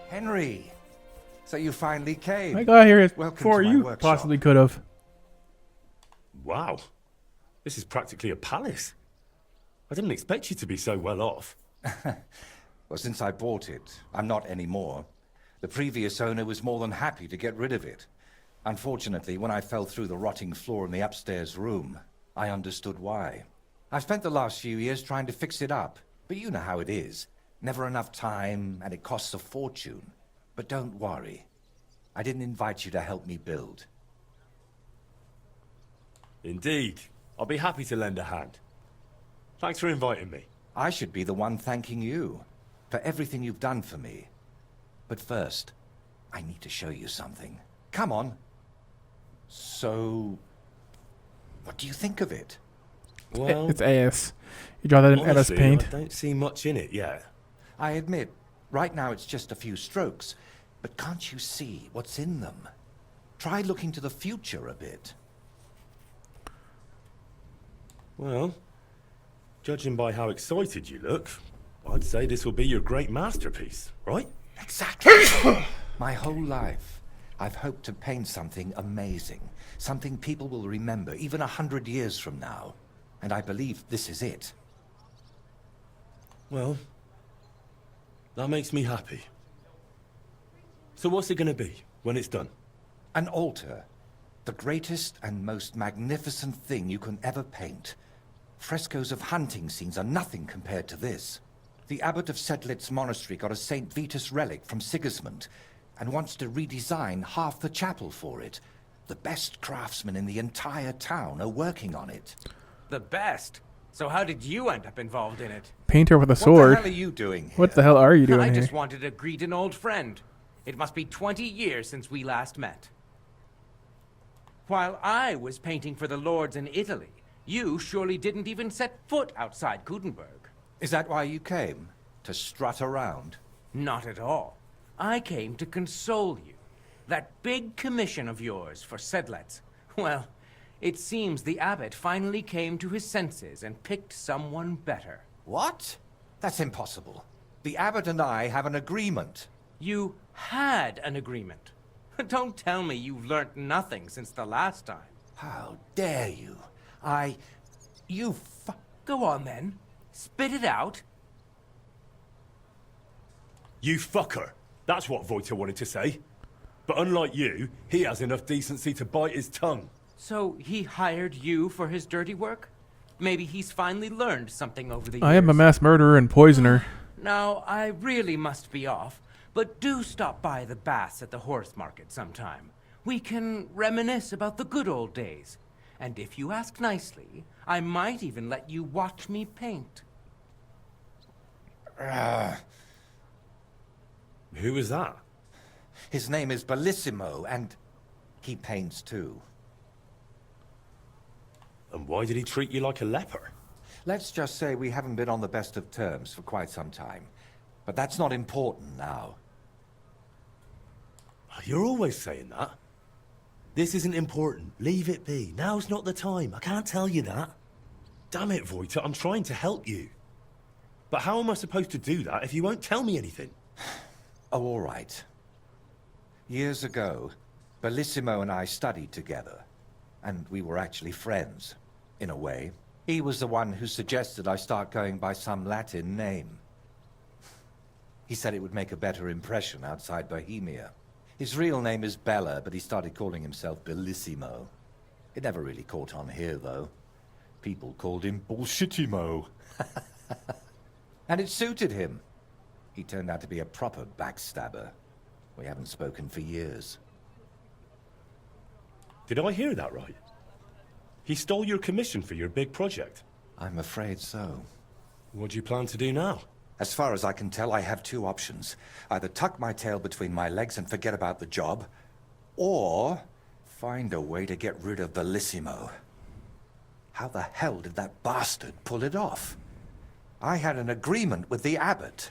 Henry, so you finally came. I got here Welcome before to my you workshop. possibly could have. Wow. This is practically a palace. I didn't expect you to be so well off. Well, since I bought it, I'm not anymore. The previous owner was more than happy to get rid of it. Unfortunately, when I fell through the rotting floor in the upstairs room, I understood why. I've spent the last few years trying to fix it up, but you know how it is. Never enough time, and it costs a fortune. But don't worry. I didn't invite you to help me build. Indeed. I'll be happy to lend a hand. Thanks for inviting me. I should be the one thanking you for everything you've done for me. But first, I need to show you something. Come on. So, what do you think of it? Well, It's AS. You draw that in AS honestly, Paint. I don't see much in it yet. I admit, right now it's just a few strokes, but can't you see what's in them? Try looking to the future a bit. Well, judging by how excited you look, I'd say this will be your great masterpiece, right? Exactly. My whole life, I've hoped to paint something amazing. Something people will remember even 100 years from now. And I believe this is it. Well, that makes me happy. So what's it gonna be when it's done? An altar. The greatest and most magnificent thing you can ever paint. Frescoes of hunting scenes are nothing compared to this. The abbot of Sedlitz Monastery got a St. Vitus relic from Sigismund and wants to redesign half the chapel for it. The best craftsmen in the entire town are working on it. The best? So how did you end up involved in it? Painter with a What the sword. hell are you doing here? What the hell are you doing I here? just wanted to greet an old friend. It must be 20 years since we last met. While I was painting for the lords in Italy, you surely didn't even set foot outside Gutenberg. Is that why you came? To strut around? Not at all. I came to console you. That big commission of yours for Sedlitz. Well, it seems the abbot finally came to his senses and picked someone better. What? That's impossible. The abbot and I have an agreement. You had an agreement. Don't tell me you've learnt nothing since the last time. How dare you? Go on then. Spit it out. You fucker! That's what Voiter wanted to say. But unlike you, he has enough decency to bite his tongue. So he hired you for his dirty work? Maybe he's finally learned something over the years. I am a mass murderer and poisoner. Now, I really must be off, but do stop by the baths at the horse market sometime. We can reminisce about the good old days. And if you ask nicely, I might even let you watch me paint. Who was that? His name is Bellissimo, and he paints too. And why did he treat you like a leper? Let's just say we haven't been on the best of terms for quite some time. But that's not important now. You're always saying that. This isn't important. Leave it be. Now's not the time. I can't tell you that. Damn it, Voiter, I'm trying to help you. But how am I supposed to do that if you won't tell me anything? Oh, all right. Years ago, Bellissimo and I studied together. And we were actually friends, in a way. He was the one who suggested I start going by some Latin name. He said it would make a better impression outside Bohemia. His real name is Bella, but he started calling himself Bellissimo. It never really caught on here, though. People called him Bullshitimo. And it suited him. He turned out to be a proper backstabber. We haven't spoken for years. Did I hear that right? He stole your commission for your big project. I'm afraid so. What do you plan to do now? As far as I can tell, I have two options. Either tuck my tail between my legs and forget about the job, or find a way to get rid of Bellissimo. How the hell did that bastard pull it off? I had an agreement with the abbot.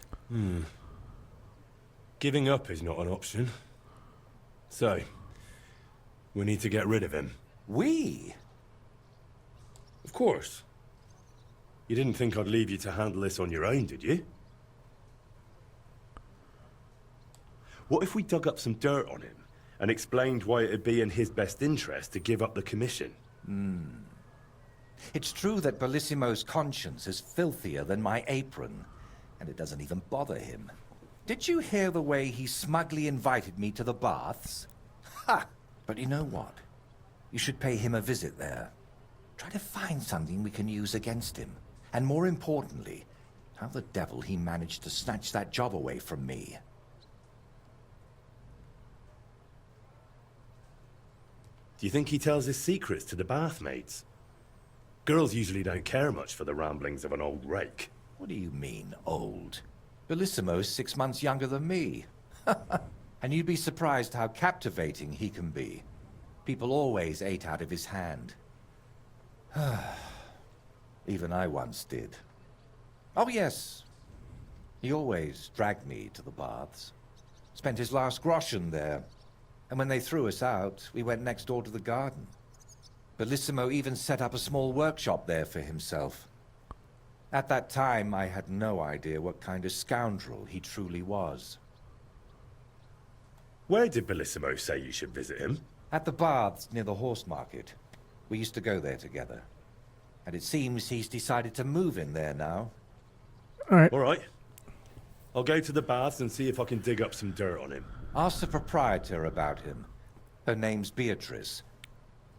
Giving up is not an option. So, we need to get rid of him. We? Of course. You didn't think I'd leave you to handle this on your own, did you? What if we dug up some dirt on him and explained why it'd be in his best interest to give up the commission? It's true that Bellissimo's conscience is filthier than my apron, and it doesn't even bother him. Did you hear the way he smugly invited me to the baths? Ha! But you know what? You should pay him a visit there. Try to find something we can use against him. And more importantly, how the devil he managed to snatch that job away from me. Do you think he tells his secrets to the bathmaids? Girls usually don't care much for the ramblings of an old rake. What do you mean, old? Bellissimo's 6 months younger than me. And you'd be surprised how captivating he can be. People always ate out of his hand. Even I once did. Oh yes, he always dragged me to the baths. Spent his last groschen there. And when they threw us out, we went next door to the garden. Bellissimo even set up a small workshop there for himself. At that time, I had no idea what kind of scoundrel he truly was. Where did Bellissimo say you should visit him? At the baths near the horse market. We used to go there together. And it seems he's decided to move in there now. Alright. All right. I'll go to the baths and see if I can dig up some dirt on him. Ask the proprietor about him. Her name's Beatrice.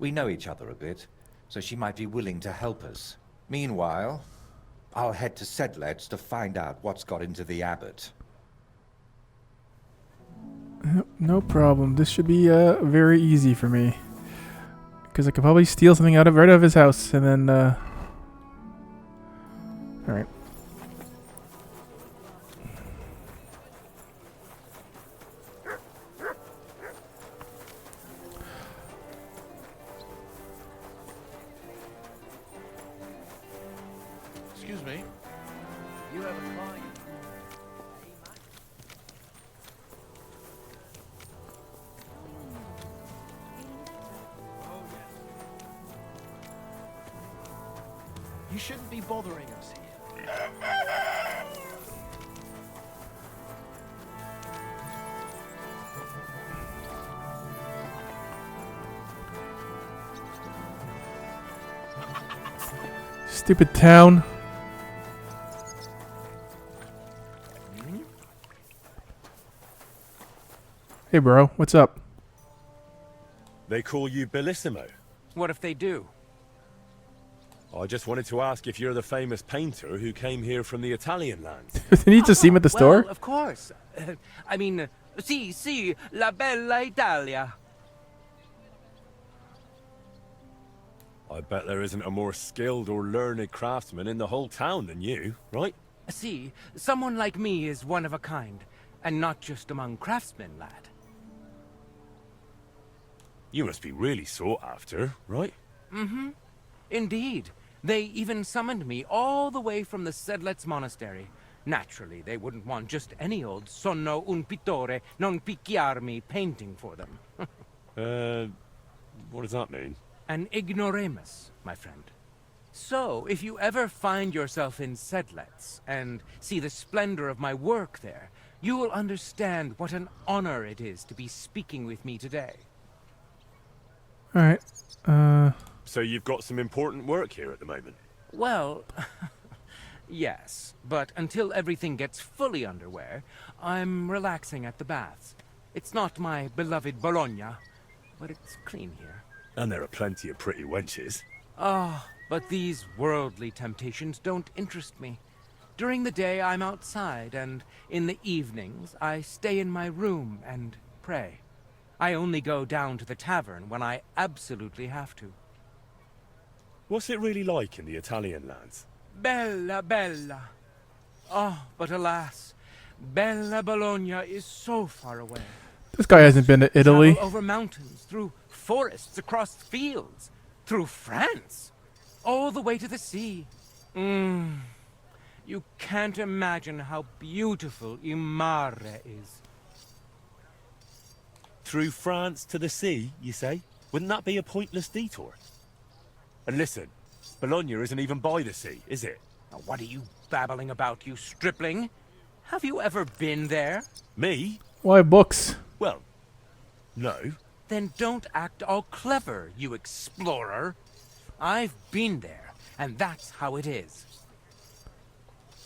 We know each other a bit, so she might be willing to help us. Meanwhile, I'll head to Sedlet's to find out what's got into the abbot. No problem. This should be very easy for me. Because I could probably steal something right out of his house and then... Alright. Excuse me. You have a client. You shouldn't be bothering us here. Stupid town. Hey bro, what's up? They call you Bellissimo. What if they do? I just wanted to ask if you're the famous painter who came here from the Italian lands. Didn't you just see him at the store? Well, of course. I mean, sì, la bella Italia. I bet there isn't a more skilled or learned craftsman in the whole town than you, right? See, someone like me is one of a kind, and not just among craftsmen, lad. You must be really sought after, right? Mm-hmm. Indeed. They even summoned me all the way from the Sedlet's monastery. Naturally, they wouldn't want just any old sonno un pittore non picchiarmi painting for them. What does that mean? An ignoramus, my friend. So, if you ever find yourself in Sedlet's and see the splendor of my work there, you will understand what an honor it is to be speaking with me today. Alright. So you've got some important work here at the moment? Well, yes, but until everything gets fully underway, I'm relaxing at the baths. It's not my beloved Bologna, but it's clean here. And there are plenty of pretty wenches. Ah, but these worldly temptations don't interest me. During the day, I'm outside, and in the evenings, I stay in my room and pray. I only go down to the tavern when I absolutely have to. What's it really like in the Italian lands? Bella, bella. Oh, but alas, Bella Bologna is so far away. This guy hasn't been to Italy. Travel over mountains, through forests, across fields, through France, all the way to the sea. You can't imagine how beautiful il mare is. Through France to the sea, you say? Wouldn't that be a pointless detour? And listen, Bologna isn't even by the sea, is it? Now, what are you babbling about, you stripling? Have you ever been there? Me? Why books? Well, no. Then don't act all clever, you explorer. I've been there, and that's how it is.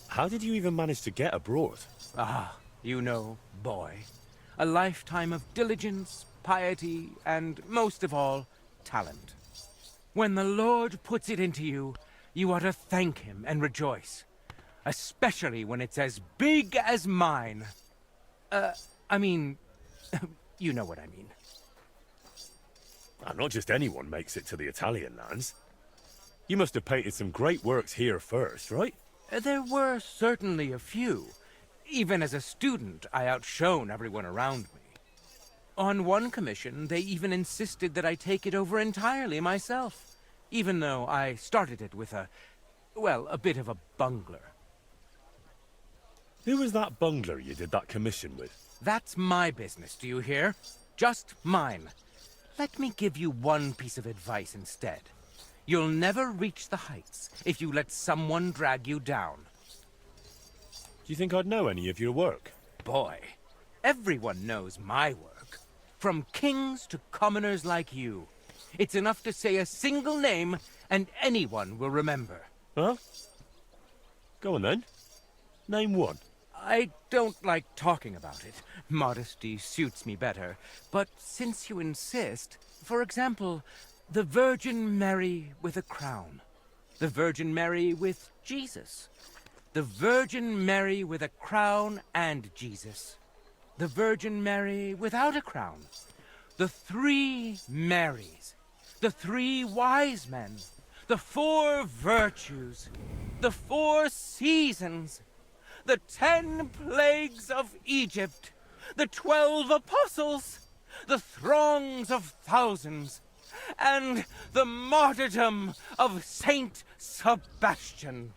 How did you even manage to get abroad? Ah, you know, boy. A lifetime of diligence, piety, and, most of all, talent. When the Lord puts it into you, you ought to thank him and rejoice. Especially when it's as big as mine. I mean, you know what I mean. Not just anyone makes it to the Italian lands. You must have painted some great works here first, right? There were certainly a few. Even as a student, I outshone everyone around me. On one commission, they even insisted that I take it over entirely myself, even though I started it with a bit of a bungler. Who was that bungler you did that commission with? That's my business, do you hear? Just mine. Let me give you one piece of advice instead. You'll never reach the heights if you let someone drag you down. Do you think I'd know any of your work? Boy, everyone knows my work. From kings to commoners like you. It's enough to say a single name, and anyone will remember. Huh? Go on then. Name one. I don't like talking about it. Modesty suits me better. But since you insist, for example, the Virgin Mary with a crown. The Virgin Mary with Jesus. The Virgin Mary with a crown and Jesus. The Virgin Mary without a crown. The three Marys. The three wise men. The four virtues. The four seasons. The 10 plagues of Egypt. The 12 apostles. The throngs of thousands. And the martyrdom of Saint Sebastian.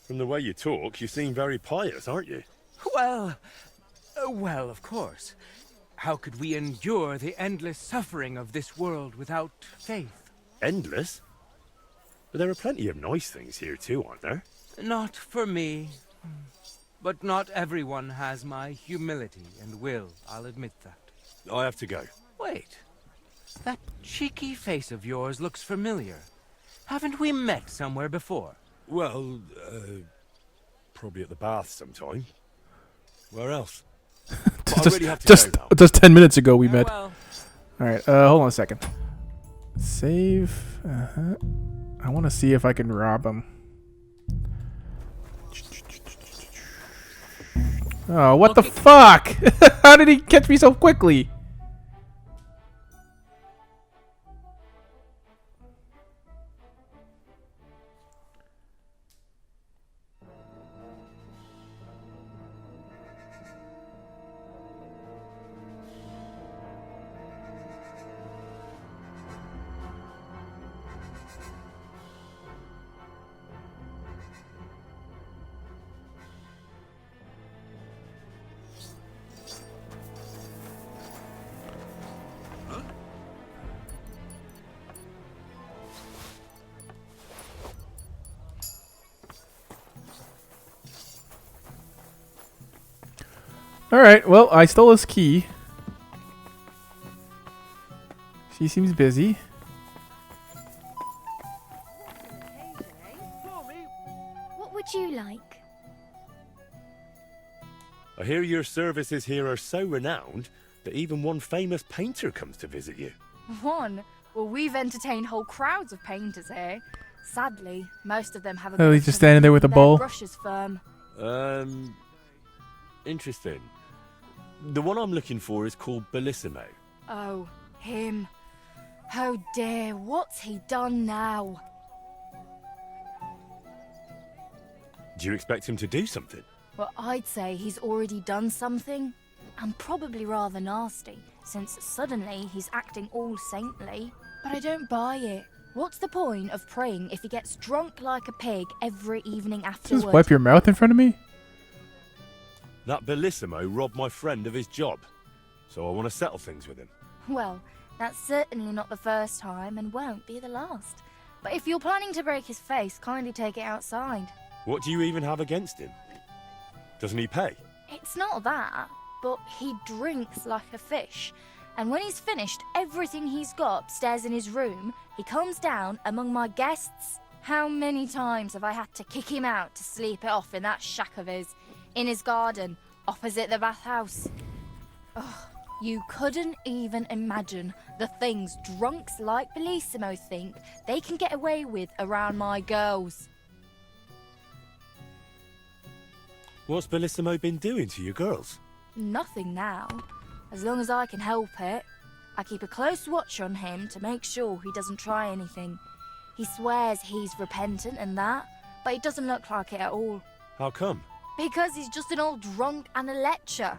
From the way you talk, you seem very pious, aren't you? Well, of course. How could we endure the endless suffering of this world without faith? Endless? But there are plenty of nice things here too, aren't there? Not for me. But not everyone has my humility and will, I'll admit that. I have to go. Wait. That cheeky face of yours looks familiar. Haven't we met somewhere before? Well, probably at the bath sometime. Where else? But I really have to go now. Just 10 minutes ago we met. Well, Alright, hold on a second. Save. I want to see if I can rob him. Oh, what the fuck? How did he catch me so quickly? Alright, well, I stole his key. She seems busy. What would you like? I hear your services here are so renowned that even one famous painter comes to visit you. One? Well, we've entertained whole crowds of painters here. Sadly, most of them have a Oh, bit he's of just standing there with a their bowl. brushes firm. Interesting. The one I'm looking for is called Bellissimo. Oh, him. Oh dear, what's he done now? Do you expect him to do something? Well, I'd say he's already done something. And probably rather nasty, since suddenly he's acting all saintly. But I don't buy it. What's the point of praying if he gets drunk like a pig every evening afterwards? Just wipe your mouth in front of me? That Bellissimo robbed my friend of his job, so I want to settle things with him. Well, that's certainly not the first time and won't be the last. But if you're planning to break his face, kindly take it outside. What do you even have against him? Doesn't he pay? It's not that. but he drinks like a fish. And when he's finished everything he's got upstairs in his room, he comes down among my guests. How many times have I had to kick him out to sleep it off in that shack of his, in his garden, opposite the bathhouse? Ugh, you couldn't even imagine the things drunks like Bellissimo think they can get away with around my girls. What's Bellissimo been doing to your girls? Nothing now. As long as I can help it. I keep a close watch on him to make sure he doesn't try anything. He swears he's repentant and that, but he doesn't look like it at all. How come? Because he's just an old drunk and a lecher.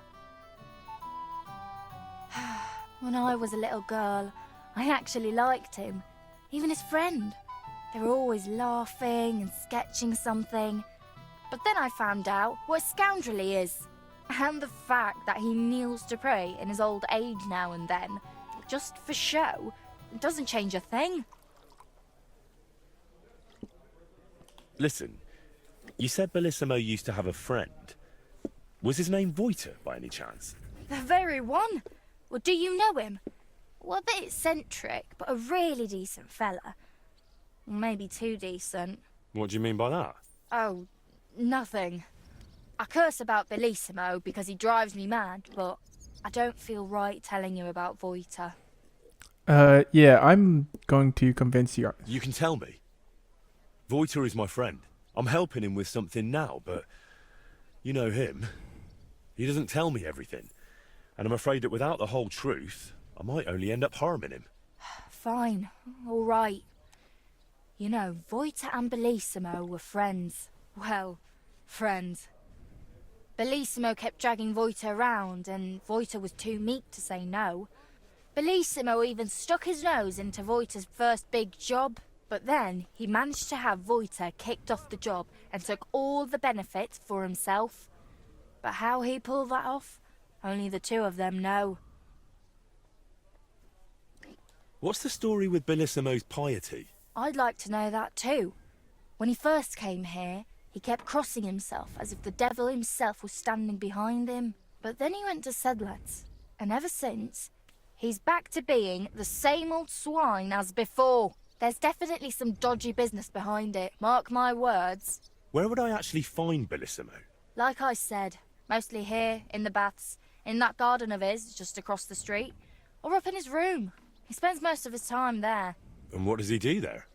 When I was a little girl, I actually liked him. Even his friend. They were always laughing and sketching something. But then I found out what a scoundrel he is. And the fact that he kneels to pray in his old age now and then, just for show, doesn't change a thing. Listen, you said Bellissimo used to have a friend. Was his name Voiter, by any chance? The very one. Well, do you know him? Well, a bit eccentric, but a really decent fella. Maybe too decent. What do you mean by that? Oh, nothing. I curse about Bellissimo because he drives me mad, but I don't feel right telling you about Voiter. Yeah, I'm going to convince you. You can tell me. Voiter is my friend. I'm helping him with something now, but you know him. He doesn't tell me everything. And I'm afraid that without the whole truth, I might only end up harming him. Fine, all right. You know, Voiter and Bellissimo were friends. Well, friends. Bellissimo kept dragging Voiter around, and Voiter was too meek to say no. Bellissimo even stuck his nose into Voiter's first big job, but then he managed to have Voiter kicked off the job and took all the benefits for himself. But how he pulled that off, only the two of them know. What's the story with Bellissimo's piety? I'd like to know that too. When he first came here, he kept crossing himself as if the devil himself was standing behind him. But then he went to Sedlets, and ever since, he's back to being the same old swine as before. There's definitely some dodgy business behind it, mark my words. Where would I actually find Bellissimo? Like I said, mostly here, in the baths, in that garden of his, just across the street, or up in his room. He spends most of his time there. And what does he do there?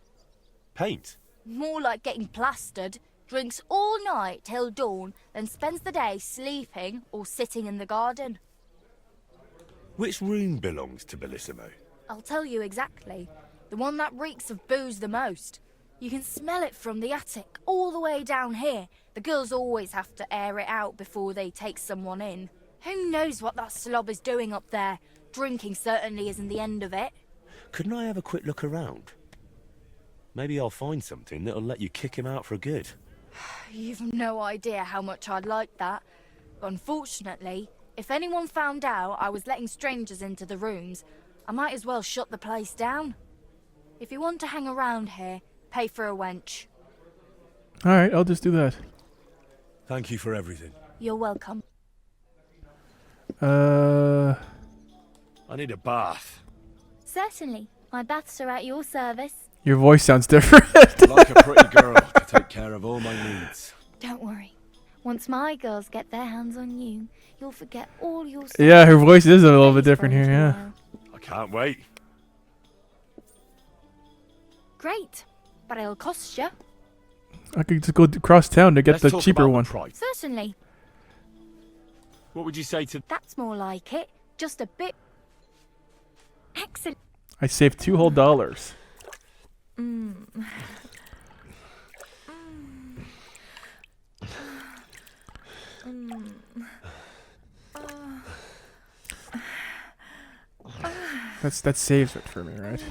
Paint? More like getting plastered. Drinks all night till dawn, then spends the day sleeping or sitting in the garden. Which room belongs to Bellissimo? I'll tell you exactly. The one that reeks of booze the most. You can smell it from the attic all the way down here. The girls always have to air it out before they take someone in. Who knows what that slob is doing up there? Drinking certainly isn't the end of it. Couldn't I have a quick look around? Maybe I'll find something that'll let you kick him out for good. You've no idea how much I'd like that. But unfortunately, if anyone found out I was letting strangers into the rooms, I might as well shut the place down. If you want to hang around here, pay for a wench. Alright, I'll just do that. Thank you for everything. You're welcome. I need a bath. Certainly. My baths are at your service. Your voice sounds different. Like a pretty girl to take care of all my needs. Don't worry. Once my girls get their hands on you, you'll forget all your... Yeah, her voice is a little bit different here, yeah. I can't wait. Great. But it'll cost you. I could just go across town to get Let's the talk cheaper about one. The price. Certainly. What would you say to... That's more like it. Just a bit... Excellent. I saved $2 whole. That saves it for me, right?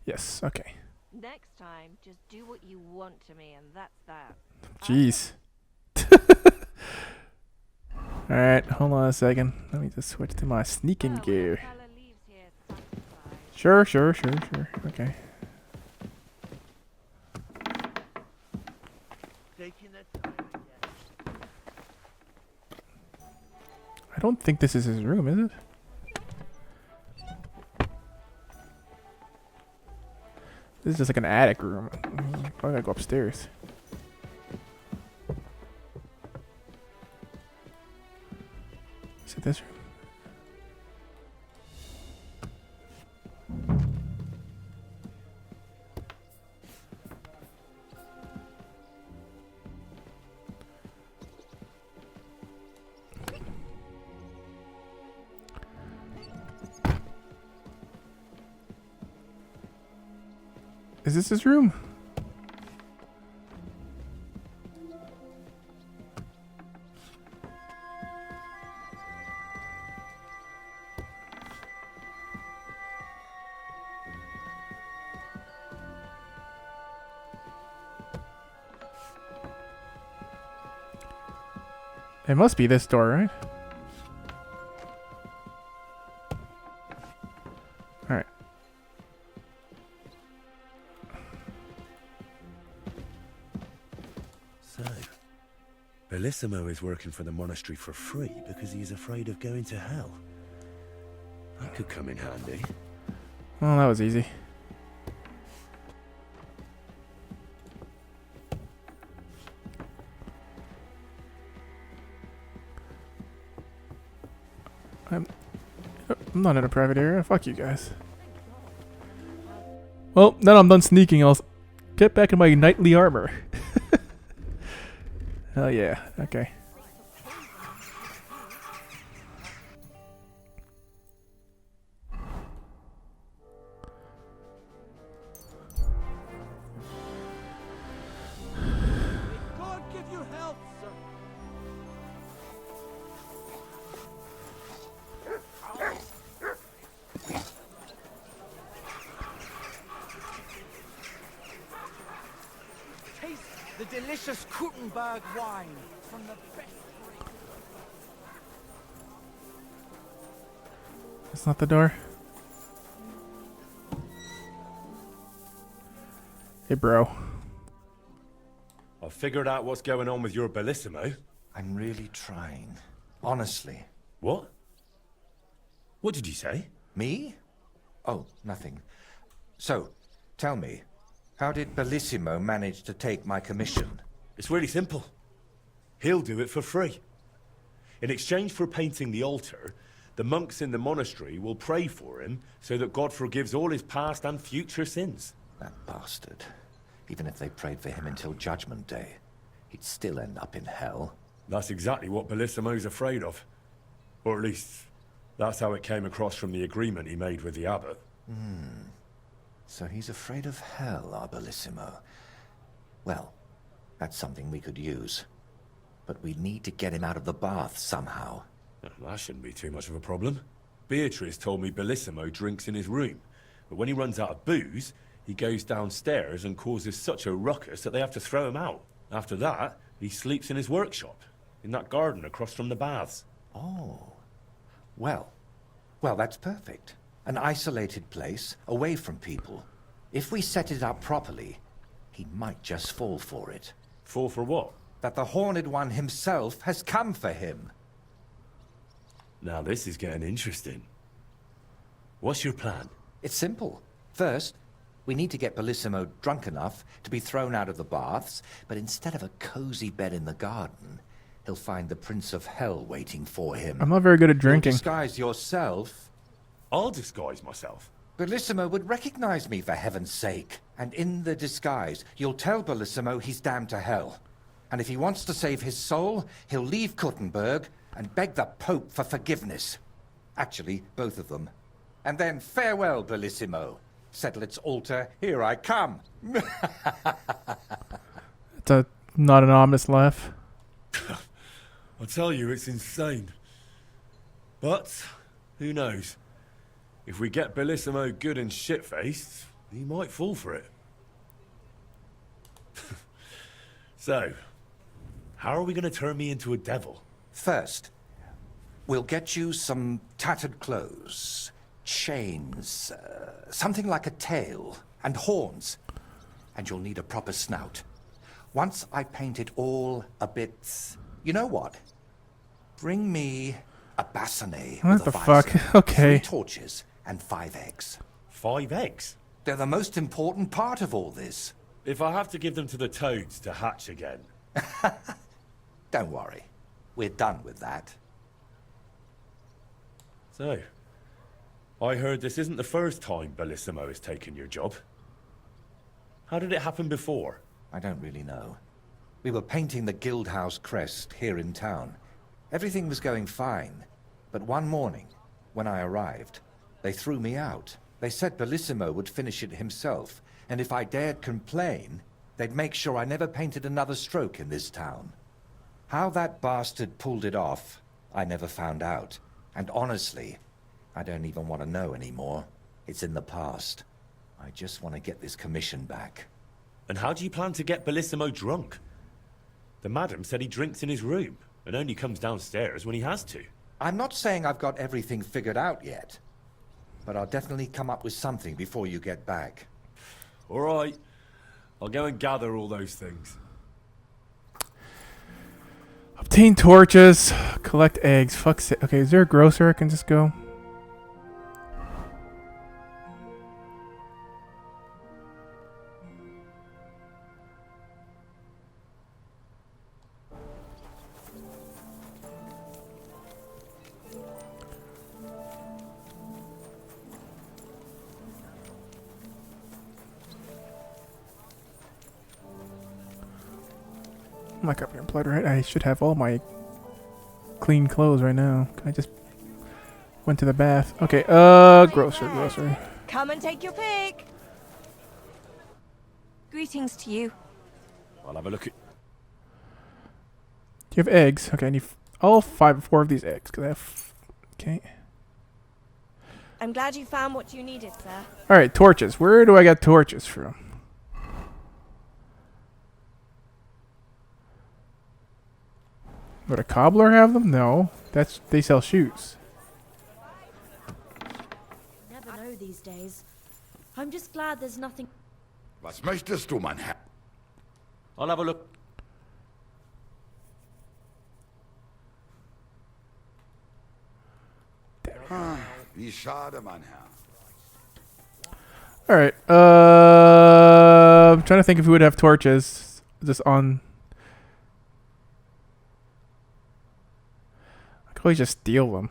Yes, okay. Next time, just do what you want to me, and that's that. Jeez. Alright, hold on a second. Let me just switch to my sneaking gear. Sure. Okay. I don't think this is his room, is it? This is just like an attic room. I gotta go upstairs. Is it this room? Is this his room? It must be this door, right? Alright. So, Bellissimo is working for the monastery for free because he is afraid of going to hell. That could come in handy. Well, that was easy. I'm not in a private area. Fuck you guys. Well, now I'm done sneaking. I'll get back in my knightly armor. Hell yeah. Okay. God give you health, sir. Taste the delicious Kuttenberg wine from the best. That's not the door. Hey, bro. I've figured out what's going on with your Bellissimo. I'm really trying. Honestly. What? What did you say? Me? Oh, nothing. So, tell me, how did Bellissimo manage to take my commission? It's really simple. He'll do it for free. In exchange for painting the altar, the monks in the monastery will pray for him so that God forgives all his past and future sins. That bastard. Even if they prayed for him until Judgment Day, he'd still end up in hell. That's exactly what Bellissimo's afraid of. Or at least, that's how it came across from the agreement he made with the abbot. So he's afraid of hell, our Bellissimo. Well, that's something we could use. But we need to get him out of the bath somehow. That shouldn't be too much of a problem. Beatrice told me Bellissimo drinks in his room, but when he runs out of booze, he goes downstairs and causes such a ruckus that they have to throw him out. After that, he sleeps in his workshop, in that garden across from the baths. Oh. Well, that's perfect. An isolated place, away from people. If we set it up properly, he might just fall for it. Fall for what? That the Horned One himself has come for him. Now this is getting interesting. What's your plan? It's simple. First, we need to get Bellissimo drunk enough to be thrown out of the baths, but instead of a cozy bed in the garden, he'll find the Prince of Hell waiting for him. I'm not very good at You'll drinking. disguise yourself. I'll disguise myself. Bellissimo would recognize me, for heaven's sake. And in the disguise, you'll tell Bellissimo he's damned to hell. And if he wants to save his soul, he'll leave Kuttenberg and beg the Pope for forgiveness. Actually, both of them. And then farewell, Bellissimo. Settle its altar, here I come. It's not an ominous laugh. I tell you, it's insane. But, who knows? If we get Bellissimo good and shit-faced, he might fall for it. So, how are we going to turn me into a devil? First, we'll get you some tattered clothes, chains, something like a tail, and horns. And you'll need a proper snout. Once I paint it all a bit... You know what? Bring me A bassinet What with the a fuck? visor, Okay. 3 torches, and 5 eggs. 5 eggs? They're the most important part of all this. If I have to give them to the toads to hatch again. Don't worry. We're done with that. So, I heard this isn't the first time Bellissimo has taken your job. How did it happen before? I don't really know. We were painting the Guildhouse crest here in town. Everything was going fine. But one morning, when I arrived, they threw me out. They said Bellissimo would finish it himself, and if I dared complain, they'd make sure I never painted another stroke in this town. How that bastard pulled it off, I never found out. And honestly, I don't even want to know anymore. It's in the past. I just want to get this commission back. And how do you plan to get Bellissimo drunk? The madam said he drinks in his room, and only comes downstairs when he has to. I'm not saying I've got everything figured out yet, but I'll definitely come up with something before you get back. All right. I'll go and gather all those things. Obtain torches. Collect eggs. Fuck's it. Okay, is there a grocer I can just go? I'm not covered in blood, right? I should have all my clean clothes right now. I just went to the bath. Okay, grocer. Come and take your pick. Greetings to you. I'll have a look at... Do you have eggs? Okay, I need all 4 of these eggs. Cause I have... Okay. I'm glad you found what you needed, sir. Alright, torches. Where do I get torches from? Would a cobbler have them? No. They sell shoes. Never know these days. I'm just glad there's nothing. Was möchtest du, mein Herr? I'll have a look. Wie schade, mein Herr. Alright, I'm trying to think if we would have torches just on... I could always just steal them.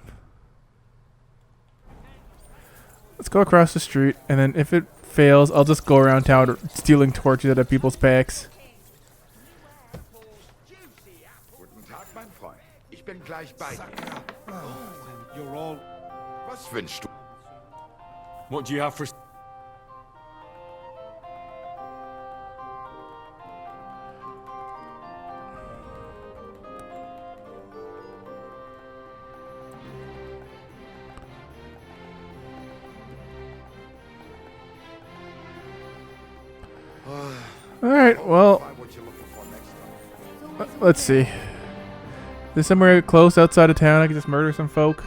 Let's go across the street, and then if it fails, I'll just go around town stealing torches out of people's packs. Guten Tag, mein Freund. Ich bin gleich bei dir. You're all... Was wünschst du? What do you have for... Alright, well, Find what you're looking for next time. let's see. There's somewhere close outside of town I can just murder some folk.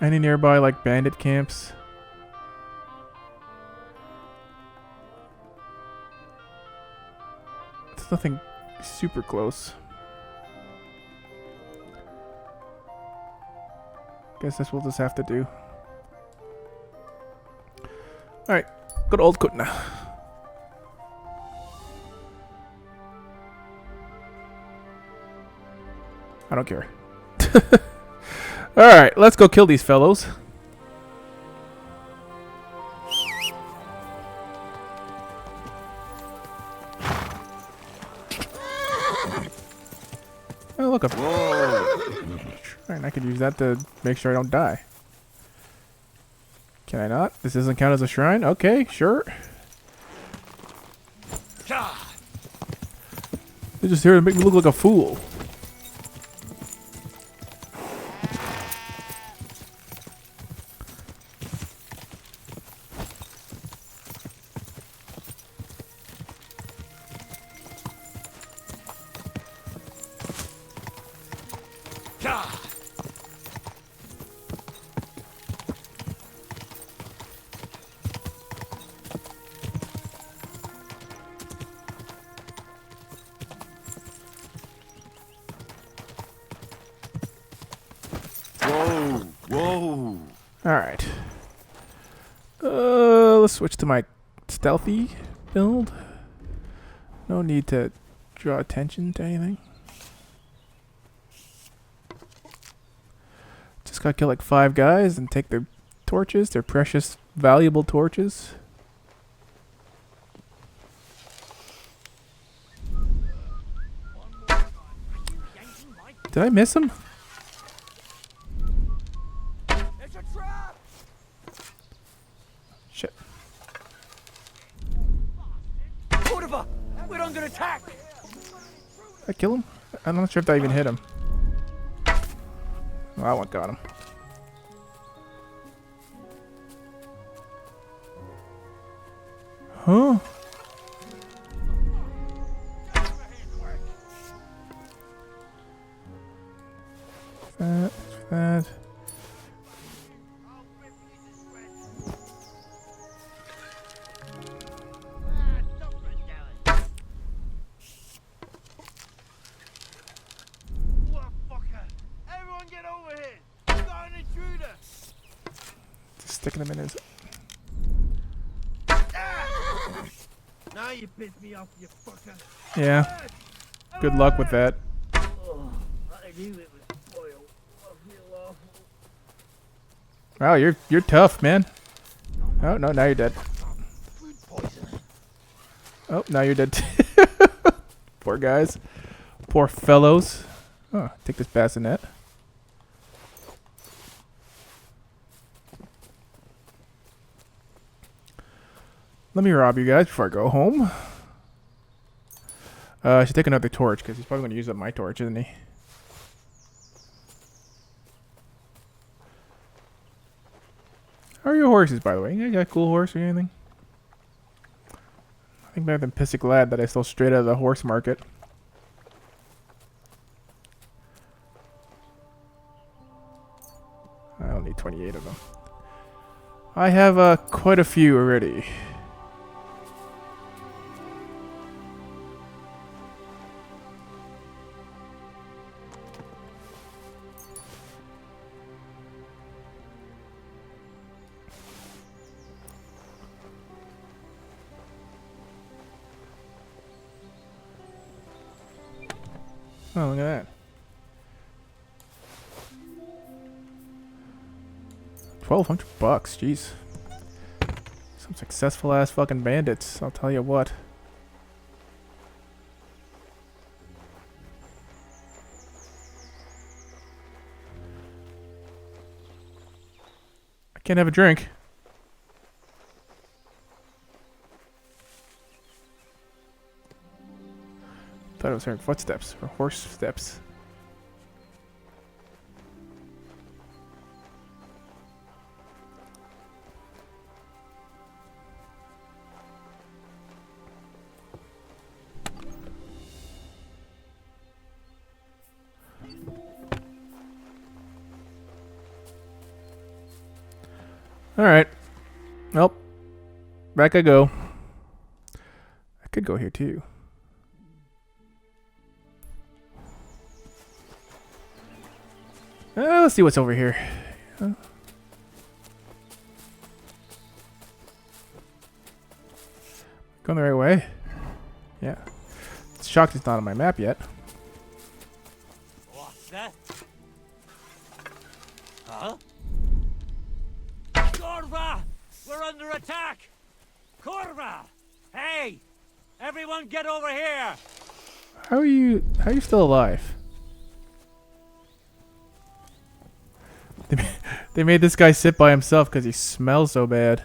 Any nearby, like, bandit camps? There's nothing super close. Guess this we'll just have to do. Alright, good old Kutna. I don't care. Alright, let's go kill these fellows. Oh, look, a shrine. I could use that to make sure I don't die. Can I not? This doesn't count as a shrine? Okay, sure. They're just here to make me look like a fool. let's switch to my stealthy build. No need to draw attention to anything. Just gotta kill like 5 guys and take their torches, their precious, valuable torches. Did I miss him? It's a trap! Shit. Cordova! We're under attack! Did I kill him? I'm not sure if I even hit him. Oh, that one got him. Huh? That. Everyone get over here! We've got an intruder! Just sticking him in his. Now you pissed me off, you fucker. Yeah. Good luck with that. Oh, I knew it was spoiled. I feel awful. Wow, you're tough, man. Oh no, now you're dead. Food poison. Oh, now you're dead. Poor guys. Poor fellows. Oh, take this bassinet. Let me rob you guys before I go home. I should take another torch because he's probably going to use up my torch, isn't he? How are your horses, by the way? You got a cool horse or anything? I think better than Pissy Glad that I stole straight out of the horse market. I don't need 28 of them. I have quite a few already. Oh, look at that. 1,200 bucks, jeez. Some successful ass fucking bandits, I'll tell you what. I can't have a drink. Thought I was hearing footsteps or horse steps. All right. Well, back I go. I could go here too. Let's see what's over here. Going the right way? Yeah. It's shocked it's not on my map yet. What's that? Huh? Corva! We're under attack! Corva! Hey! Everyone get over here! How are you still alive? They made this guy sit by himself because he smells so bad.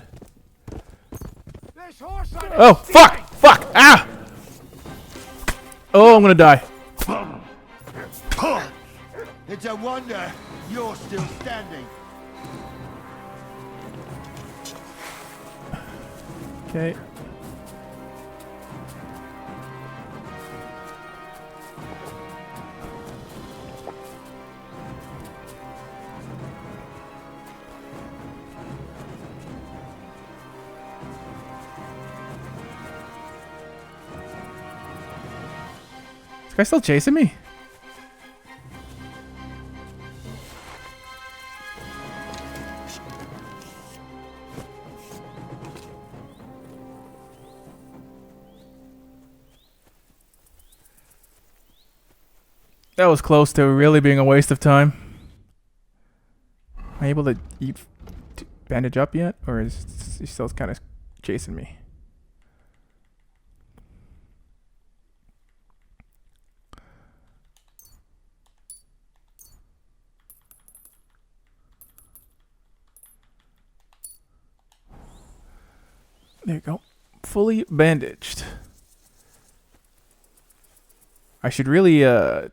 Oh, fuck! Fuck! Ah! Oh, I'm gonna die. It's a wonder you're still standing. Okay. This guy still chasing me? That was close to really being a waste of time. Am I able to bandage up yet? Or is he still kind of chasing me? There you go. Fully bandaged. I should really I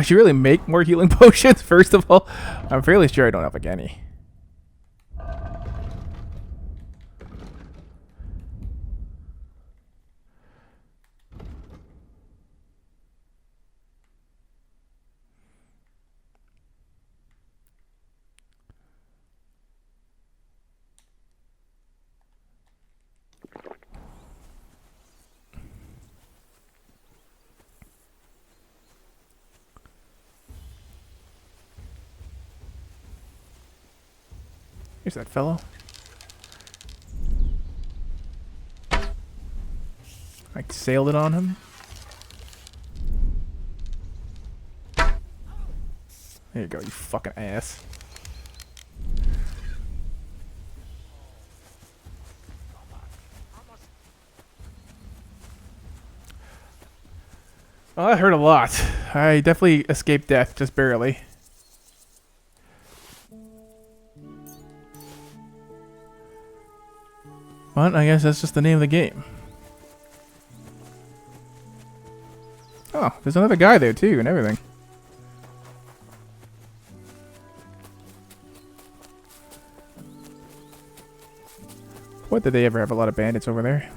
should really make more healing potions first of all. I'm fairly sure I don't have like any. Here's that fellow. I sailed it on him. There you go, you fucking ass. Well, that hurt a lot. I definitely escaped death, just barely. But I guess that's just the name of the game. Oh, there's another guy there too and everything. What did they ever have a lot of bandits over there?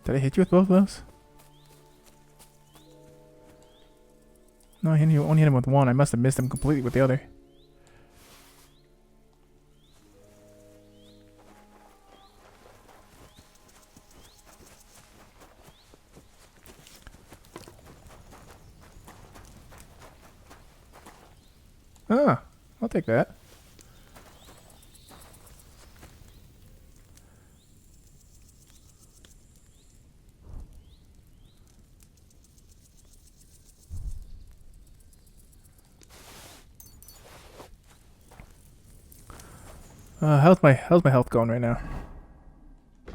Did I hit you with both of those? No, I only hit him with one. I must have missed him completely with the other. Ah, I'll take that. How's my health going right now? I'm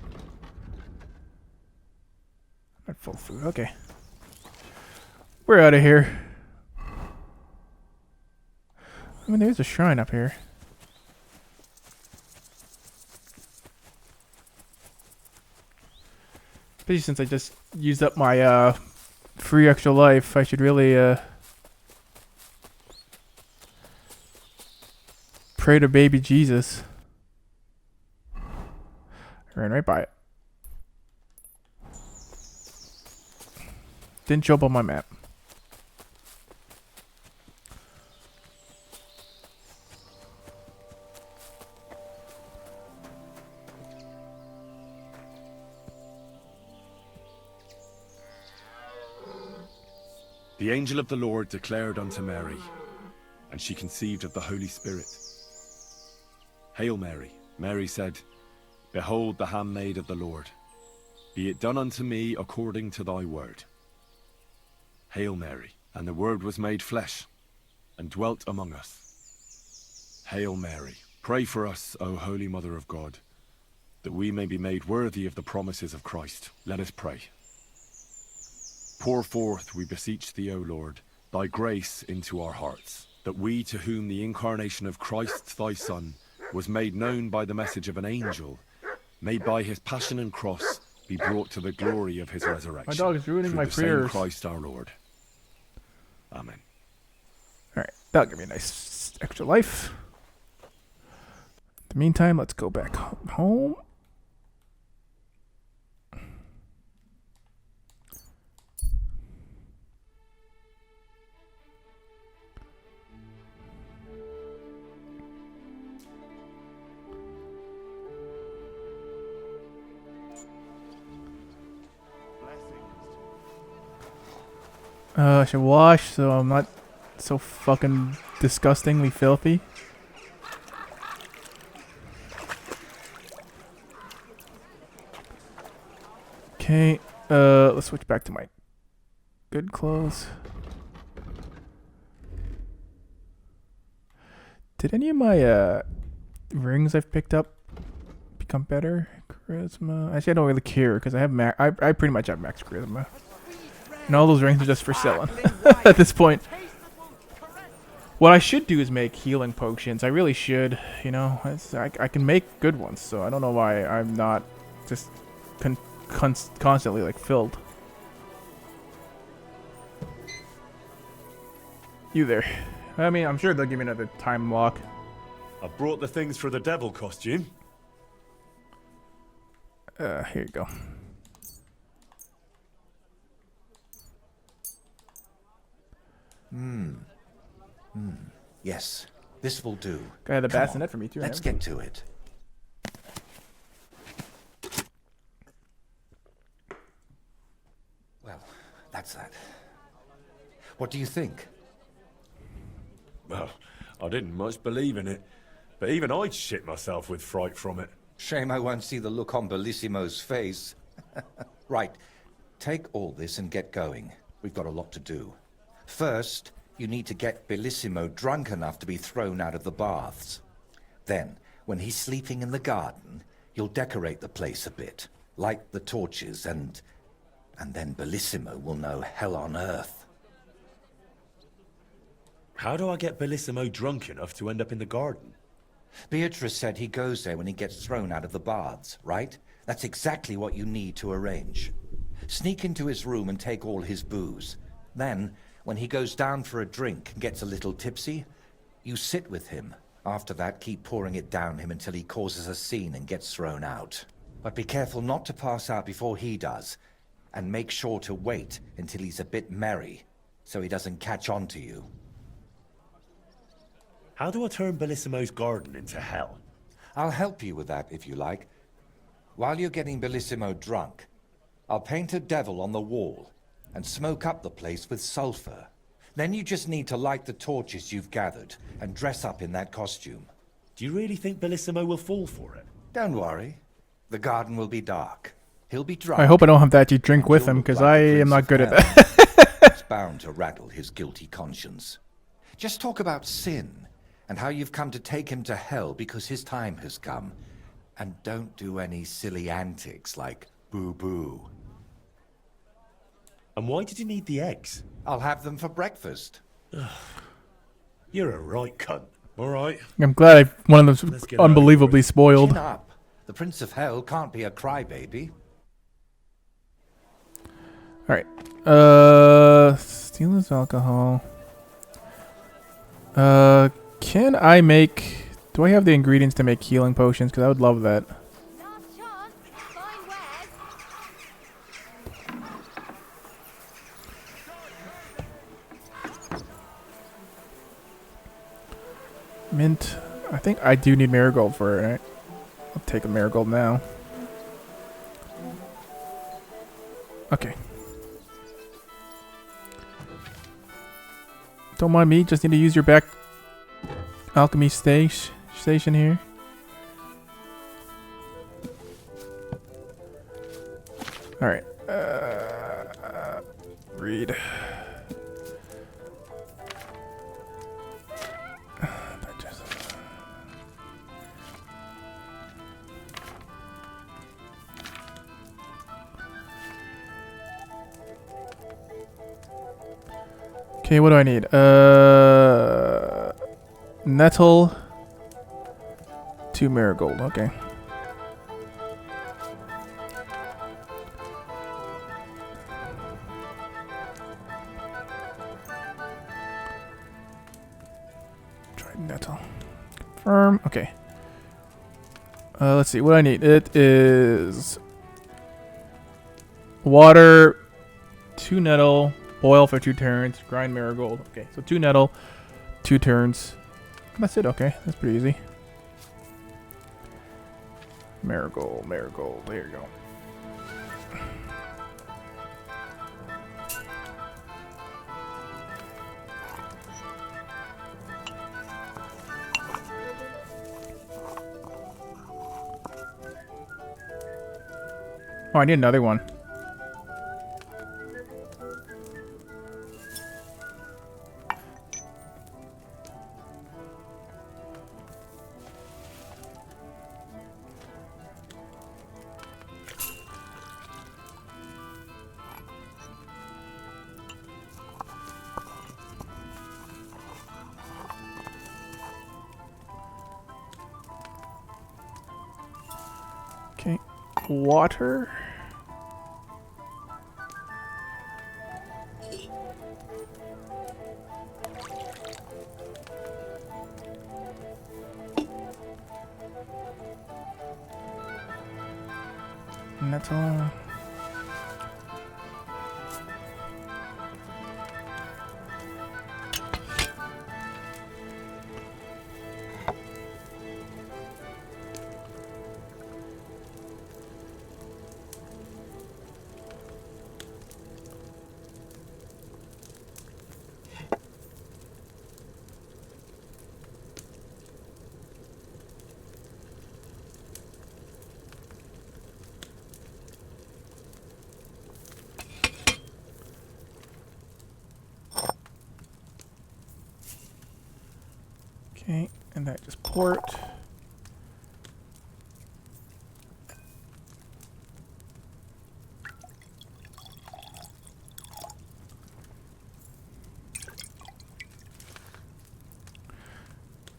at full food. Okay, we're out of here. I mean, there's a shrine up here. Especially since I just used up my free extra life, I should really pray to baby Jesus. I ran right by it. Didn't show up on my map. The angel of the Lord declared unto Mary, and she conceived of the Holy Spirit. Hail Mary, Mary said, Behold the handmaid of the Lord. Be it done unto me according to thy word. Hail Mary, and the Word was made flesh, and dwelt among us. Hail Mary, pray for us, O Holy Mother of God, that we may be made worthy of the promises of Christ. Let us pray. Pour forth, we beseech thee, O Lord, thy grace into our hearts, that we, to whom the incarnation of Christ thy Son was made known by the message of an angel, may by his passion and cross be brought to the glory of his resurrection. My dog is ruining through my the same prayers. Christ our Lord. Amen. Alright, that'll give me a nice extra life. In the meantime, let's go back home. I should wash so I'm not so fucking disgustingly filthy. Okay, let's switch back to my good clothes. Did any of my rings I've picked up become better? Charisma. Actually, I don't really care because I have I pretty much have max charisma, and all those rings are just for selling at this point. What I should do is make healing potions. I really should. You know, I can make good ones, so I don't know why I'm not just constantly like filled. You there? I mean, I'm sure they'll give me another time lock. I brought the things for the devil costume. Here you go. Yes, this will do. Got the Come on, bassinet for me too. Let's get to it. Well, that's that. What do you think? Well, I didn't much believe in it, but even I'd shit myself with fright from it. Shame I won't see the look on Bellissimo's face. Right, take all this and get going. We've got a lot to do. First, you need to get Bellissimo drunk enough to be thrown out of the baths. Then, when he's sleeping in the garden, you'll decorate the place a bit, light the torches, and then Bellissimo will know hell on earth. How do I get Bellissimo drunk enough to end up in the garden? Beatrice said he goes there when he gets thrown out of the baths, right? That's exactly what you need to arrange. Sneak into his room and take all his booze. Then, when he goes down for a drink and gets a little tipsy, you sit with him. After that, keep pouring it down him until he causes a scene and gets thrown out. But be careful not to pass out before he does, and make sure to wait until he's a bit merry, so he doesn't catch on to you. How do I turn Bellissimo's garden into hell? I'll help you with that, if you like. While you're getting Bellissimo drunk, I'll paint a devil on the wall and smoke up the place with sulfur. Then you just need to light the torches you've gathered and dress up in that costume. Do you really think Bellissimo will fall for it? Don't worry. The garden will be dark. He'll be drunk. I hope I don't have to actually drink with him because I am not good at that. It's bound to rattle his guilty conscience. Just talk about sin and how you've come to take him to hell because his time has come. And don't do any silly antics like boo-boo. And why did you need the eggs? I'll have them for breakfast. You're a right cunt. All right. I'm glad one of them's get out of unbelievably spoiled. Chin up. The Prince of Hell can't be a crybaby. Alright. Steal his alcohol. Can I make... Do I have the ingredients to make healing potions? Because I would love that. Last chance. Find wares. Mint. I think I do need marigold for it, right? I'll take a marigold now. Okay. Don't mind me, just need to use your back alchemy station here. Alright. Read. Okay, what do I need? Nettle. 2 marigold, okay. Try nettle. Confirm, okay. Let's see, what do I need? It is water, 2 nettle, boil for 2 turns, grind marigold. Okay, so 2 nettle, 2 turns. That's it, okay. That's pretty easy. Marigold, marigold, there you go. Oh, I need another one. Okay, water. And that's all. Okay, and that just port.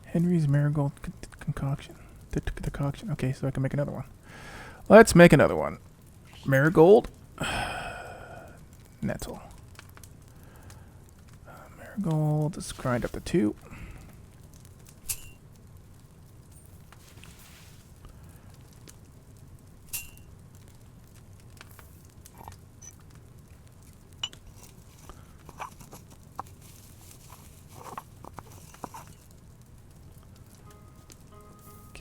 Henry's marigold concoction. Decoction. Okay, so I can make another one. Let's make another one. Marigold. Nettle. Marigold. Let's grind up to 2.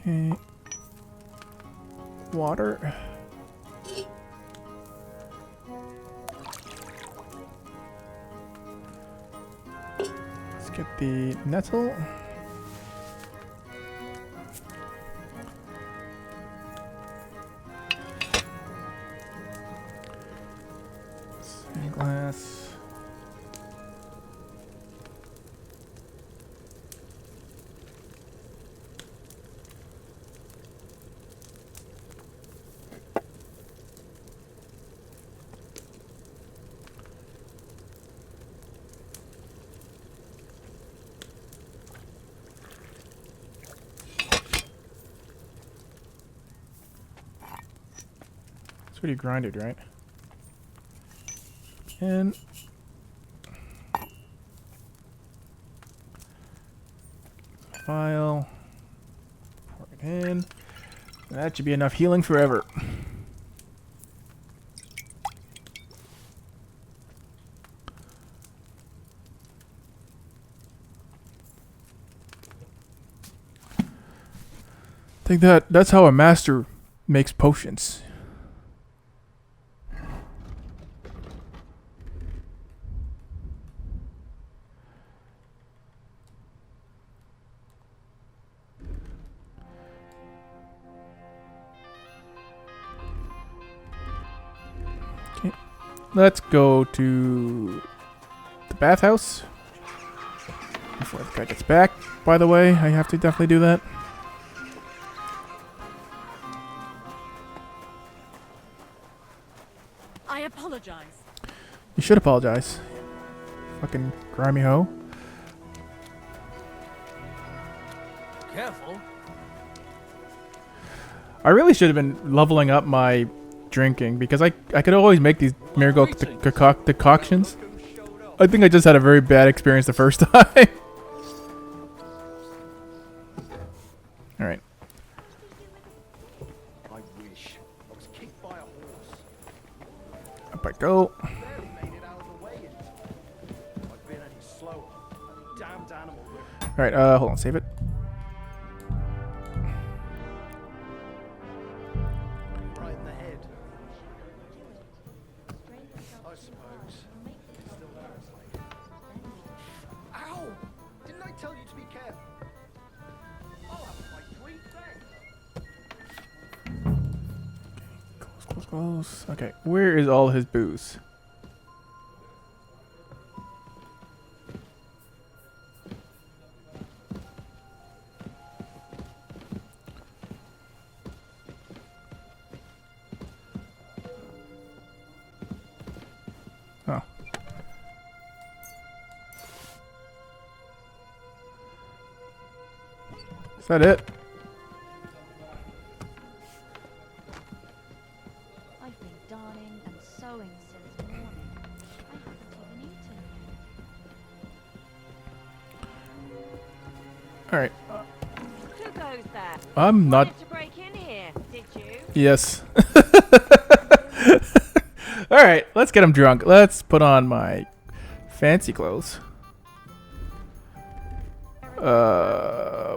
Okay. Water. Let's get the nettle. Sandglass. It's already grinded, right? And file. Pour it in. That should be enough healing forever. I think that's how a master makes potions. Okay, let's go to the bathhouse before the guy gets back. By the way, I have to definitely do that. I apologize. You should apologize. Fucking grimy hoe. Careful. I really should have been leveling up my drinking because I could always make these marigold decoctions. I think I just had a very bad experience the first time. Alright. I wish. I was kicked by a horse. Up I go. Barely made it out of the way. I've been any slower. A damned animal will. Alright, hold on, save it. Right in the head. I suppose. Still hurts like. Ow! Didn't I tell you to be careful? I'll have my sweet thing. close. Okay, where is all his booze? Oh. Is that it? I've been darning and sewing since morning. I haven't even eaten. Alright. Who goes there? I'm not. Wanted to break in here, did you? Yes. Alright, let's get him drunk. Let's put on my fancy clothes.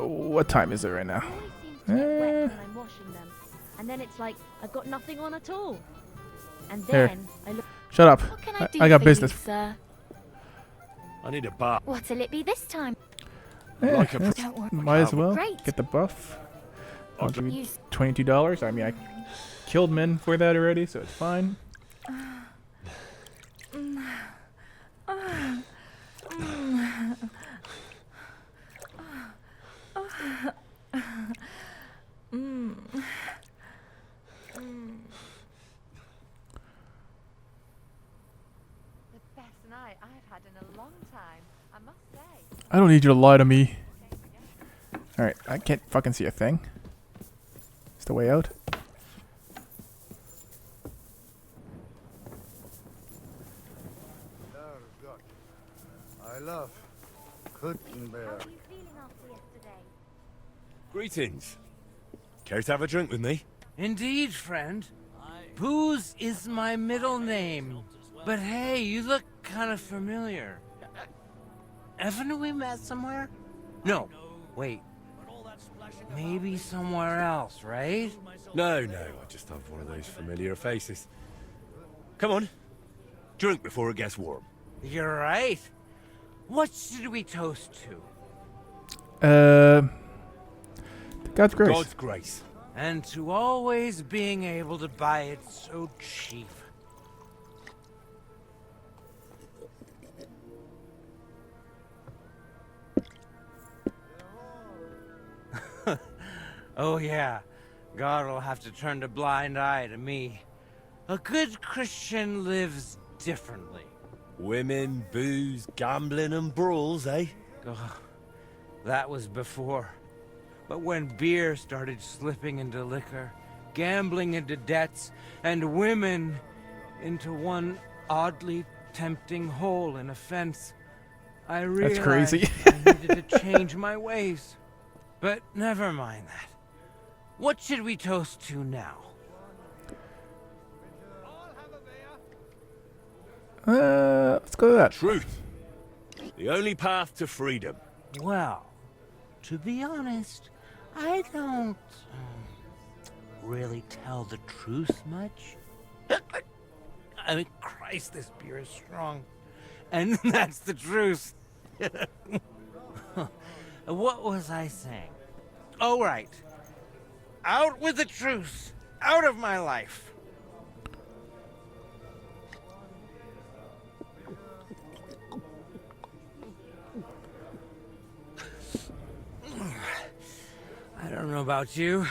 What time is it right now? They always seem to get wet when I'm washing them. And then it's like I've got nothing on at all. And Here. then I look. Shut up. What can I do I got for business. you, sir? I need a bath. What'll it be this time? Yeah, Like a that's- Don't worry. might as well Great. get the buff. I'll give me You $22. I mean, I killed men for that already, so it's fine. The best night I've had in a long time, I must say. I don't need you to lie to me. Alright, I can't fucking see a thing. It's the way out. I love couldn't bear. How are you feeling after yesterday? Greetings. Care to have a drink with me? Indeed, friend. Booze is my middle name. But hey, you look kind of familiar. Haven't we met somewhere? No, wait. Maybe somewhere else, right? No, I just have one of those familiar faces. Come on. Drink before it gets warm. You're right. What should we toast to? God's grace. God's grace. And to always being able to buy it so cheap. Oh yeah, God will have to turn a blind eye to me. A good Christian lives differently. Women, booze, gambling and brawls, eh? Oh, that was before. But when beer started slipping into liquor, gambling into debts, and women into one oddly tempting hole in a fence, I realized That's crazy. I needed to change my ways. But never mind that. What should we toast to now? Let's go to that. Truth. The only path to freedom. Well, to be honest, I don't really tell the truth much. I mean, Christ, this beer is strong. And that's the truth. What was I saying? Oh, right. Out with the truth. Out of my life. I don't know about you,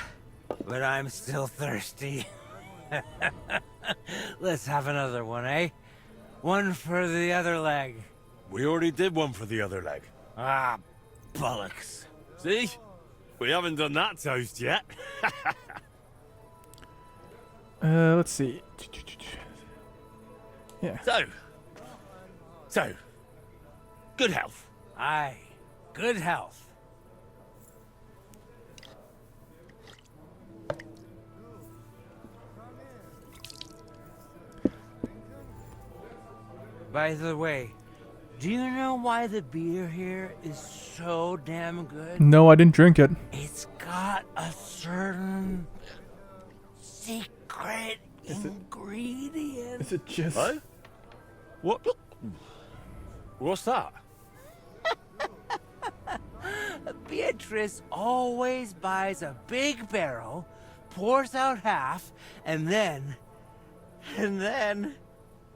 but I'm still thirsty. Let's have another one, eh? One for the other leg. We already did one for the other leg. Ah, bollocks. See? We haven't done that toast yet. Let's see. Yeah. So, good health. Aye, good health. By the way, do you know why the beer here is so damn good? No, I didn't drink it. It's got a certain secret ingredient. Is it just... Huh? What? What's that? Beatrice always buys a big barrel, pours out half, and then And then...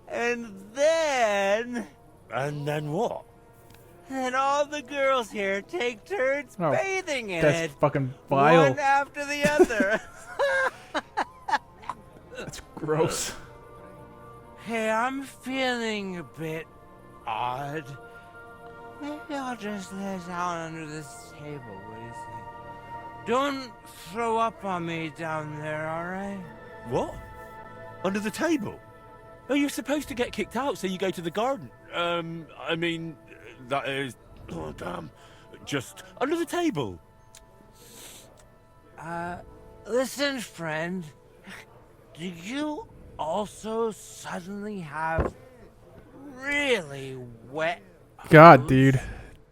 And then... And then what? And all the girls here take turns Oh, bathing in that's it. fucking vile. One after the other. That's gross. Hey, I'm feeling a bit odd. Maybe I'll just lay down under this table, what do you think? Don't throw up on me down there, alright? What? Under the table? Oh, you're supposed to get kicked out, so you go to the garden. I mean, that is... Oh, damn. Just under the table. Listen, friend. Do you also suddenly have really wet God, hose? dude.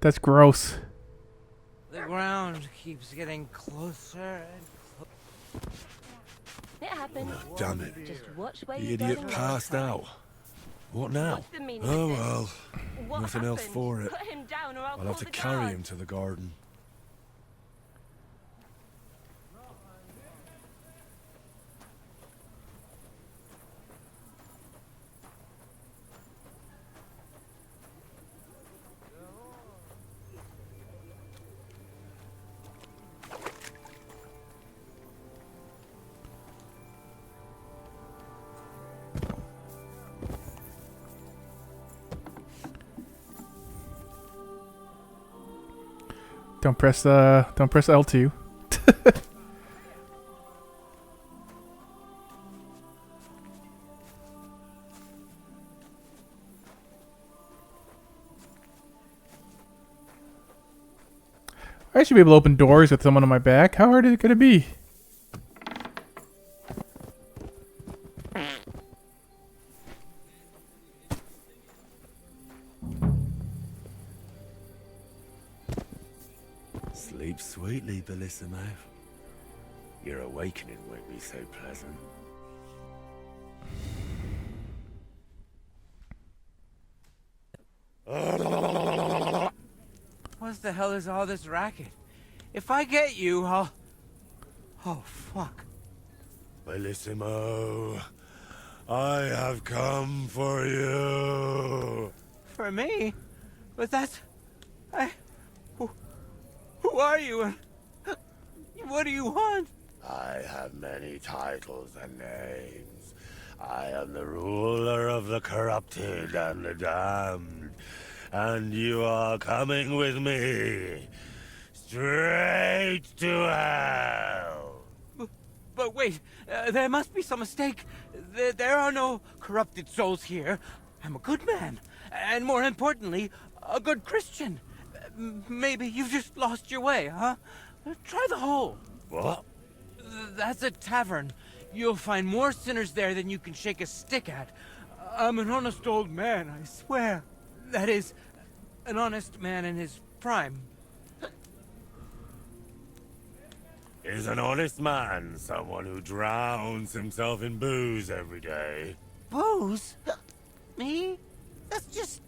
That's gross. The ground keeps getting closer and closer. It happened. Oh, damn it. Just watch where The you're idiot going. passed out. What now? What's the meaning Oh of this? well. What Nothing else happened? for it. Put him down or I'll I'll call have to the carry guards. him to the garden. Don't press L2. I should be able to open doors with someone on my back. How hard is it gonna be? Sleep sweetly, Bellissimo. Your awakening won't be so pleasant. What the hell is all this racket? If I get you, I'll... Oh, fuck. Bellissimo, I have come for you. For me? But that's... Who are you and... What do you want? I have many titles and names. I am the ruler of the corrupted and the damned. And you are coming with me. Straight to hell. But wait, there must be some mistake. There are no corrupted souls here. I'm a good man. And more importantly, a good Christian. Maybe you've just lost your way, huh? Try the hole. What? That's a tavern. You'll find more sinners there than you can shake a stick at. I'm an honest old man, I swear. That is, an honest man in his prime. Is an honest man someone who drowns himself in booze every day? Booze? Me? That's just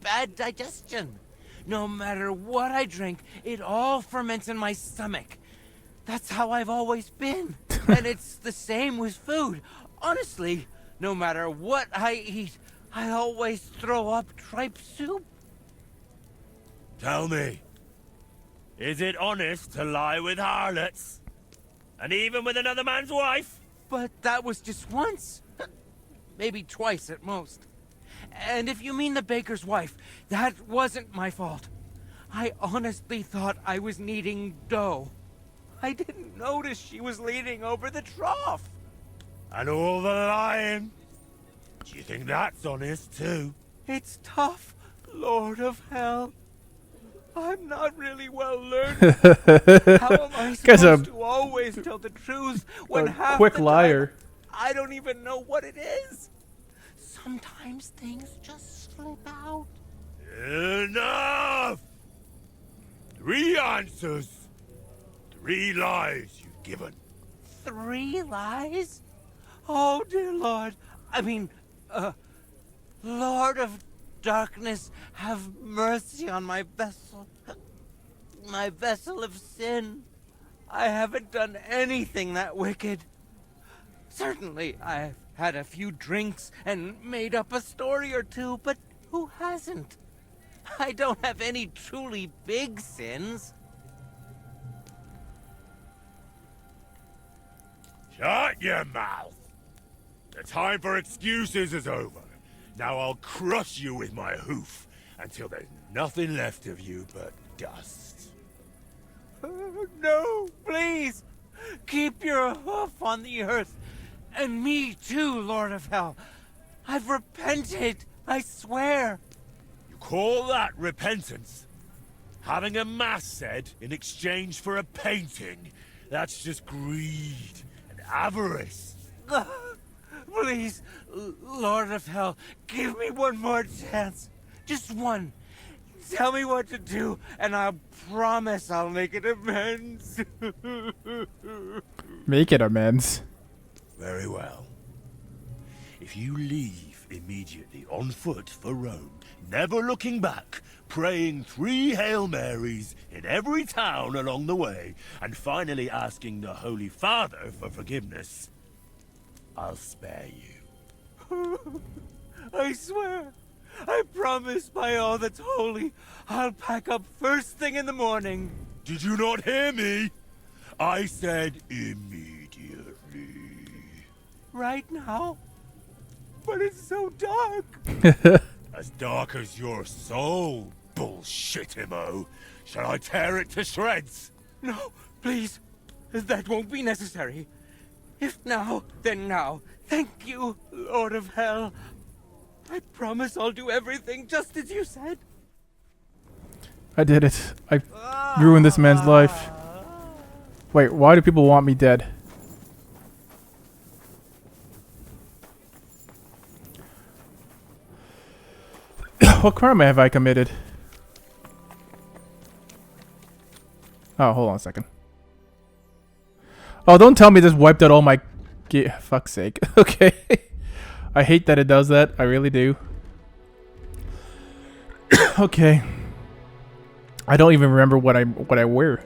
bad digestion. No matter what I drink, it all ferments in my stomach. That's how I've always been. And it's the same with food. Honestly, no matter what I eat, I always throw up tripe soup. Tell me, is it honest to lie with harlots? And even with another man's wife? But that was just once. Maybe twice at most. And if you mean the baker's wife, that wasn't my fault. I honestly thought I was kneading dough. I didn't notice she was leaning over the trough. And all the lying? Do you think that's honest too? It's tough, Lord of Hell. I'm not really well learned. How am I supposed to always tell the truth when half quick the liar. time I don't even know what it is? Sometimes things just slip out. Enough! 3 answers. 3 lies you've given. 3 lies? Oh, dear Lord. I mean, Lord of Darkness, have mercy on my vessel. My vessel of sin. I haven't done anything that wicked. Certainly, I've had a few drinks and made up a story or two, but who hasn't? I don't have any truly big sins. Shut your mouth! The time for excuses is over. Now I'll crush you with my hoof until there's nothing left of you but dust. No, please! Keep your hoof on the earth. And me too, Lord of Hell. I've repented, I swear. You call that repentance? Having a mass said in exchange for a painting? That's just greed and avarice. Please, Lord of Hell, give me one more chance. Just one. Tell me what to do, and I promise I'll make it amends. Make it amends. Very well. If you leave immediately on foot for Rome, never looking back, praying 3 Hail Marys in every town along the way, and finally asking the Holy Father for forgiveness, I'll spare you. I swear, I promise by all that's holy, I'll pack up first thing in the morning. Did you not hear me? I said immediately. Right now? But it's so dark. As dark as your soul, bullshit-imo. Shall I tear it to shreds? No, please. That won't be necessary. If now, then now. Thank you, Lord of Hell. I promise I'll do everything just as you said. I did it. I ruined this man's life. Wait, why do people want me dead? What crime have I committed? Oh, hold on a second. Oh, don't tell me this wiped out all my... Fuck's sake. Okay. I hate that it does that. I really do. Okay. I don't even remember what I wear.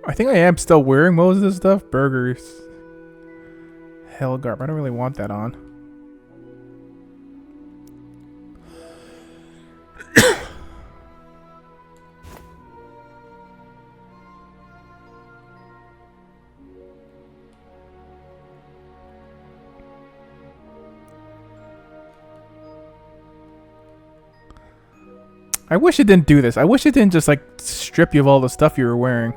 I think I am still wearing most of this stuff. Burgers. Hellgarb. I don't really want that on. I wish it didn't do this. I wish it didn't just like strip you of all the stuff you were wearing.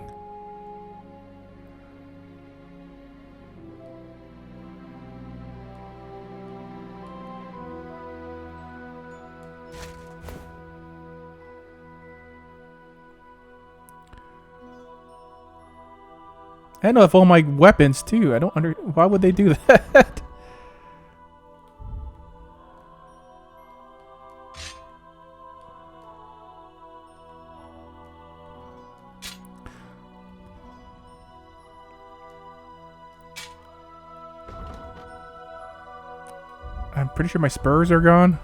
I know of all my weapons too. I don't why would they do that? I'm pretty sure my spurs are gone.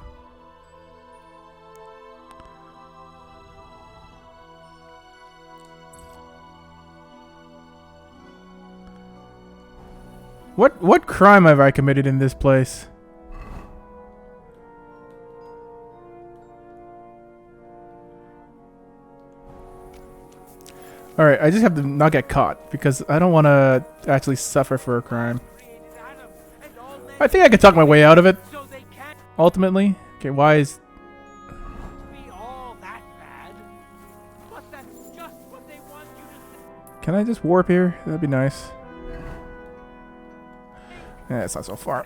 What crime have I committed in this place? Alright, I just have to not get caught because I don't want to actually suffer for a crime. I think I can talk my way out of it. Ultimately. Okay, why is... Can I just warp here? That'd be nice. Yeah, it's not so far.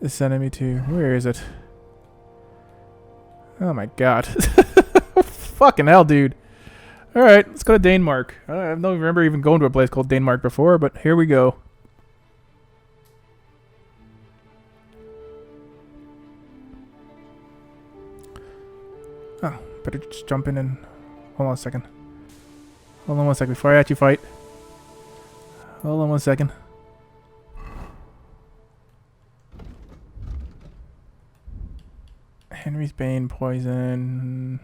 This enemy to... Where is it? Oh my god. Fucking hell, dude. Alright, let's go to Denmark. I don't remember even going to a place called Denmark before, but here we go. Oh, better just jump in and... Hold on a second. Hold on one second before I actually fight. Hold on one second. Henry's Bane poison.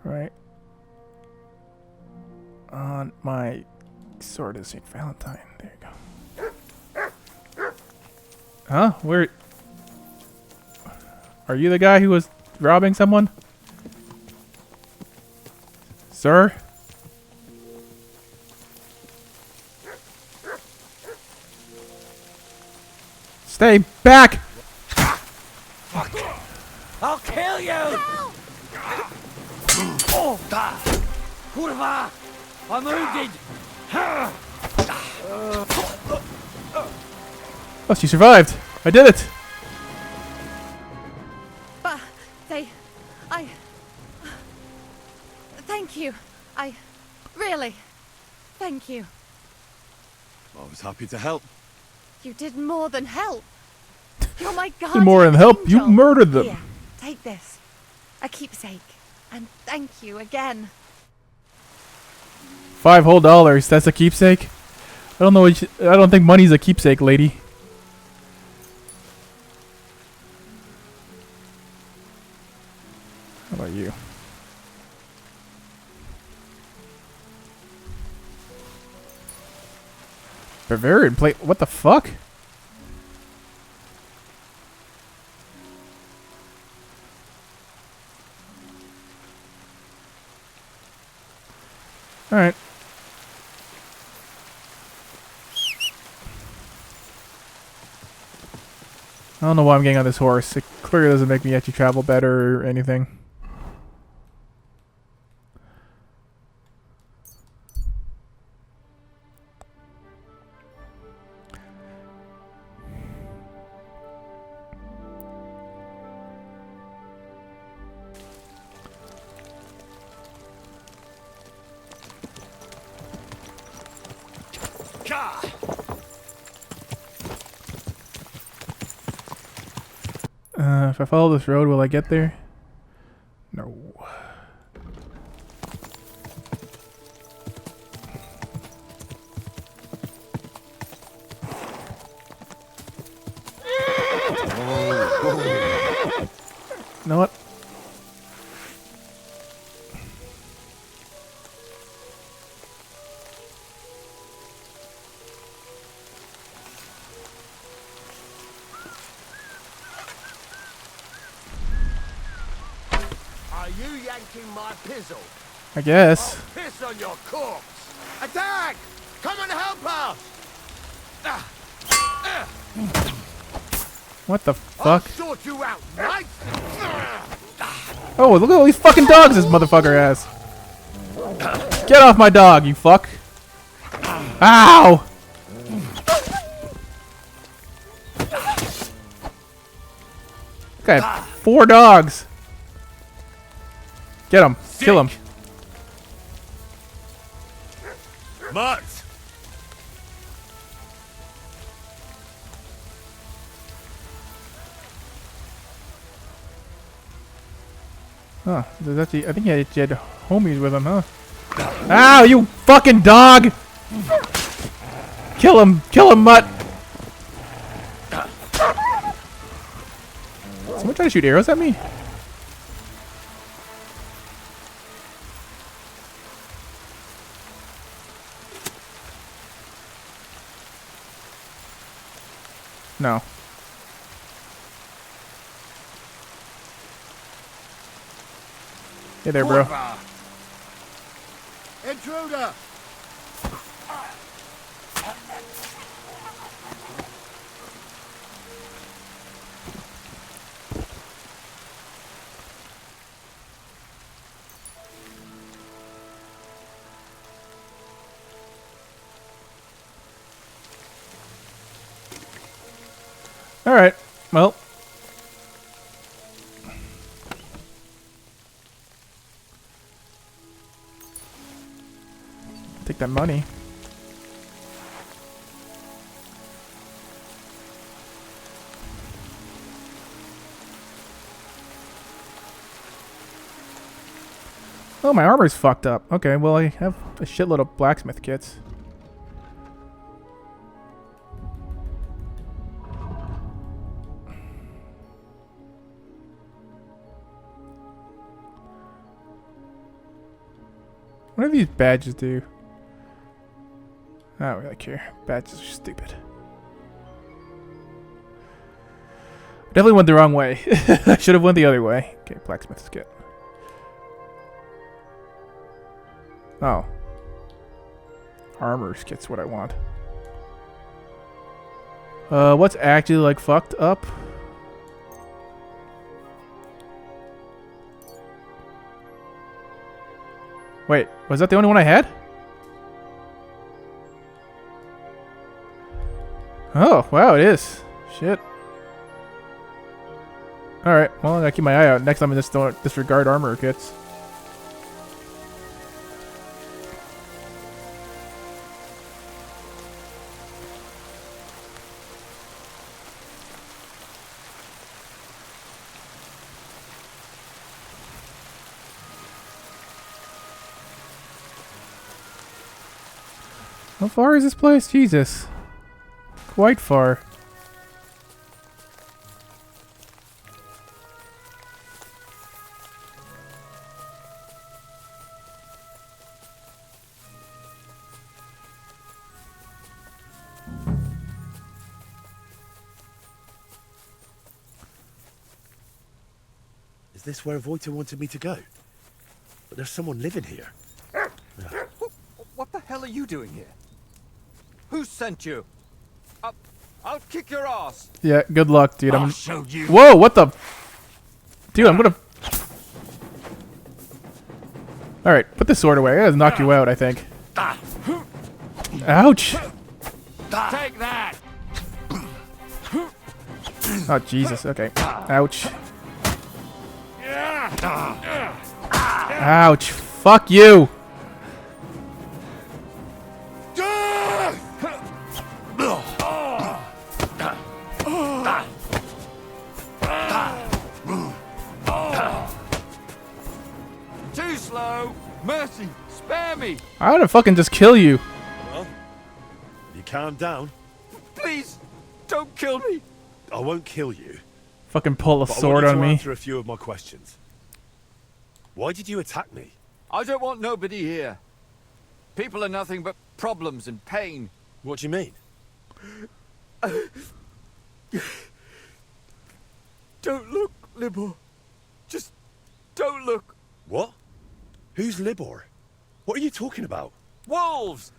Right. On my sword of St. Valentine. There you go. Huh? Where? Are you the guy who was robbing someone? Sir? Stay back! I'll kill you! Oh, kurva! I'm wounded! Oh, she survived! I did it! But thank you. Really, thank you. I was happy to help. You did more than help. You're my guardian More than help, you angel. murdered them. Here, take this. A keepsake. And thank you again. $5 whole. That's a keepsake? I don't know. I don't think money's a keepsake, lady. How about you? Bavarian plate. What the fuck? Alright. I don't know why I'm getting on this horse. It clearly doesn't make me actually travel better or anything. If I follow this road, will I get there? No. You know what? Are you yanking my pizzle? I guess. I'll piss on your corpse! Attack! Come and help us! What the I'll fuck? sort you out, right? Oh, look at all these fucking dogs this motherfucker has. Get off my dog, you fuck. Ow! Okay, 4 dogs. Get him. Kill him. Mutt! Huh. There's actually, I think he had homies with him, huh? Ow, you fucking dog! Kill him! Kill him, Mutt! Someone trying to shoot arrows at me? No. Hey there, bro. Intruder! Alright, well. Take that money. Oh, my armor's fucked up. Okay, well, I have a shitload of blacksmith kits. What do these badges do? I don't really care. Badges are stupid. Definitely went the wrong way. I should have went the other way. Okay, blacksmith's kit. Oh. Armor's kit's what I want. What's actually like fucked up? Wait, was that the only one I had? Oh, wow, it is. Shit. Alright, well, I gotta keep my eye out. Next time I just don't disregard armor kits. How far is this place? Jesus. Quite far. Is this where Voita wanted me to go? But there's someone living here. What the hell are you doing here? Who sent you? I'll kick your ass. Yeah, good luck, dude. I'll show you. Whoa, what the? Dude, I'm gonna... Alright, put the sword away. I gotta knock you out, I think. Ouch! Take that. Oh, Jesus. Okay. Ouch. Ouch. Fuck you! Too slow. Mercy, spare me. I ought to fucking just kill you. Well, you calm down. Please, don't kill me. I won't kill you. Fucking pull a But sword I on wanted to me. answer a few of my questions. Why did you attack me? I don't want nobody here. People are nothing but problems and pain. What do you mean? Don't look, Libor. Just don't look. What? Who's Libor? What are you talking about? Wolves!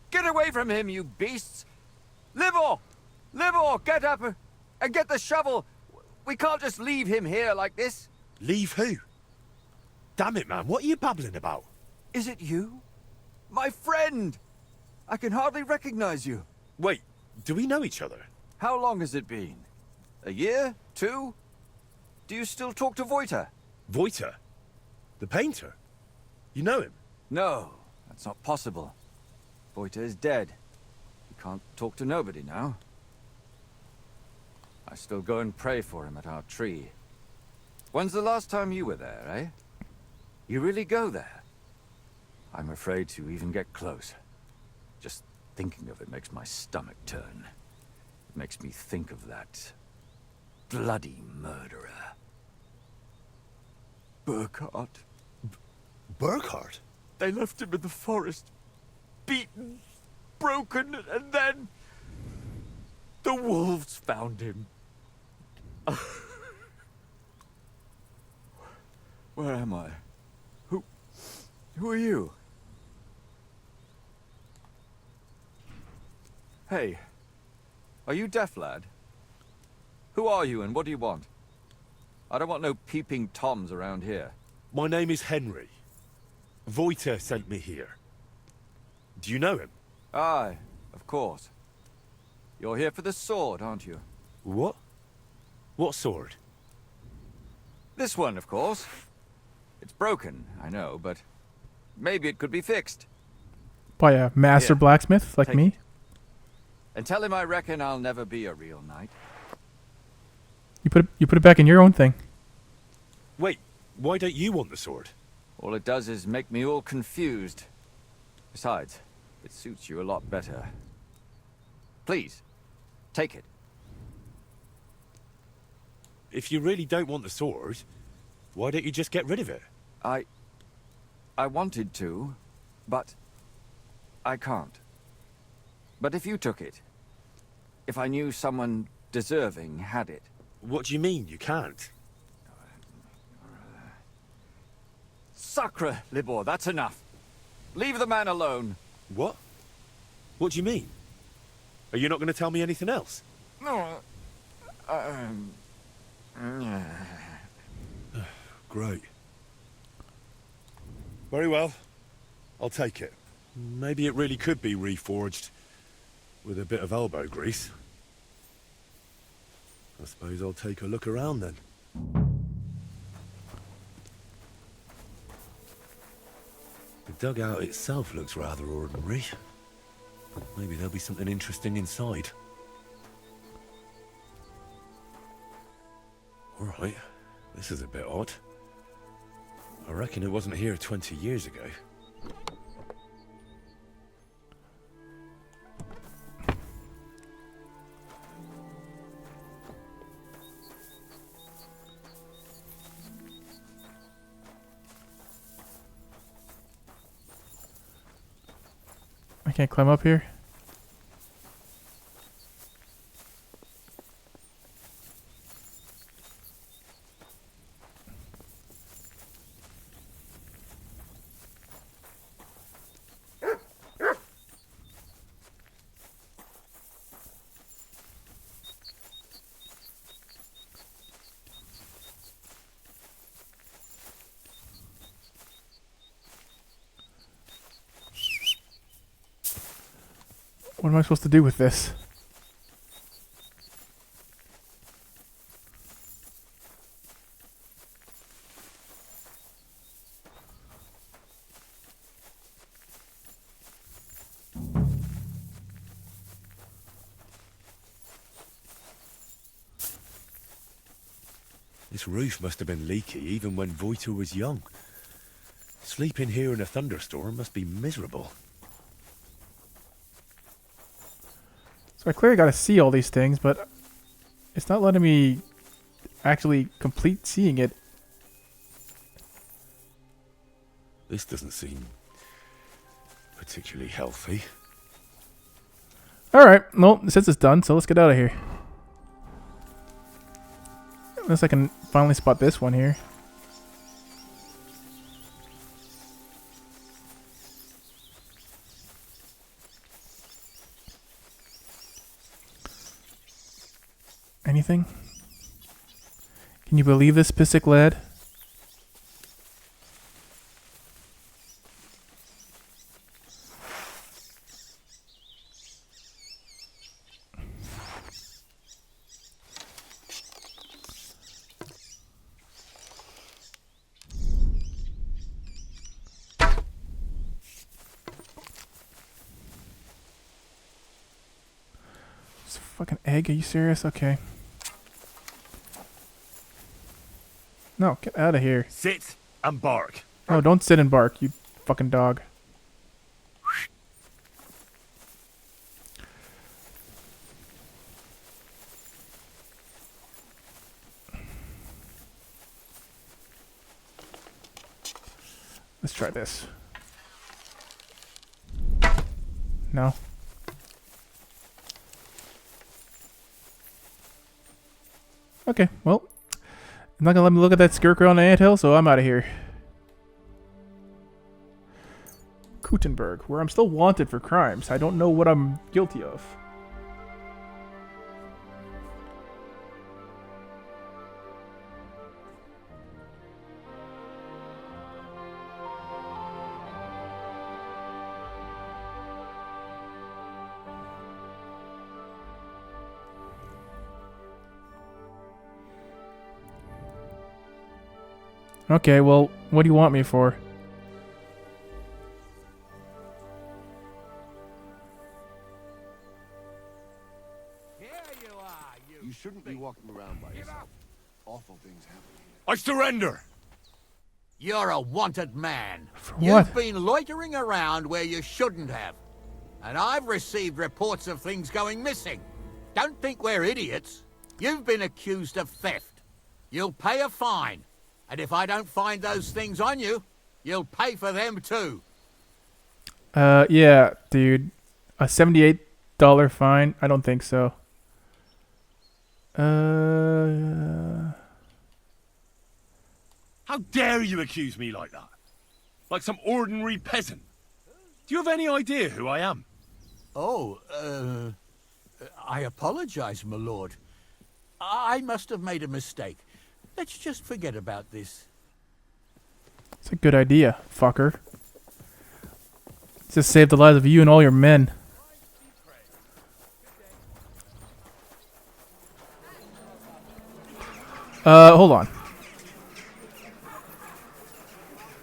Get away from him, you beasts! Libor! Libor, get up and get the shovel. We can't just leave him here like this. Leave who? Damn it, man. What are you babbling about? Is it you? My friend! I can hardly recognize you. Wait, do we know each other? How long has it been? A year? 2? Do you still talk to Voita? Voita? The painter? You know him? No, that's not possible. Voita is dead. He can't talk to nobody now. I still go and pray for him at our tree. When's the last time you were there, eh? You really go there? I'm afraid to even get close. Just thinking of it makes my stomach turn. It makes me think of that bloody murderer. Burkhart. Burkhart? They left him in the forest. Beaten, broken, and then... the wolves found him. Where am I? Who are you? Hey, are you deaf, lad? Who are you and what do you want? I don't want no peeping toms around here. My name is Henry. Voita sent me here. Do you know him? Aye, of course. You're here for the sword, aren't you? What? What sword? This one, of course. It's broken, I know, but maybe it could be fixed. By a master Here, blacksmith like take me? it. And tell him I reckon I'll never be a real knight. You put it back in your own thing. Wait, why don't you want the sword? All it does is make me all confused. Besides, it suits you a lot better. Please, take it. If you really don't want the sword, why don't you just get rid of it? I wanted to, but I can't. But if you took it, if I knew someone deserving had it. What do you mean, you can't? Sacre, Libor, that's enough. Leave the man alone. What? What do you mean? Are you not going to tell me anything else? No. Great. Very well. I'll take it. Maybe it really could be reforged with a bit of elbow grease. I suppose I'll take a look around then. The dugout itself looks rather ordinary. Maybe there'll be something interesting inside. Alright, this is a bit odd. I reckon it wasn't here 20 years ago. I can't climb up here. What am I supposed to do with this? This roof must have been leaky even when Voiter was young. Sleeping here in a thunderstorm must be miserable. So I clearly got to see all these things, but it's not letting me actually complete seeing it. This doesn't seem particularly healthy. Alright, well, since it's done, so let's get out of here. Unless I can finally spot this one here. Anything? Can you believe this, Pistic lad? It's a fucking egg, are you serious? Okay. No, get out of here. Sit and bark. No, don't sit and bark, you fucking dog. Let's try this. No. Okay, well. I'm not gonna let me look at that scarecrow on the anthill, so I'm out of here. Gutenberg, where I'm still wanted for crimes. I don't know what I'm guilty of. Okay, well, what do you want me for? You shouldn't be walking around by yourself. Awful things happen here. I surrender! You're a wanted man. For You've what? been loitering around where you shouldn't have. And I've received reports of things going missing. Don't think we're idiots. You've been accused of theft. You'll pay a fine. And if I don't find those things on you, you'll pay for them too. Yeah, dude. A $78 fine? I don't think so. How dare you accuse me like that? Like some ordinary peasant. Do you have any idea who I am? Oh, I apologize, my lord. I must have made a mistake. Let's just forget about this. It's a good idea, fucker. Just save the lives of you and all your men. Hold on.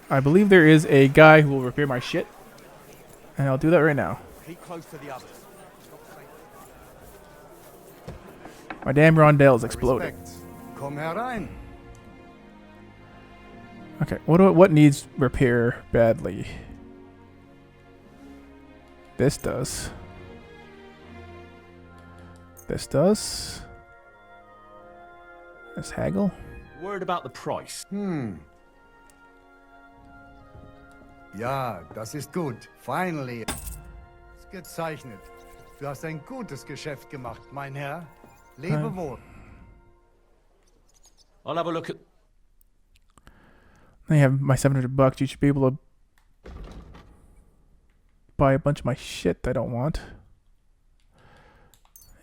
I believe there is a guy who will repair my shit. And I'll do that right now. Keep close to the others. My damn rondelle is exploding. Komm herein. Okay, what needs repair badly? This does. This does. Let's haggle. Word about the price. Ja, das ist gut. Finally. Ist gezeichnet. Du hast ein gutes Geschäft gemacht, mein Herr. Lebe wohl. I'll have a look at... I have my $700. You should be able to buy a bunch of my shit I don't want.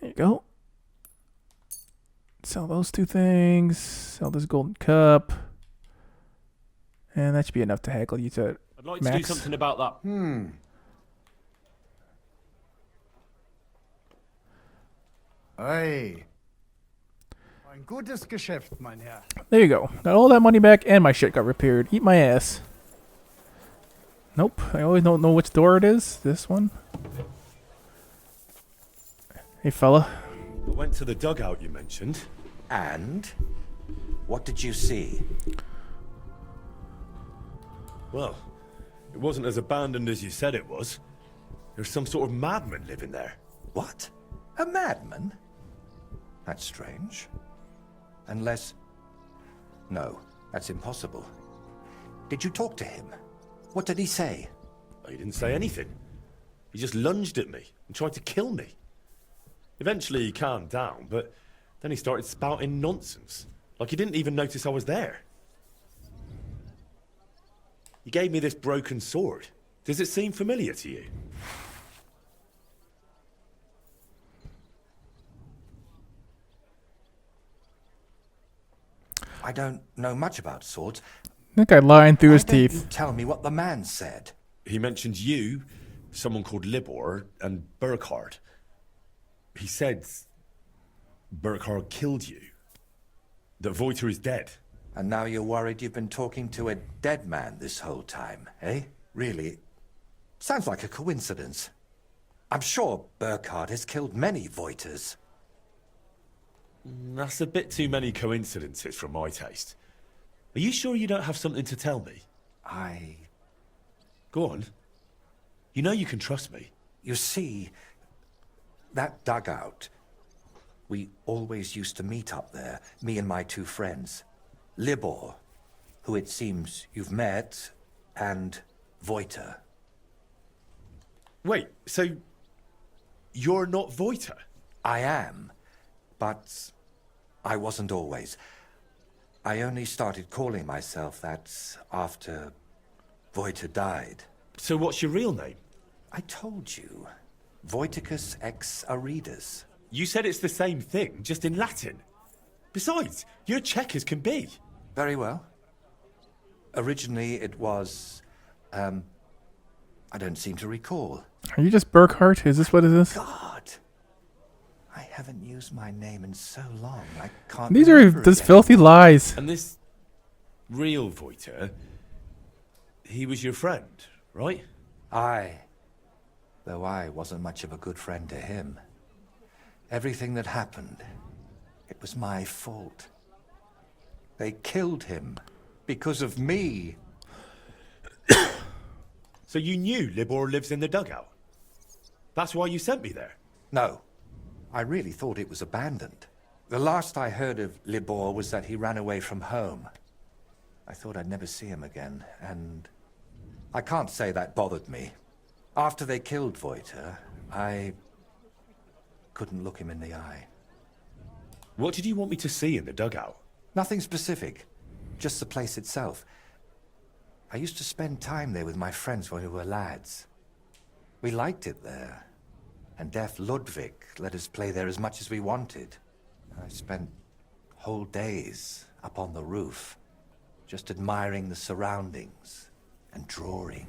There you go. Sell those two things. Sell this golden cup. And that should be enough to haggle you to I'd like to max. do something about that. Hey. Ein gutes Geschäft, mein Herr. There you go. Got all that money back and my shit got repaired. Eat my ass. Nope. I always don't know which door it is. This one. Hey, fella. I went to the dugout you mentioned. And? What did you see? Well, it wasn't as abandoned as you said it was. There's some sort of madman living there. What? A madman? That's strange. Unless... No, that's impossible. Did you talk to him? What did he say? He didn't say anything. He just lunged at me and tried to kill me. Eventually he calmed down, but then he started spouting nonsense. Like he didn't even notice I was there. He gave me this broken sword. Does it seem familiar to you? I don't know much about swords. That guy lying through his Why don't you teeth. tell me what the man said? He mentioned you, someone called Libor, and Burkhard. He said Burkhard killed you. That Voiter is dead. And now you're worried you've been talking to a dead man this whole time, eh? Really? Sounds like a coincidence. I'm sure Burkhard has killed many Voiters. That's a bit too many coincidences for my taste. Are you sure you don't have something to tell me? Go on. You know you can trust me. You see, that dugout, we always used to meet up there, me and my two friends. Libor, who it seems you've met, and Voiter. Wait, so you're not Voiter? I am, but I wasn't always. I only started calling myself that after Voiter died. So what's your real name? I told you. Voiticus ex Aridus. You said it's the same thing, just in Latin. Besides, you're Czech as can be. Very well. Originally it was, I don't seem to recall. Are you just Burkhart? Is this what it is? God. I haven't used my name in so long, I can't These are remember just again. filthy lies. And this real Voiter, he was your friend, right? Aye. Though I wasn't much of a good friend to him. Everything that happened, it was my fault. They killed him because of me. So you knew Libor lives in the dugout? That's why you sent me there? No. I really thought it was abandoned. The last I heard of Libor was that he ran away from home. I thought I'd never see him again, and I can't say that bothered me. After they killed Voiter, I couldn't look him in the eye. What did you want me to see in the dugout? Nothing specific, just the place itself. I used to spend time there with my friends when we were lads. We liked it there, and deaf Ludwig let us play there as much as we wanted. I spent whole days up on the roof, just admiring the surroundings and drawing.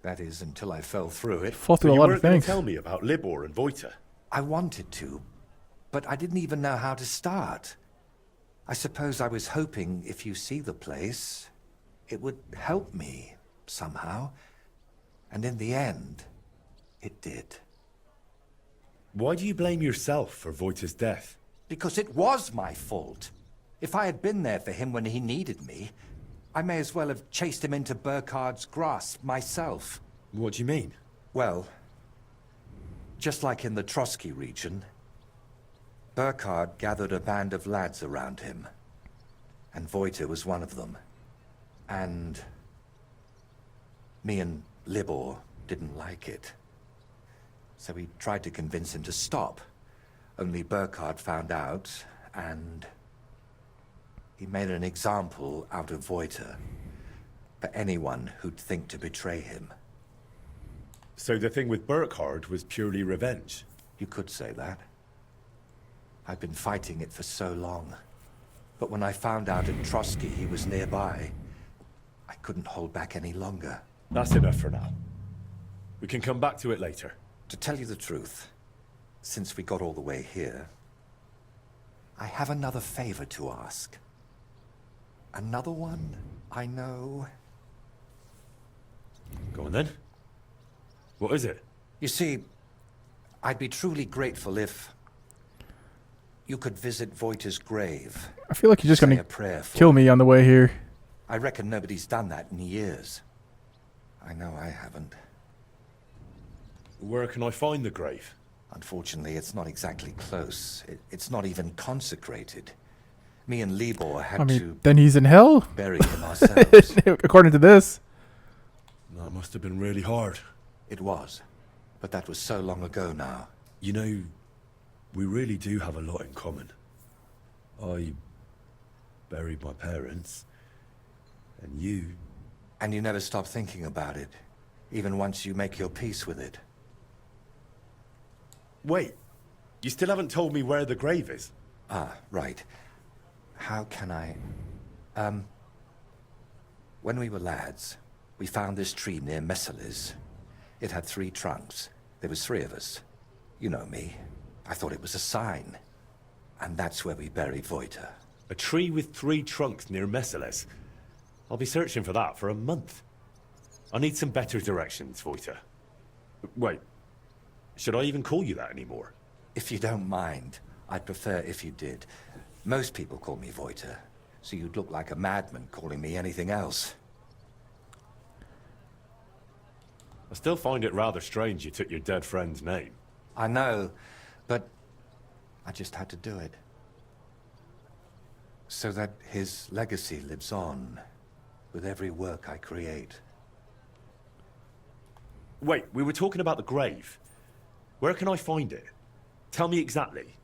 That is, until I fell through it. Fall through a you lot weren't of going things. to tell me about Libor and Voiter? I wanted to, but I didn't even know how to start. I suppose I was hoping if you see the place, it would help me somehow. And in the end, it did. Why do you blame yourself for Voiter's death? Because it was my fault. If I had been there for him when he needed me, I may as well have chased him into Burkhard's grasp myself. What do you mean? Well, just like in the Trotsky region, Burkhard gathered a band of lads around him, and Voiter was one of them. And me and Libor didn't like it. So we tried to convince him to stop. Only Burkhard found out, and he made an example out of Voiter for anyone who'd think to betray him. So the thing with Burkhard was purely revenge? You could say that. I've been fighting it for so long. But when I found out at Trotsky he was nearby, I couldn't hold back any longer. That's enough for now. We can come back to it later. To tell you the truth, since we got all the way here, I have another favor to ask. Another one, I know. Go on then. What is it? You see, I'd be truly grateful if you could visit Voiter's grave. I feel like you're just Say gonna a prayer for kill me on the way here. I reckon nobody's done that in years. I know I haven't. Where can I find the grave? Unfortunately, it's not exactly close. It's not even consecrated. Me and Libor had I mean, to then he's in hell? bury him ourselves. According to this. That must have been really hard. It was. But that was so long ago now. You know, we really do have a lot in common. I buried my parents, and you... And you never stop thinking about it, even once you make your peace with it. Wait, you still haven't told me where the grave is? Ah, right. How can I... When we were lads, we found this tree near Messeles. It had 3 trunks. There was 3 of us. You know me. I thought it was a sign. And that's where we buried Voiter. A tree with 3 trunks near Messeles. I'll be searching for that for a month. I need some better directions, Voiter. Wait, should I even call you that anymore? If you don't mind, I'd prefer if you did. Most people call me Voiter, so you'd look like a madman calling me anything else. I still find it rather strange you took your dead friend's name. I know, but I just had to do it. So that his legacy lives on with every work I create. Wait, we were talking about the grave. Where can I find it? Tell me exactly.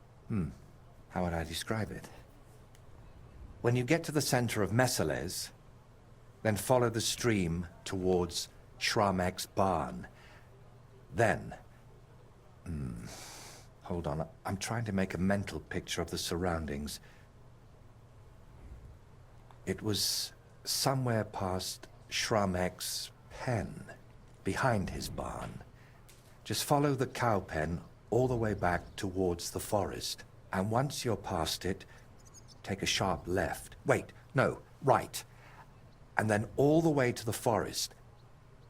How would I describe it? When you get to the center of Messeles, then follow the stream towards Schramek's barn. Then... hold on, I'm trying to make a mental picture of the surroundings. It was somewhere past Schramek's pen, behind his barn. Just follow the cow pen all the way back towards the forest. And once you're past it, take a sharp left. Wait, no, Right. And then all the way to the forest.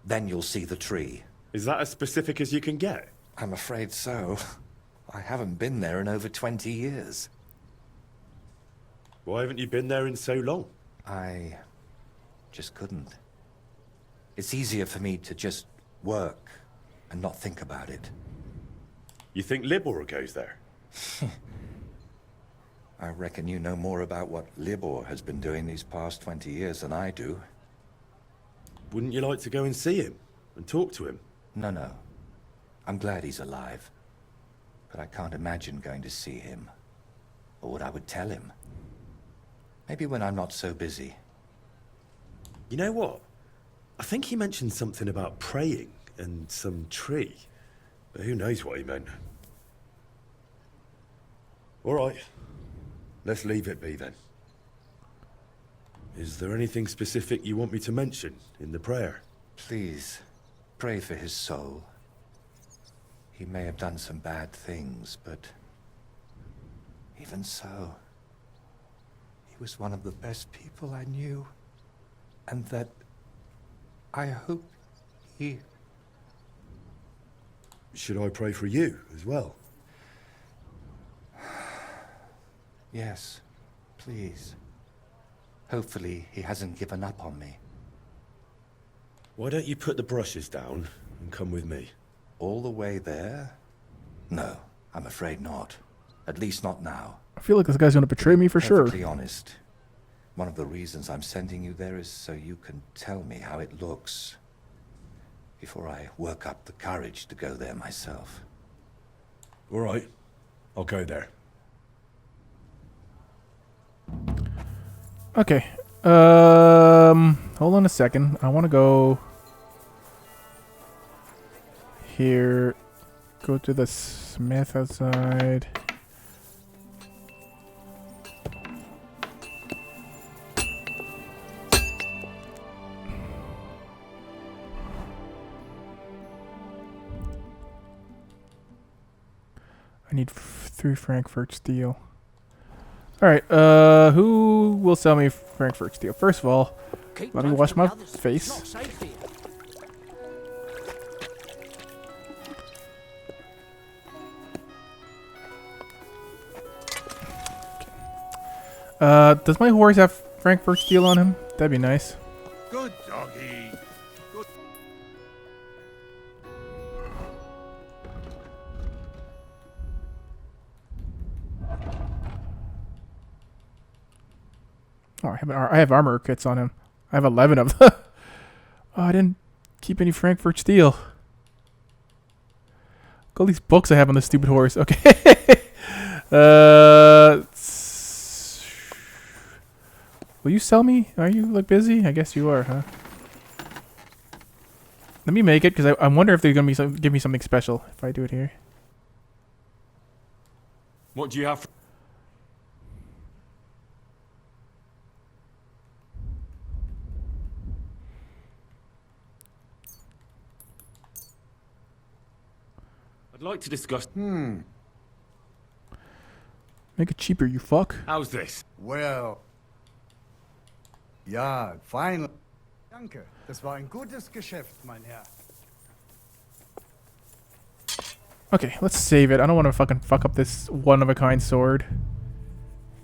Then you'll see the tree. Is that as specific as you can get? I'm afraid so. I haven't been there in over 20 years. Why haven't you been there in so long? I just couldn't. It's easier for me to just work and not think about it. You think Libor goes there? I reckon you know more about what Libor has been doing these past 20 years than I do. Wouldn't you like to go and see him and talk to him? No. I'm glad he's alive. But I can't imagine going to see him. Or what I would tell him. Maybe when I'm not so busy. You know what? I think he mentioned something about praying and some tree. But who knows what he meant. All right. Let's leave it be then. Is there anything specific you want me to mention in the prayer? Please, pray for his soul. He may have done some bad things, but even so, he was one of the best people I knew. And that I hope he... Should I pray for you as well? Yes, please. Hopefully he hasn't given up on me. Why don't you put the brushes down and come with me? All the way there? No, I'm afraid not. At least not now. I feel like this guy's gonna betray me for sure. To be honest, one of the reasons I'm sending you there is so you can tell me how it looks before I work up the courage to go there myself. All right, I'll go there. Okay. Hold on a second. I want to go here. Go to the smith outside. I need 3 Frankfurt steel. Alright, who will sell me Frankfurt steel? First of all, let me wash my face. Does my horse have Frankfurt steel on him? That'd be nice. Good doggy. Good. Oh, I have armor kits on him. I have 11 of them. Oh, I didn't keep any Frankfurt steel. Look at all these books I have on this stupid horse. Okay. Will you sell me? Are you like busy? I guess you are, huh? Let me make it because I wonder if they're gonna give me something special if I do it here. What do you have? I'd like to discuss... Make it cheaper, you fuck. How's this? Well. Ja, finally. Danke. Das war ein gutes Geschäft, mein Herr. Okay, let's save it. I don't want to fucking fuck up this one-of-a-kind sword.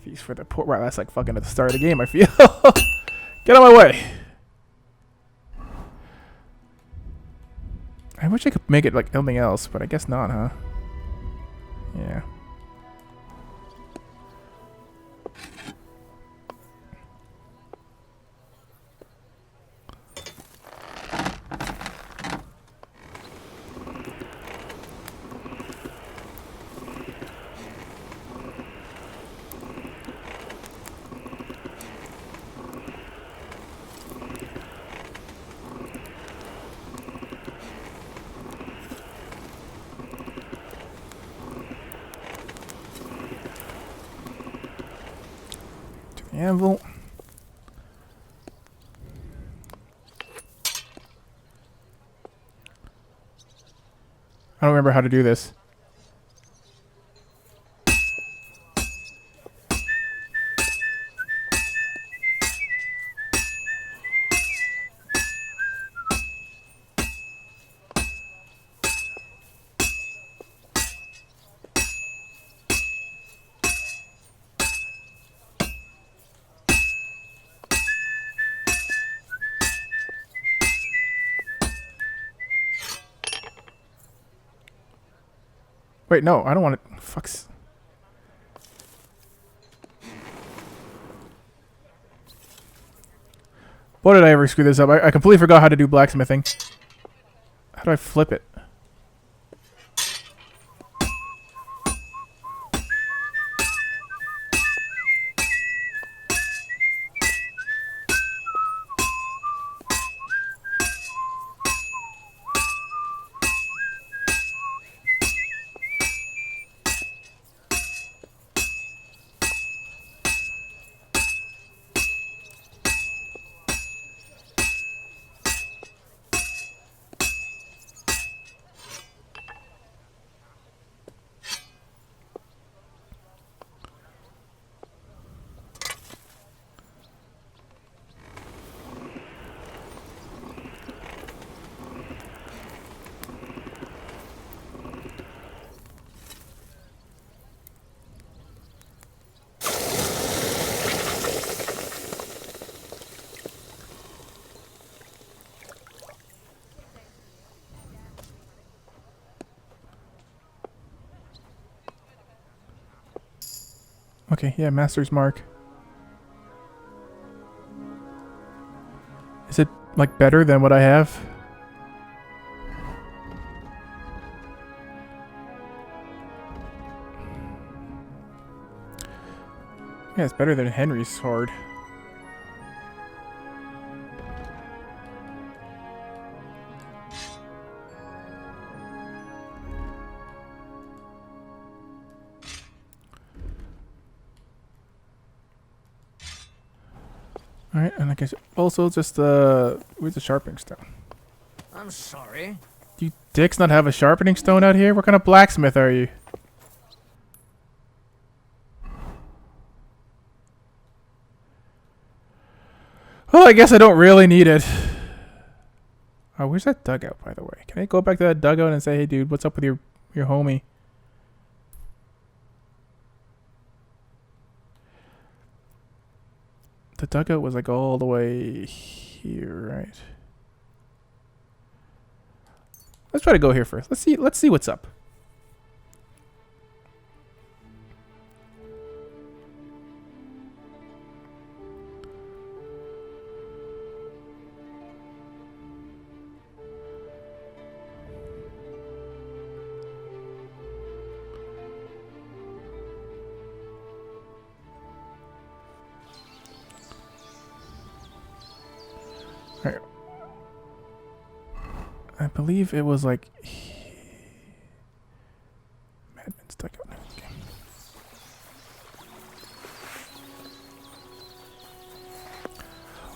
Feast for the poor. Wow, that's like fucking at the start of the game, I feel. Get out of my way. I wish I could make it like something else, but I guess not, huh? Yeah. Anvil. I don't remember how to do this. Wait, no, I don't want it. Fucks. What did I ever screw this up? I completely forgot how to do blacksmithing. How do I flip it? Okay, yeah, Master's Mark. Is it, like, better than what I have? Yeah, it's better than Henry's sword. Alright, and I guess also just where's the sharpening stone? I'm sorry. Do you dicks not have a sharpening stone out here? What kind of blacksmith are you? Well, I guess I don't really need it. Oh, where's that dugout, by the way? Can I go back to that dugout and say, hey, dude, what's up with your homie? The dugout was like all the way here, right? Let's try to go here first. Let's see what's up. Alright. I believe it was like Madman stuck out. Okay.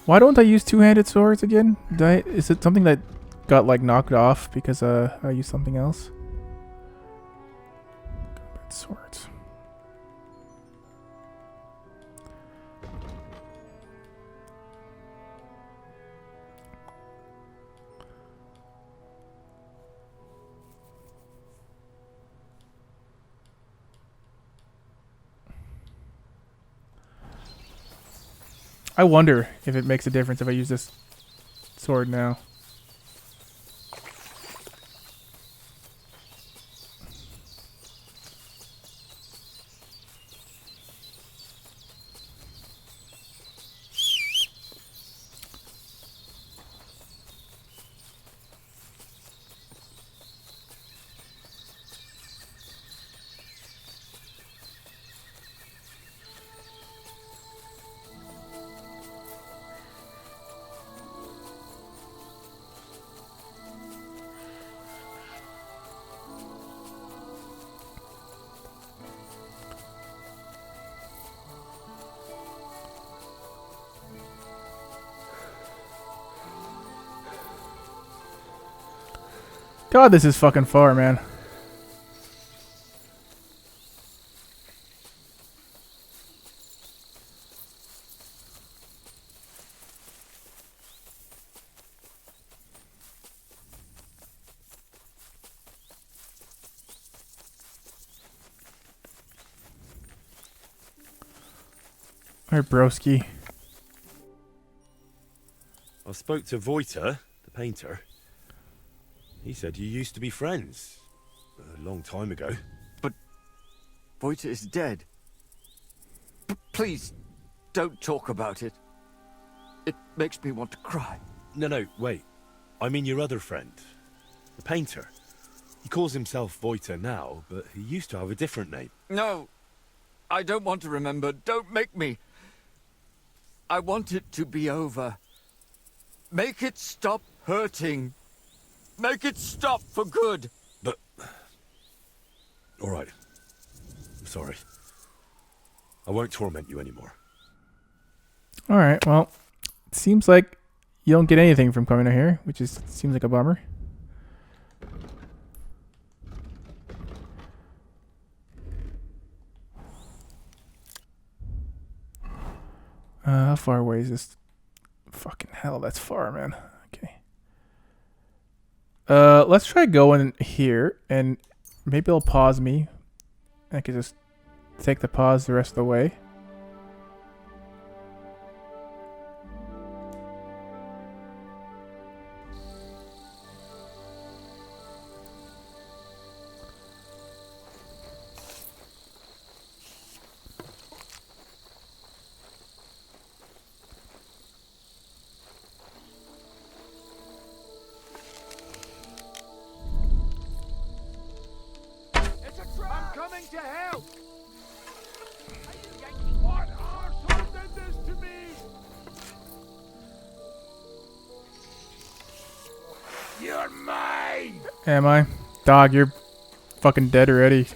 Why don't I use two-handed swords again? Is it something that got like knocked off because I used something else? Combat swords. I wonder if it makes a difference if I use this sword now. God, this is fucking far, man. Alright, broski. I spoke to Voiter, the painter. He said you used to be friends. A long time ago. Voita is dead. Please, don't talk about it. It makes me want to cry. No, wait. I mean your other friend. The painter. He calls himself Voita now, but he used to have a different name. No, I don't want to remember. Don't make me. I want it to be over. Make it stop hurting. Make it stop for good. But... All right. I'm sorry. I won't torment you anymore. Alright, well, it seems like you don't get anything from coming here, which seems like a bummer. How far away is this? Fucking hell, that's far, man. Okay. Let's try going here, and maybe it'll pause me. I could just take the pause the rest of the way. I'm coming to help! What arsehole did this to me? You're mine! Am I? Dog, you're fucking dead already.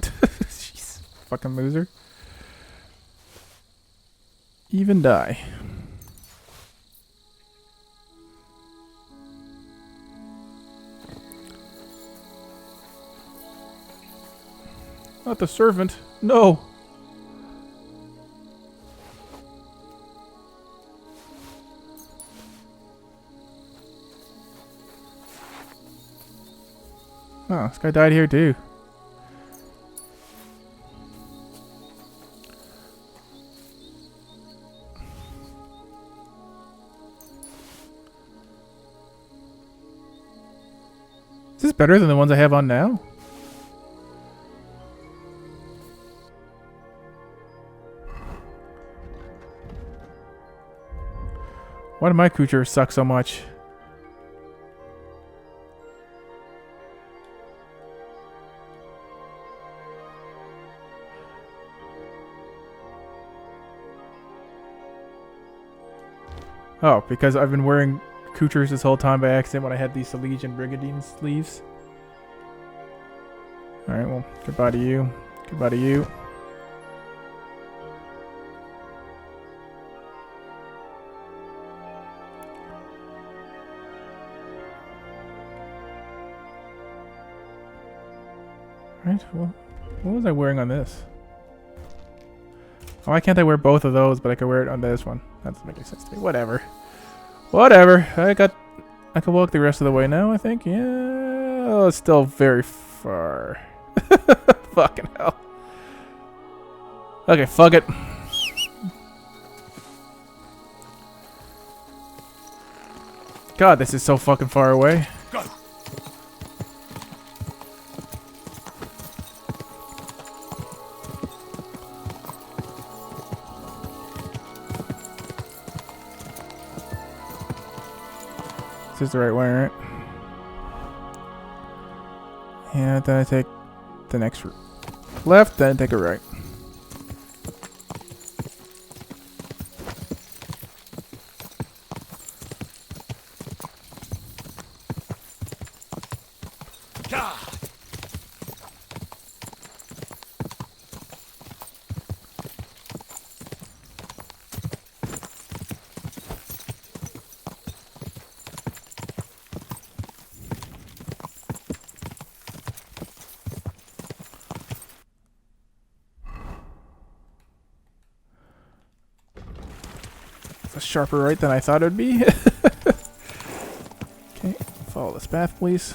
Jeez. Fucking loser. Even die. Not the servant. No. Oh, this guy died here too. Is this better than the ones I have on now? Why do my creatures suck so much? Oh, because I've been wearing creatures this whole time by accident when I had these Siege and Brigandine sleeves. Alright, well, goodbye to you. Goodbye to you. Alright, well, what was I wearing on this? Oh, why can't I wear both of those, but I can wear it on this one? That doesn't make any sense to me. Whatever. Whatever. I can walk the rest of the way now, I think. Yeah. Oh, it's still very far. Fucking hell. Okay, fuck it. God, this is so fucking far away. Go! This is the right way, right? Yeah, then I take the next left, then take a right. A sharper right than I thought it would be. Okay, follow this path, please.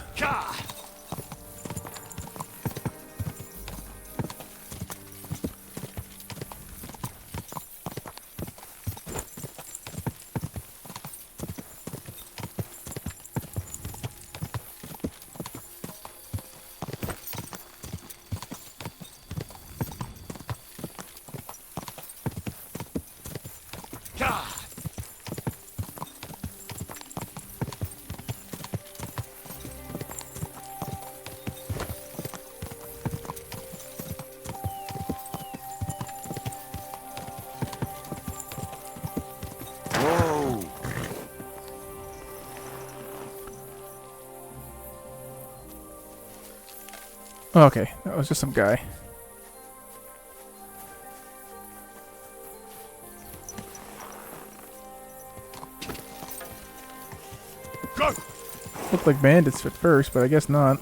Whoa! Okay, that was just some guy. Go! Looked like bandits at first, but I guess not.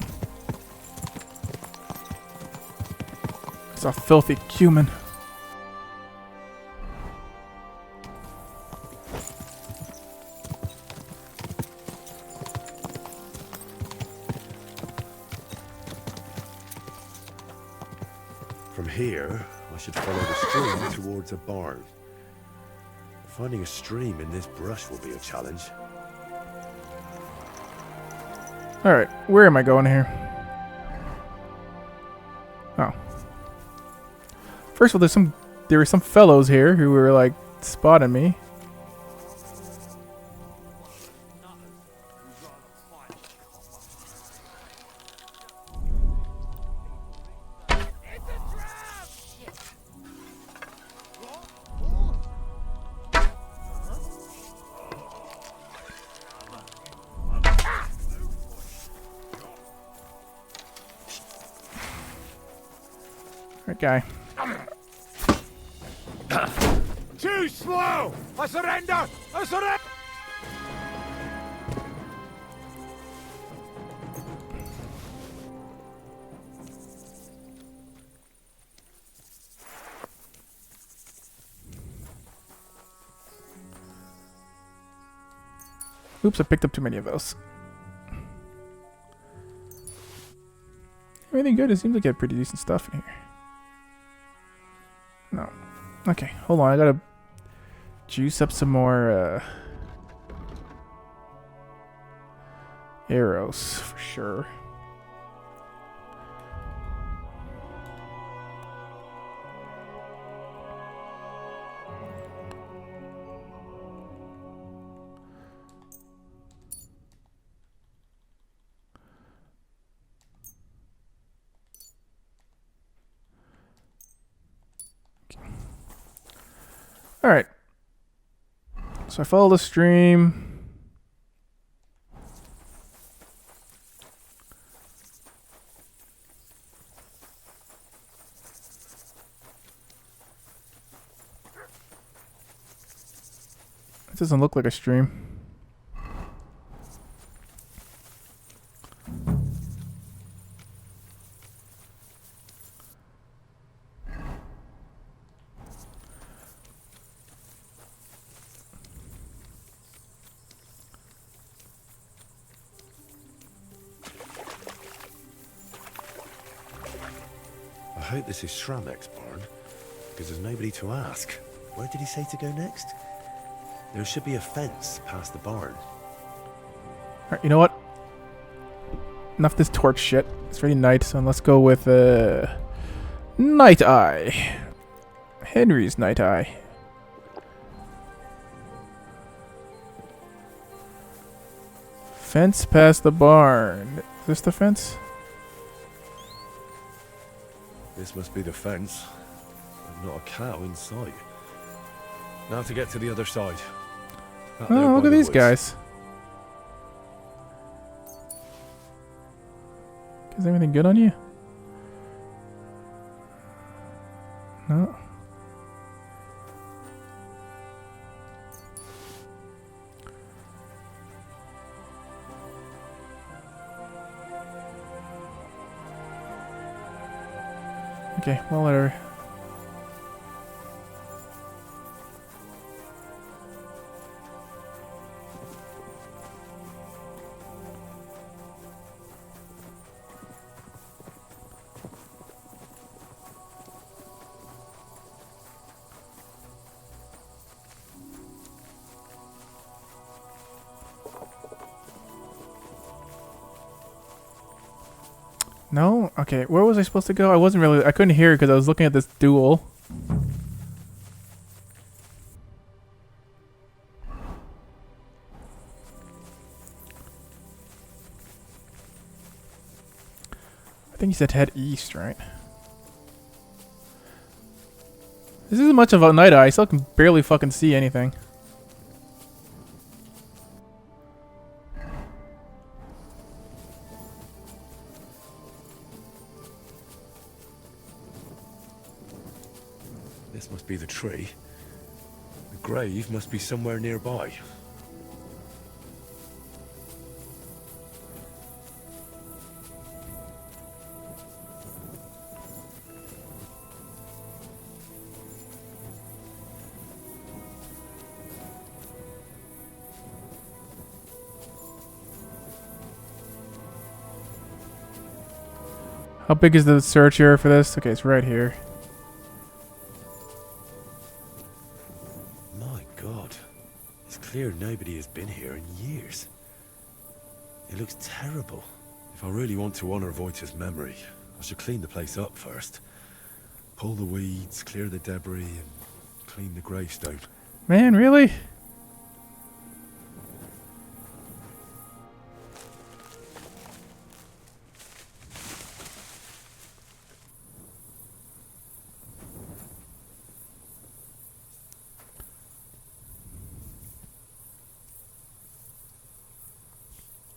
It's a filthy human. From here, I should follow the stream towards a barn. Finding a stream in this brush will be a challenge. Alright, where am I going here? Oh. First of all, there were some fellows here who were like spotting me. Right guy. Too slow! I surrender! I surrender! Oops, I picked up too many of those. Everything good? It seems like you had pretty decent stuff in here. No. Okay, hold on. I gotta juice up some more arrows for sure. Alright. So I follow the stream. It doesn't look like a stream. I hope this is Shramek's barn, because there's nobody to ask. Where did he say to go next? There should be a fence past the barn. Alright, you know what? Enough this torch shit. It's already night, so let's go with Night Eye. Henry's Night Eye. Fence past the barn. Is this the fence? This must be the fence. There's not a cow in sight. Now to get to the other side. Out there Oh, by look at the these woods. guys. Is anything good on you? No. Okay, well, whatever. No? Okay, where was I supposed to go? I couldn't hear because I was looking at this duel. think he said head east, right? This isn't much of a night eye. I still can barely fucking see anything. This must be the tree. The grave must be somewhere nearby. How big is the search area for this? Okay, it's right here. My God. It's clear nobody has been here in years. It looks terrible. If I really want to honor Wojta's memory, I should clean the place up first. Pull the weeds, clear the debris, and clean the gravestone. Man, really?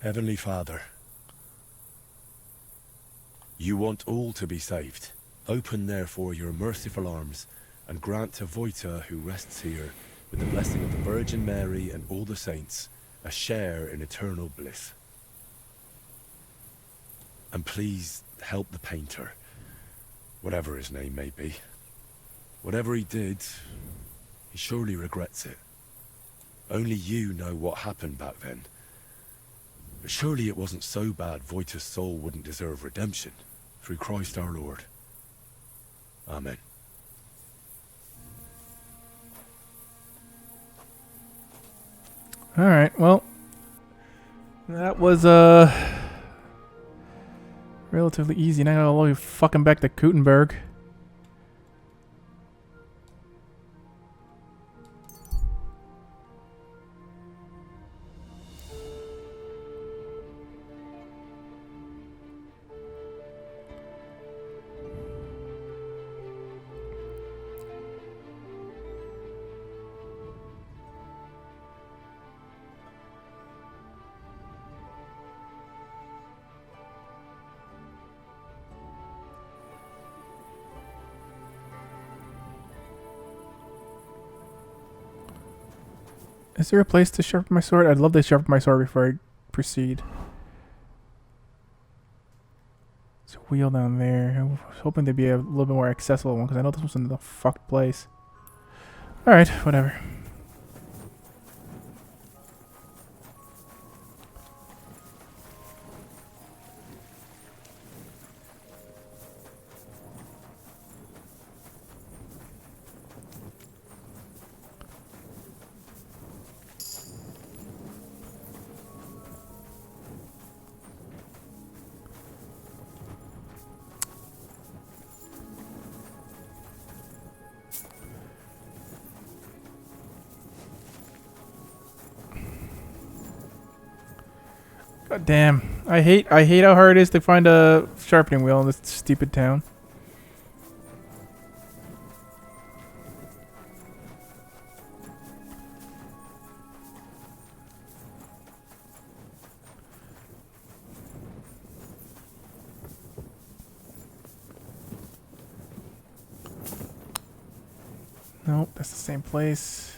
Heavenly Father, you want all to be saved. Open therefore your merciful arms and grant to Wojta, who rests here, with the blessing of the Virgin Mary and all the saints, a share in eternal bliss. And please help the painter, whatever his name may be. Whatever he did, he surely regrets it. Only you know what happened back then. But surely it wasn't so bad Wojta's soul wouldn't deserve redemption. Through Christ our Lord. Amen. Alright, well. That was, relatively easy. Now I gotta all the way fucking back to Kuttenberg. Is there a place to sharpen my sword? I'd love to sharpen my sword before I proceed. There's a wheel down there. I was hoping there'd be a little bit more accessible one because I know this was in the fucked place. Alright, whatever. God damn. I hate how hard it is to find a sharpening wheel in this stupid town. Nope, that's the same place.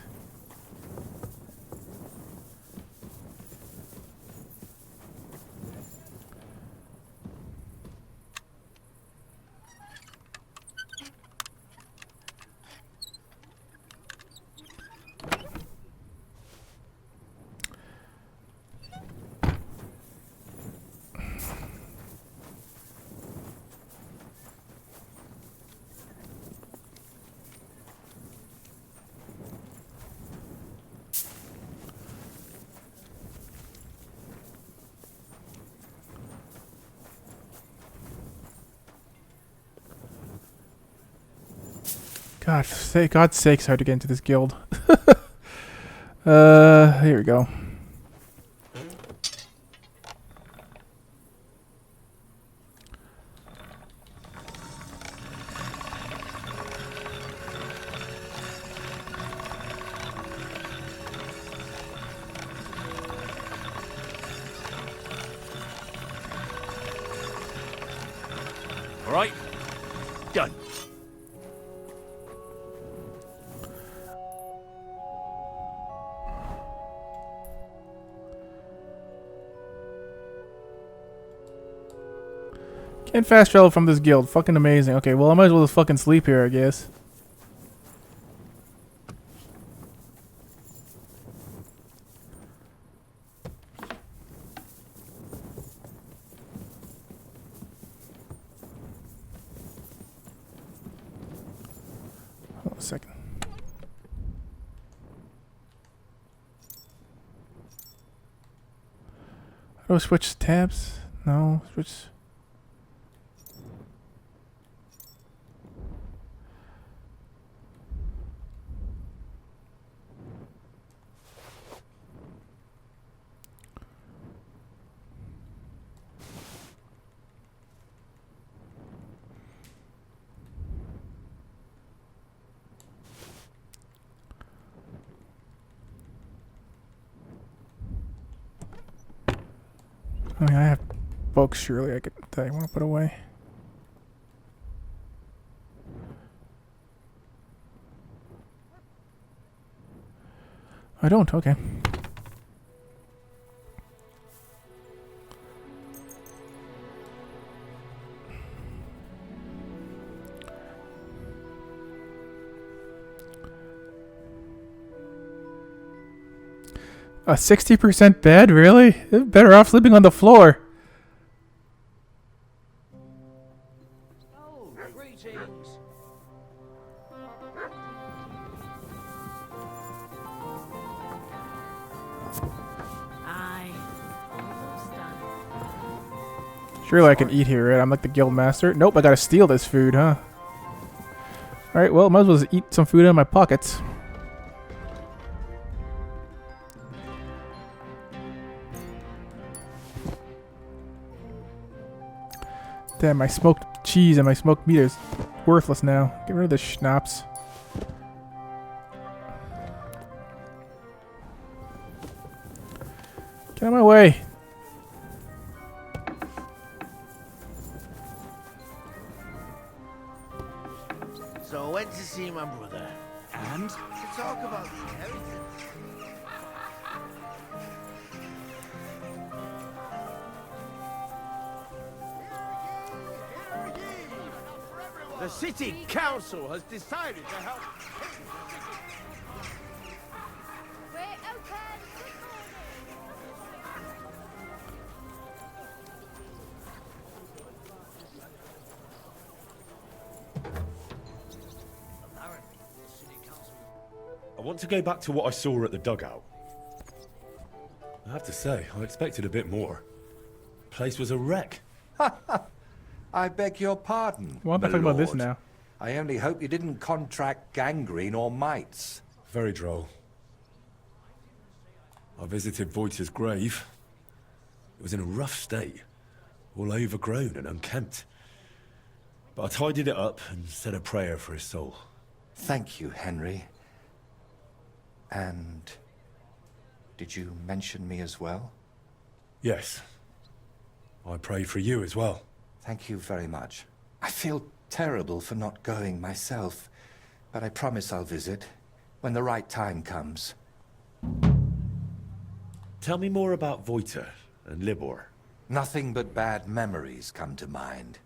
God's sakes, hard to get into this guild. Here we go. All right? Done. Can't fast travel from this guild. Fucking amazing. Okay, well I might as well just fucking sleep here, I guess. Hold on a second. How do I switch tabs? No, switch. I mean, I have books, surely I could that I want to put away. I don't, okay. A 60% bed? Really? They're better off sleeping on the floor. Oh, greetings. Aye. Almost done. Surely I can eat here, right? I'm like the guild master. Nope, I gotta steal this food, huh? Alright, well, might as well just eat some food out of my pockets. Damn, my smoked cheese and my smoked meat is worthless now. Get rid of the schnapps. Get out of my way. So I went to see my brother. And? To talk about the inheritance. The city council has decided to help. We're open. I want to go back to what I saw at the dugout. I have to say, I expected a bit more. Place was a wreck. I beg your pardon. Why am I my talking about this lord. now? I only hope you didn't contract gangrene or mites. Very droll. I visited Voigt's grave. It was in a rough state, all overgrown and unkempt. But I tidied it up and said a prayer for his soul. Thank you, Henry. And did you mention me as well? Yes. I prayed for you as well. Thank you very much. I feel terrible for not going myself, but I promise I'll visit when the right time comes. Tell me more about Voita and Libor. Nothing but bad memories come to mind.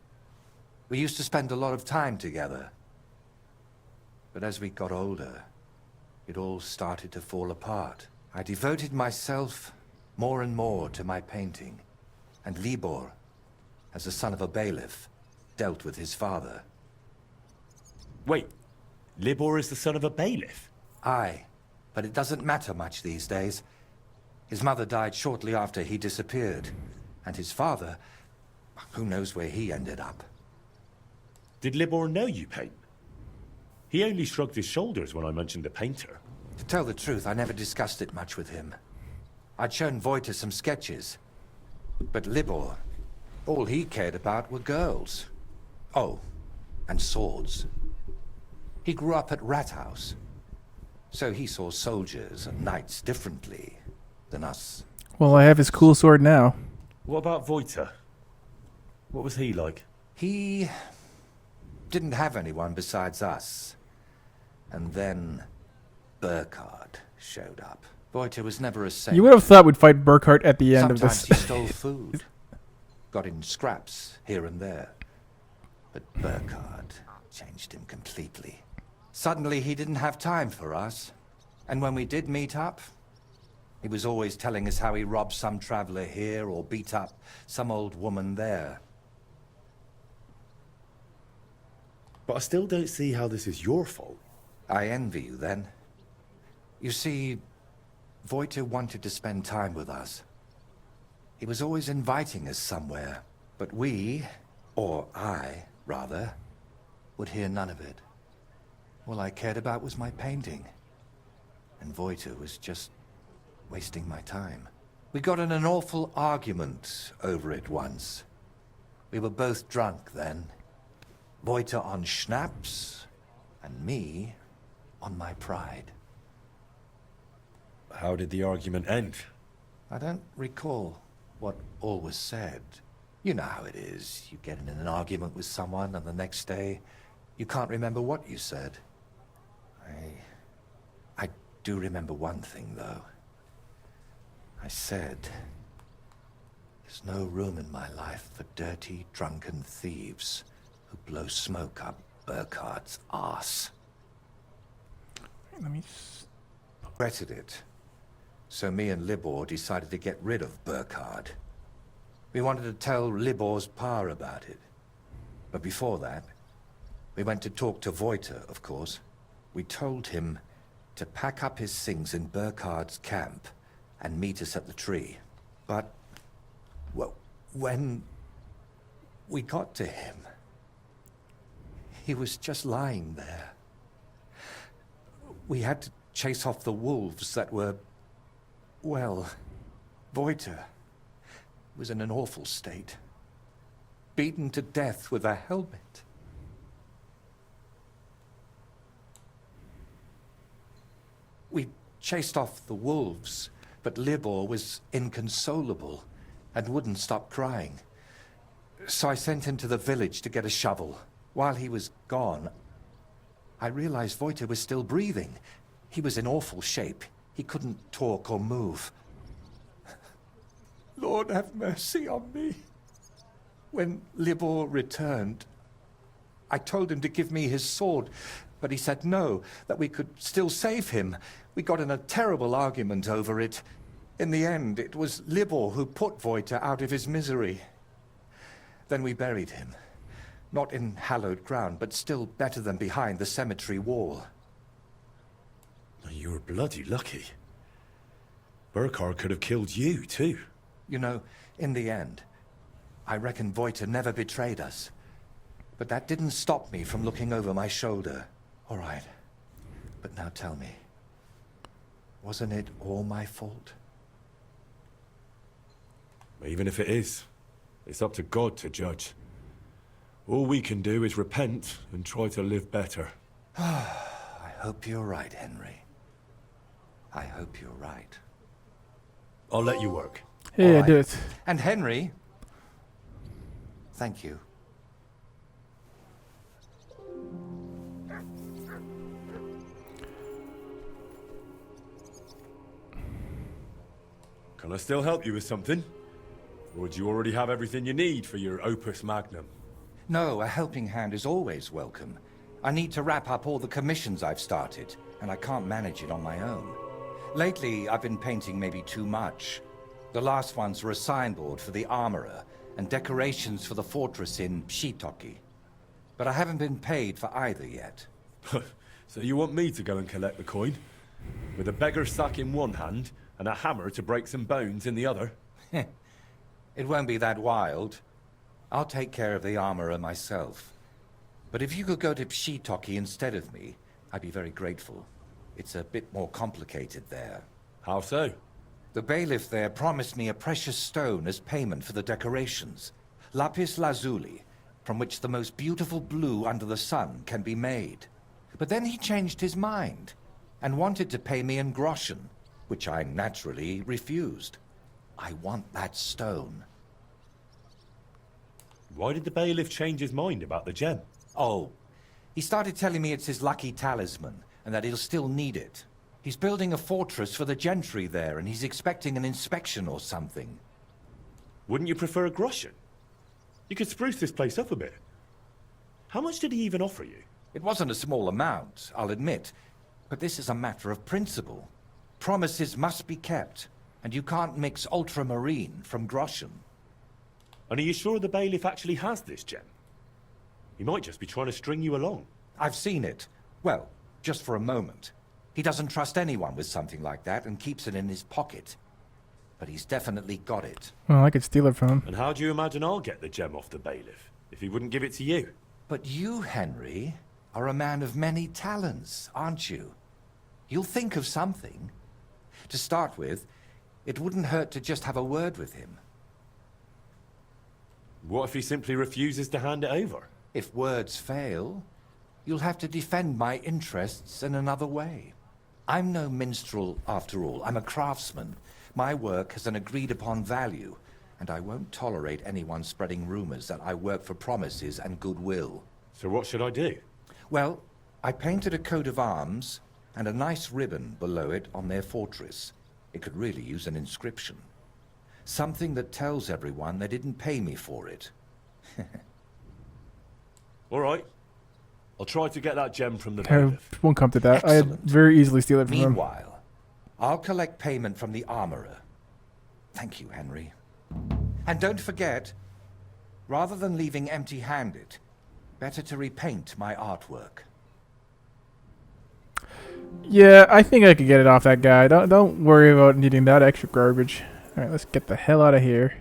We used to spend a lot of time together. But as we got older, it all started to fall apart. I devoted myself more and more to my painting, and Libor, as the son of a bailiff, dealt with his father. Wait, Libor is the son of a bailiff? Aye, but it doesn't matter much these days. His mother died shortly after he disappeared, and his father, who knows where he ended up. Did Libor know you paint? He only shrugged his shoulders when I mentioned a painter. To tell the truth, I never discussed it much with him. I'd shown Voita some sketches, but Libor, all he cared about were girls. Oh, and swords. He grew up at Rathouse, so he saw soldiers and knights differently than us. Well, I have his cool sword now. What about Voita? What was he like? He didn't have anyone besides us. And then Burkhard showed up. Voita was never a saint. You would have thought we'd fight Burkhart at the end Sometimes of he this. stole food, got in scraps here and there. But Burkhard changed him completely. Suddenly he didn't have time for us. And when we did meet up, he was always telling us how he robbed some traveler here or beat up some old woman there. But I still don't see how this is your fault. I envy you then. You see, Voita wanted to spend time with us. He was always inviting us somewhere, but we, or I, rather, would hear none of it. All I cared about was my painting. And Voita was just wasting my time. We got in an awful argument over it once. We were both drunk then. Voita on schnapps, and me on my pride. How did the argument end? I don't recall what all was said. You know how it is. You get in an argument with someone, and the next day, you can't remember what you said. I do remember one thing, though. I said, there's no room in my life for dirty, drunken thieves who blow smoke up Burkhard's arse. Let me... Regretted it. So me and Libor decided to get rid of Burkhard. We wanted to tell Libor's pa about it. But before that, we went to talk to Voita, of course. We told him to pack up his things in Burkhard's camp and meet us at the tree. But, well, when we got to him, he was just lying there. We had to chase off the wolves that were, well, Voita was in an awful state. Beaten to death with a helmet. We chased off the wolves, but Libor was inconsolable and wouldn't stop crying. So I sent him to the village to get a shovel. While he was gone, I realized Voita was still breathing. He was in awful shape. He couldn't talk or move. Lord, have mercy on me. When Libor returned, I told him to give me his sword, but he said no, that we could still save him. We got in a terrible argument over it. In the end, it was Libor who put Voita out of his misery. Then we buried him. Not in hallowed ground, but still better than behind the cemetery wall. You were bloody lucky. Burkhard could have killed you, too. You know, in the end, I reckon Voita never betrayed us. But that didn't stop me from looking over my shoulder. All right. But now tell me, wasn't it all my fault? Even if it is, it's up to God to judge. All we can do is repent and try to live better. I hope you're right, Henry. I hope you're right. I'll let you work. Yeah, All right. do it. And Henry, thank you. Can I still help you with something? Or do you already have everything you need for your opus magnum? No, a helping hand is always welcome. I need to wrap up all the commissions I've started, and I can't manage it on my own. Lately, I've been painting maybe too much. The last ones were a signboard for the armorer, and decorations for the fortress in Pshitoki. But I haven't been paid for either yet. So you want me to go and collect the coin? With a beggar's sack in one hand, and a hammer to break some bones in the other? It won't be that wild. I'll take care of the armorer myself. But if you could go to Pshitoki instead of me, I'd be very grateful. It's a bit more complicated there. How so? The bailiff there promised me a precious stone as payment for the decorations. Lapis lazuli, from which the most beautiful blue under the sun can be made. But then he changed his mind, and wanted to pay me in groschen, which I naturally refused. I want that stone. Why did the bailiff change his mind about the gem? Oh, he started telling me it's his lucky talisman, and that he'll still need it. He's building a fortress for the gentry there, and he's expecting an inspection or something. Wouldn't you prefer a groschen? You could spruce this place up a bit. How much did he even offer you? It wasn't a small amount, I'll admit, but this is a matter of principle. Promises must be kept, and you can't mix ultramarine from groschen. And are you sure the bailiff actually has this gem? He might just be trying to string you along. I've seen it. Well, just for a moment. He doesn't trust anyone with something like that and keeps it in his pocket. But he's definitely got it. Well, I could steal it from him. And how do you imagine I'll get the gem off the bailiff, if he wouldn't give it to you? But you, Henry, are a man of many talents, aren't you? You'll think of something. To start with, it wouldn't hurt to just have a word with him. What if he simply refuses to hand it over? If words fail, you'll have to defend my interests in another way. I'm no minstrel, after all. I'm a craftsman. My work has an agreed-upon value, and I won't tolerate anyone spreading rumors that I work for promises and goodwill. So what should I do? Well, I painted a coat of arms and a nice ribbon below it on their fortress. It could really use an inscription. Something that tells everyone they didn't pay me for it. All right. I'll try to get that gem from the I bailiff. won't come to that. Excellent. I'd very easily steal it from him. Meanwhile, I'll collect payment from the armorer. Thank you, Henry. And don't forget, rather than leaving empty-handed, better to repaint my artwork. Yeah, I think I could get it off that guy. Don't worry about needing that extra garbage. Alright, let's get the hell out of here.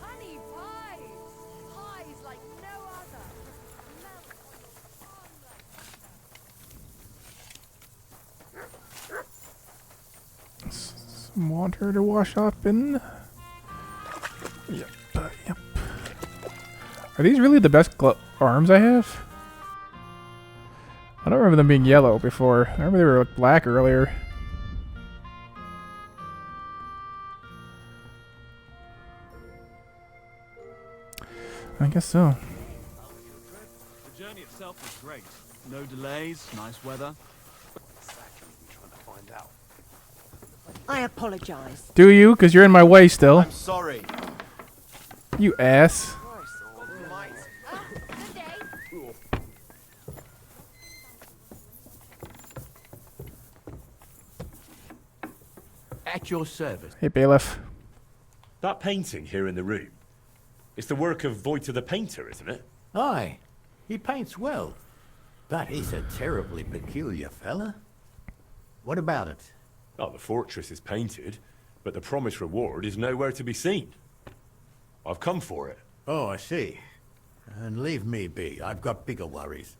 Honey pies! Pies like no other. Melt on your tongue. Some water to wash off in. Yep. Yep. Are these really the best arms I have? I don't remember them being yellow before. I remember they were like black earlier. I guess so. The journey itself was great. No delays, nice weather. Exactly, we're trying to find out. I apologize. Do you? Because you're in my way still. I'm sorry. You ass. Good day. At your service. Hey, bailiff. That painting here in the room, it's the work of Voita the painter, isn't it? Aye, he paints well. But he's a terribly peculiar fella. What about it? Oh, the fortress is painted, but the promised reward is nowhere to be seen. I've come for it. Oh, I see. And leave me be. I've got bigger worries.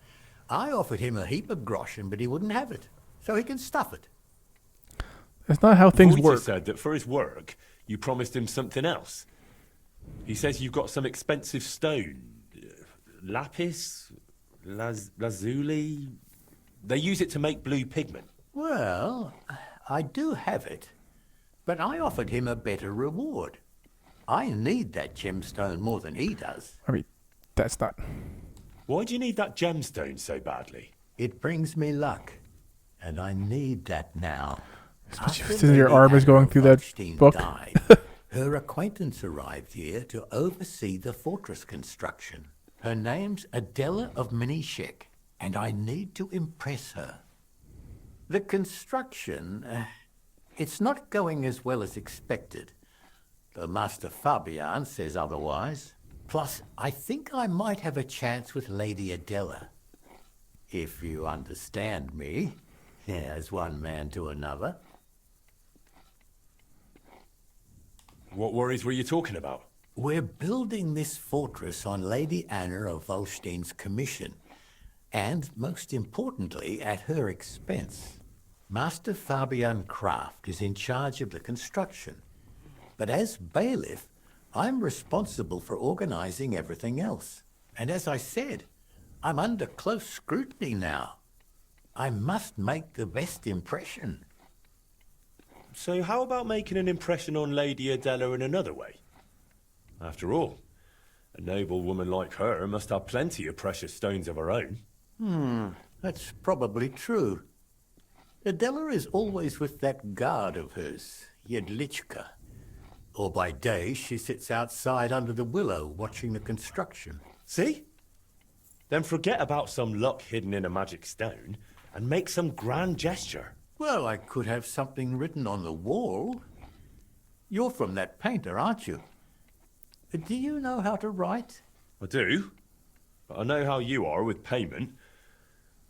I offered him a heap of groschen, but he wouldn't have it. So he can stuff it. That's not how things Voita work. said that for his work, you promised him something else. He says you've got some expensive stone. Lapis? Lazuli? They use it to make blue pigment. Well, I do have it. But I offered him a better reward. I need that gemstone more than he does. I mean, that's not... Why do you need that gemstone so badly? It brings me luck. And I need that now. Since your arm is going through that book. Died, her acquaintance arrived here to oversee the fortress construction. Her name's Adela of Minishek, and I need to impress her. The construction, it's not going as well as expected. The Master Fabian says otherwise. Plus, I think I might have a chance with Lady Adela. If you understand me, as one man to another. What worries were you talking about? We're building this fortress on Lady Anna of Volstein's commission, and most importantly, at her expense. Master Fabian Kraft is in charge of the construction. But as bailiff, I'm responsible for organizing everything else. And as I said, I'm under close scrutiny now. I must make the best impression. So how about making an impression on Lady Adela in another way? After all, a noble woman like her must have plenty of precious stones of her own. That's probably true. Adela is always with that guard of hers, Jedlichka. Or by day, she sits outside under the willow watching the construction. See? Then forget about some luck hidden in a magic stone and make some grand gesture. Well, I could have something written on the wall. You're from that painter, aren't you? Do you know how to write? I do, but I know how you are with payment.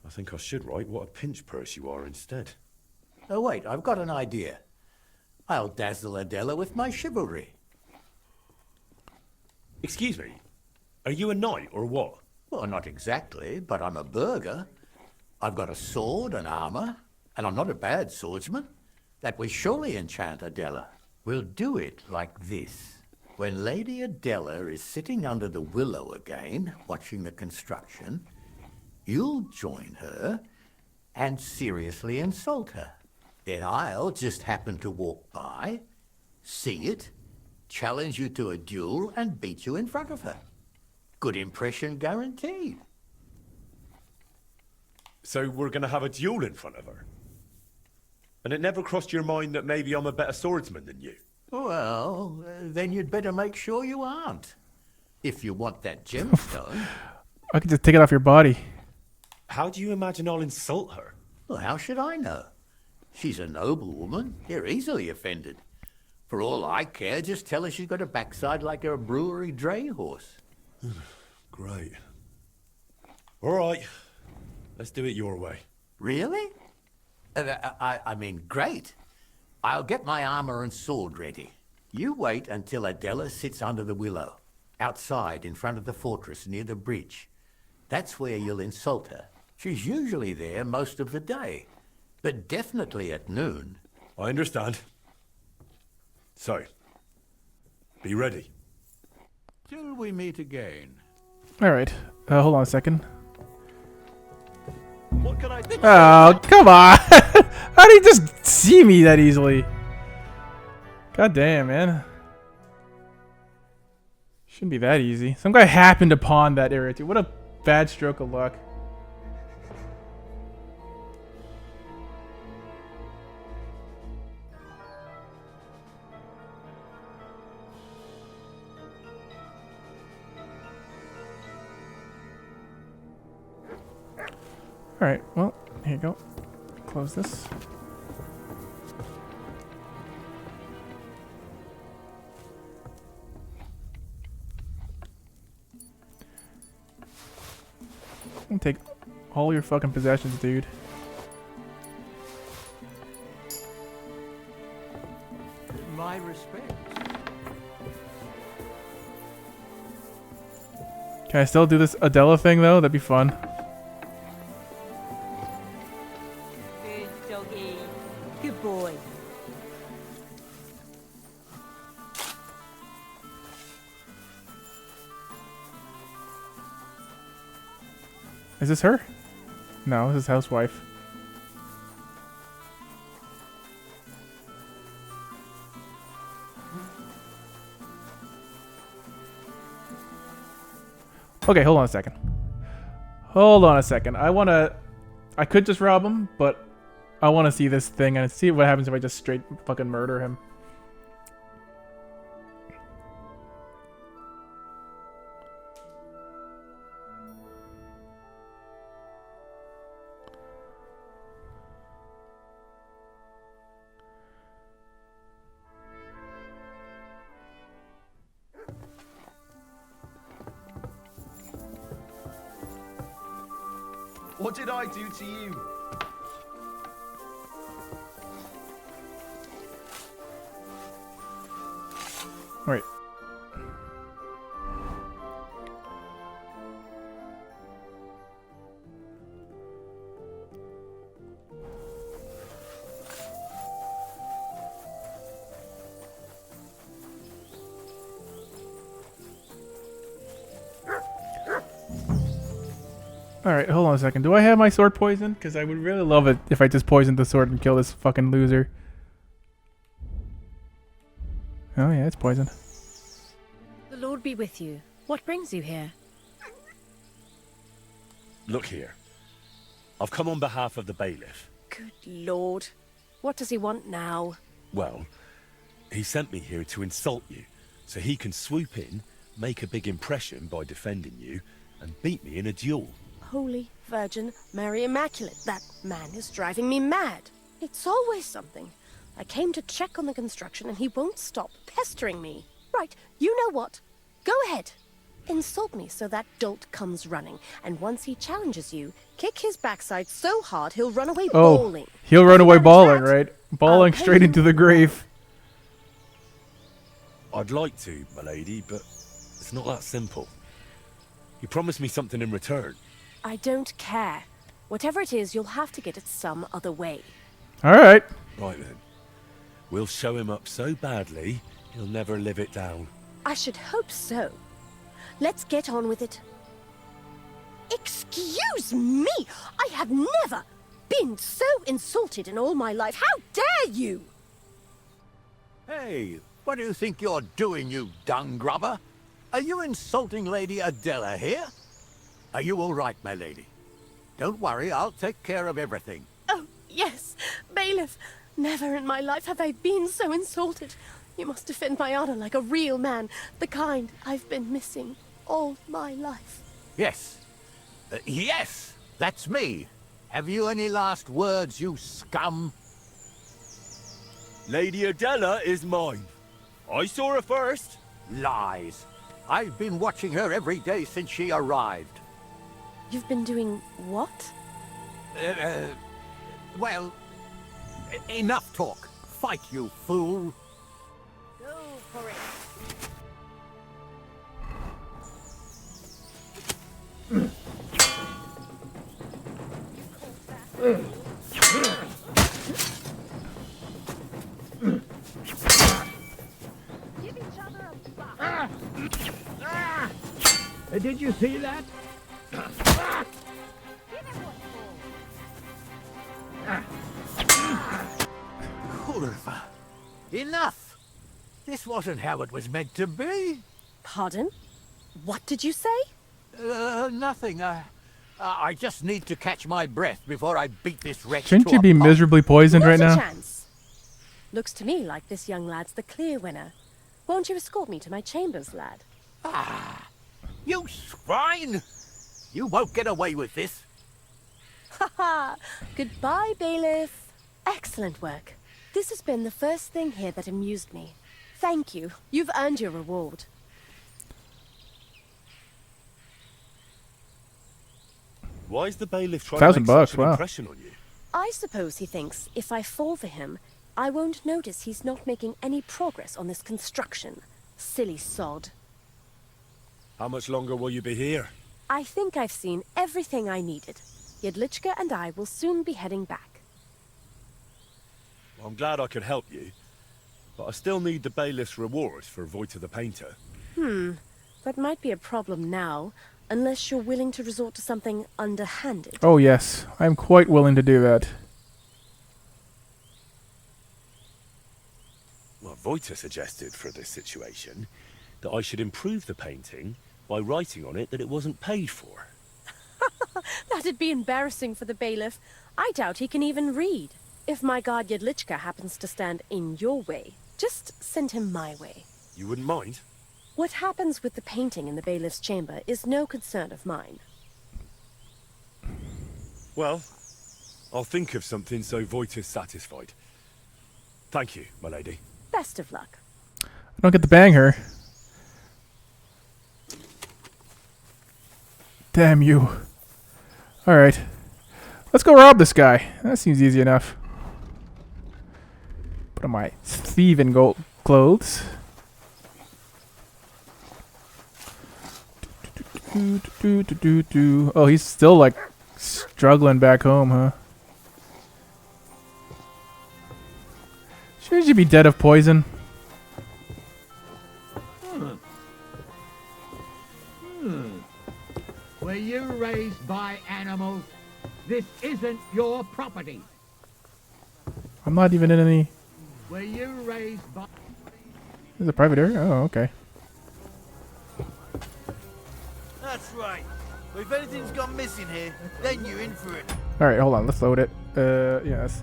I think I should write what a pinch purse you are instead. Oh, wait, I've got an idea. I'll dazzle Adela with my chivalry. Excuse me, are you a knight or what? Well, not exactly, but I'm a burgher. I've got a sword and armor, and I'm not a bad swordsman. That will surely enchant Adela. We'll do it like this. When Lady Adela is sitting under the willow again, watching the construction, you'll join her and seriously insult her. Then I'll just happen to walk by, see it, challenge you to a duel, and beat you in front of her. Good impression guaranteed. So we're going to have a duel in front of her? And it never crossed your mind that maybe I'm a better swordsman than you? Well, then you'd better make sure you aren't. If you want that gemstone. I could just take it off your body. How do you imagine I'll insult her? Well, how should I know? She's a noble woman. They're easily offended. For all I care, just tell her she's got a backside like a brewery dray horse. Great. All right. Let's do it your way. Really? I mean, great. I'll get my armor and sword ready. You wait until Adela sits under the willow, outside in front of the fortress near the bridge. That's where you'll insult her. She's usually there most of the day, but definitely at noon. I understand. So, be ready. Till we meet again. Alright. Hold on a second. What can I do? Oh, come on! How do you just see me that easily? God damn, man. Shouldn't be that easy. Some guy happened to pawn that area too. What a bad stroke of luck. Alright, well, here you go. Close this. I'm gonna take all your fucking possessions, dude. My respect. Can I still do this Adela thing though? That'd be fun. Good doggy. Good boy. Is this her? No, this is housewife. Okay, hold on a second. Hold on a second. I could just rob him, but I want to see this thing and see what happens if I just straight fucking murder him. What did I do to you? Wait. Alright, hold on a second. Do I have my sword poisoned? Because I would really love it if I just poisoned the sword and kill this fucking loser. Oh yeah, it's poisoned. The Lord be with you. What brings you here? Look here. I've come on behalf of the bailiff. Good Lord. What does he want now? Well, he sent me here to insult you, so he can swoop in, make a big impression by defending you, and beat me in a duel. Holy Virgin Mary Immaculate, that man is driving me mad. It's always something. I came to check on the construction and he won't stop pestering me. Right, you know what? Go ahead. Insult me so that dolt comes running, and once he challenges you, kick his backside so hard he'll run away bawling. He'll run away bawling, right? Bawling straight into the grave. I'd like to, my lady, but it's not that simple. You promised me something in return. I don't care. Whatever it is, you'll have to get it some other way. Alright. Right then. We'll show him up so badly, he'll never live it down. I should hope so. Let's get on with it. Excuse me! I have never been so insulted in all my life. How dare you! Hey, what do you think you're doing, you dung grubber? Are you insulting Lady Adela here? Are you all right, my lady? Don't worry, I'll take care of everything. Oh, yes, bailiff. Never in my life have I been so insulted. You must defend my honor like a real man, the kind I've been missing all my life. Yes. Yes, that's me. Have you any last words, you scum? Lady Adela is mine. I saw her first. Lies. I've been watching her every day since she arrived. You've been doing what? Well, enough talk. Fight, you fool. Go for it. Give each other a buff. Did you see that? Kurva. Enough! This wasn't how it was meant to be. Pardon? What did you say? Nothing. I just need to catch my breath before I beat this wretch. Shouldn't you be miserably poisoned right now? Chance. Looks to me like this young lad's the clear winner. Won't you escort me to my chambers, lad? Ah, you swine! You won't get away with this. Ha ha! Goodbye, bailiff. Excellent work. This has been the first thing here that amused me. Thank you. You've earned your reward. Why is the bailiff trying to make such an impression on you? I suppose he thinks if I fall for him, I won't notice he's not making any progress on this construction. Silly sod. How much longer will you be here? I think I've seen everything I needed. Jedlichka and I will soon be heading back. Well, I'm glad I could help you, but I still need the bailiff's reward for Voita the Painter. That might be a problem now, unless you're willing to resort to something underhanded. Oh yes, I'm quite willing to do that. Well, Voita suggested for this situation that I should improve the painting by writing on it that it wasn't paid for. That'd be embarrassing for the bailiff. I doubt he can even read. If my guard Jedlichka happens to stand in your way, just send him my way. You wouldn't mind? What happens with the painting in the bailiff's chamber is no concern of mine. Well, I'll think of something so Voita's satisfied. Thank you, my lady. Best of luck. I don't get to bang her. Damn you. Alright. Let's go rob this guy. That seems easy enough. Put on my thieving gold clothes. Oh, he's still like struggling back home, huh? Shouldn't you be dead of poison? Well, you raised by animals? This isn't your property. I'm not even in any... Were you raised by... There's a private area? Oh, okay. That's right. But if anything's gone missing here, then you're in for it. Alright, hold on. Let's load it. Yes.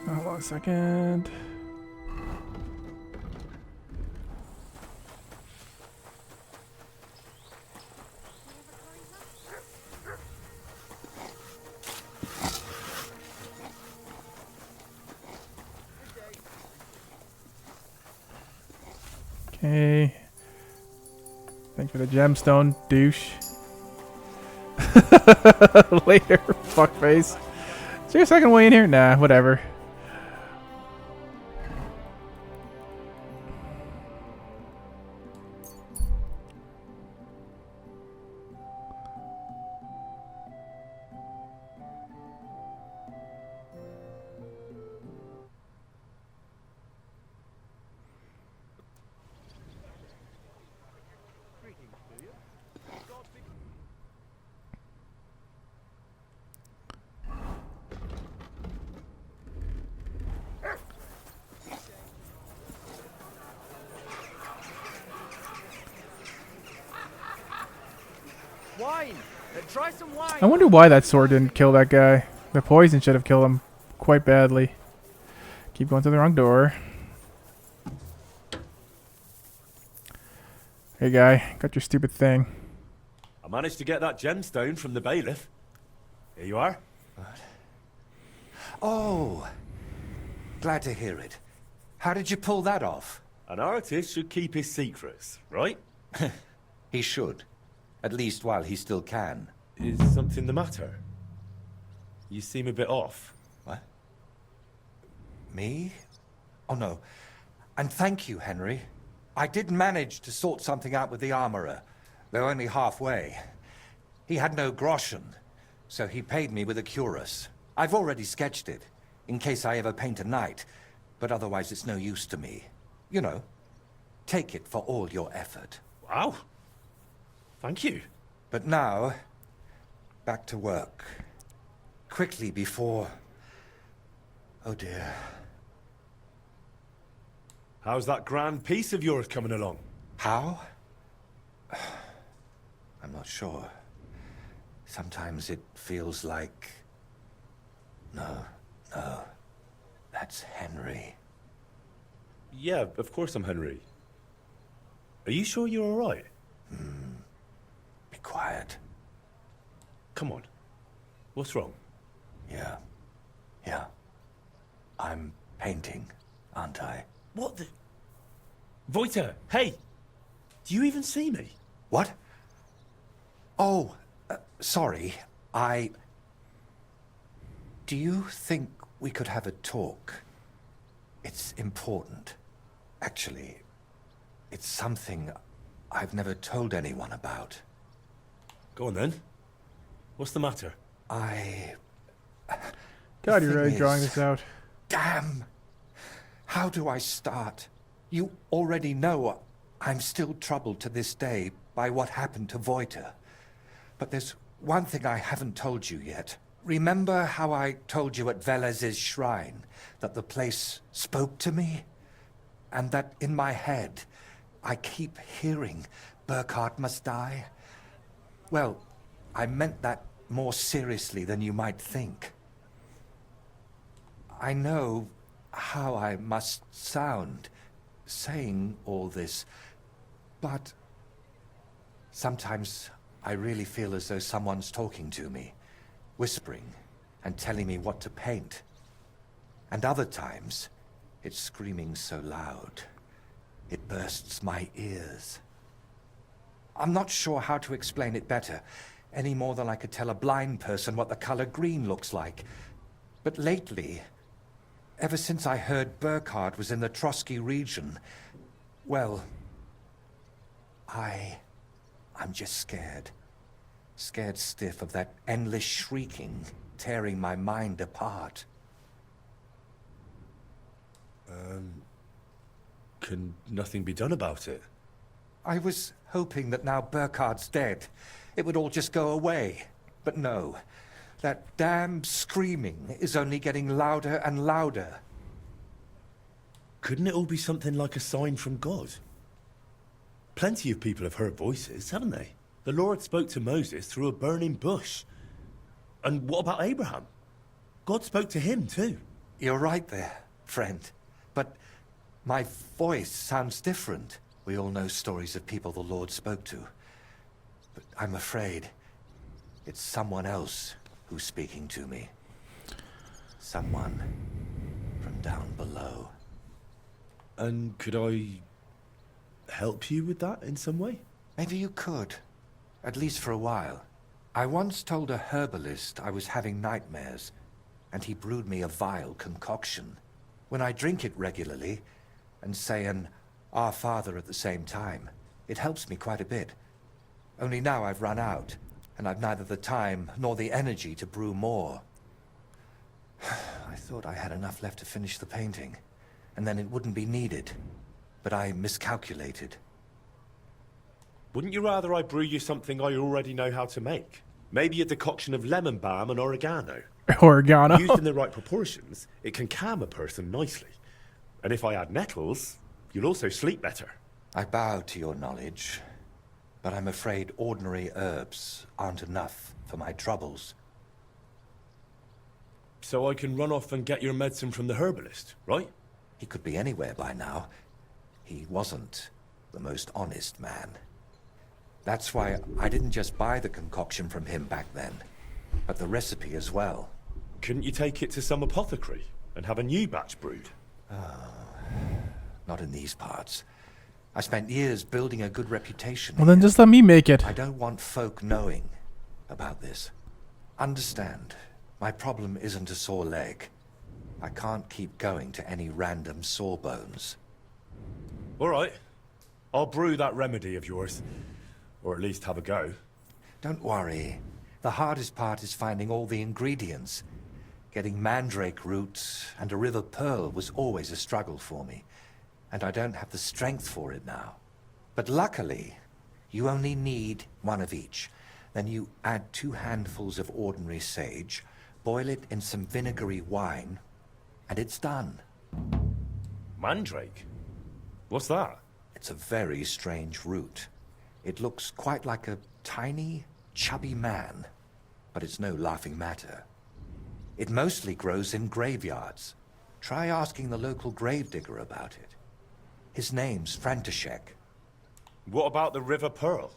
Hold on a second. Okay. Thanks for the gemstone, douche. Later, fuckface. Is there a second way in here? Nah, whatever. Wine! Try some wine! I wonder why that sword didn't kill that guy. The poison should have killed him quite badly. Keep going to the wrong door. Hey guy, got your stupid thing. I managed to get that gemstone from the bailiff. Here you are. What? Oh, glad to hear it. How did you pull that off? An artist should keep his secrets, right? He should. At least while he still can. Is something the matter? You seem a bit off. What? Me? Oh no. And thank you, Henry. I did manage to sort something out with the armorer, though only halfway. He had no groschen, so he paid me with a cuirass. I've already sketched it, in case I ever paint a knight, but otherwise it's no use to me. You know, take it for all your effort. Wow. Thank you. But now, back to work. Quickly before... Oh dear. How's that grand piece of yours coming along? How? I'm not sure. Sometimes it feels like... No. That's Henry. Yeah, of course I'm Henry. Are you sure you're alright? Be quiet. Come on. What's wrong? Yeah. I'm painting, aren't I? What the... Voita, hey! Do you even see me? What? Oh, sorry. Do you think we could have a talk? It's important. Actually, it's something I've never told anyone about. Go on then. What's the matter? God, you're really drawing this out. Damn! How do I start? You already know I'm still troubled to this day by what happened to Voita. But there's one thing I haven't told you yet. Remember how I told you at Velez's shrine that the place spoke to me? And that in my head, I keep hearing Burkhart must die? Well, I meant that more seriously than you might think. I know how I must sound saying all this, but sometimes I really feel as though someone's talking to me, whispering and telling me what to paint. And other times, it's screaming so loud, it bursts my ears. I'm not sure how to explain it better, any more than I could tell a blind person what the color green looks like. But lately, ever since I heard Burkhard was in the Trotsky region, well, I'm just scared. Scared stiff of that endless shrieking, tearing my mind apart. Can nothing be done about it? I was hoping that now Burkhard's dead, it would all just go away. But no. That damn screaming is only getting louder and louder. Couldn't it all be something like a sign from God? Plenty of people have heard voices, haven't they? The Lord spoke to Moses through a burning bush. And what about Abraham? God spoke to him too. You're right there, friend. But my voice sounds different. We all know stories of people the Lord spoke to. But I'm afraid it's someone else who's speaking to me. Someone from down below. And could I help you with that in some way? Maybe you could. At least for a while. I once told a herbalist I was having nightmares, and he brewed me a vile concoction. When I drink it regularly, and say an Our Father at the same time, it helps me quite a bit. Only now I've run out, and I've neither the time nor the energy to brew more. I thought I had enough left to finish the painting, and then it wouldn't be needed. But I miscalculated. Wouldn't you rather I brew you something I already know how to make? Maybe a decoction of lemon balm and oregano. Oregano. Used in the right proportions, it can calm a person nicely. And if I add nettles, you'll also sleep better. I bow to your knowledge, but I'm afraid ordinary herbs aren't enough for my troubles. So I can run off and get your medicine from the herbalist, right? He could be anywhere by now. He wasn't the most honest man. That's why I didn't just buy the concoction from him back then, but the recipe as well. Couldn't you take it to some apothecary and have a new batch brewed? Not in these parts. I spent years building a good reputation. Well, then just let me make it. I don't want folk knowing about this. Understand, my problem isn't a sore leg. I can't keep going to any random sawbones. All right. I'll brew that remedy of yours. Or at least have a go. Don't worry. The hardest part is finding all the ingredients. Getting mandrake roots and a river pearl was always a struggle for me. And I don't have the strength for it now. But luckily, you only need one of each. Then you add 2 handfuls of ordinary sage, boil it in some vinegary wine, and it's done. Mandrake? What's that? It's a very strange root. It looks quite like a tiny, chubby man, but it's no laughing matter. It mostly grows in graveyards. Try asking the local gravedigger about it. His name's František. What about the River Pearl?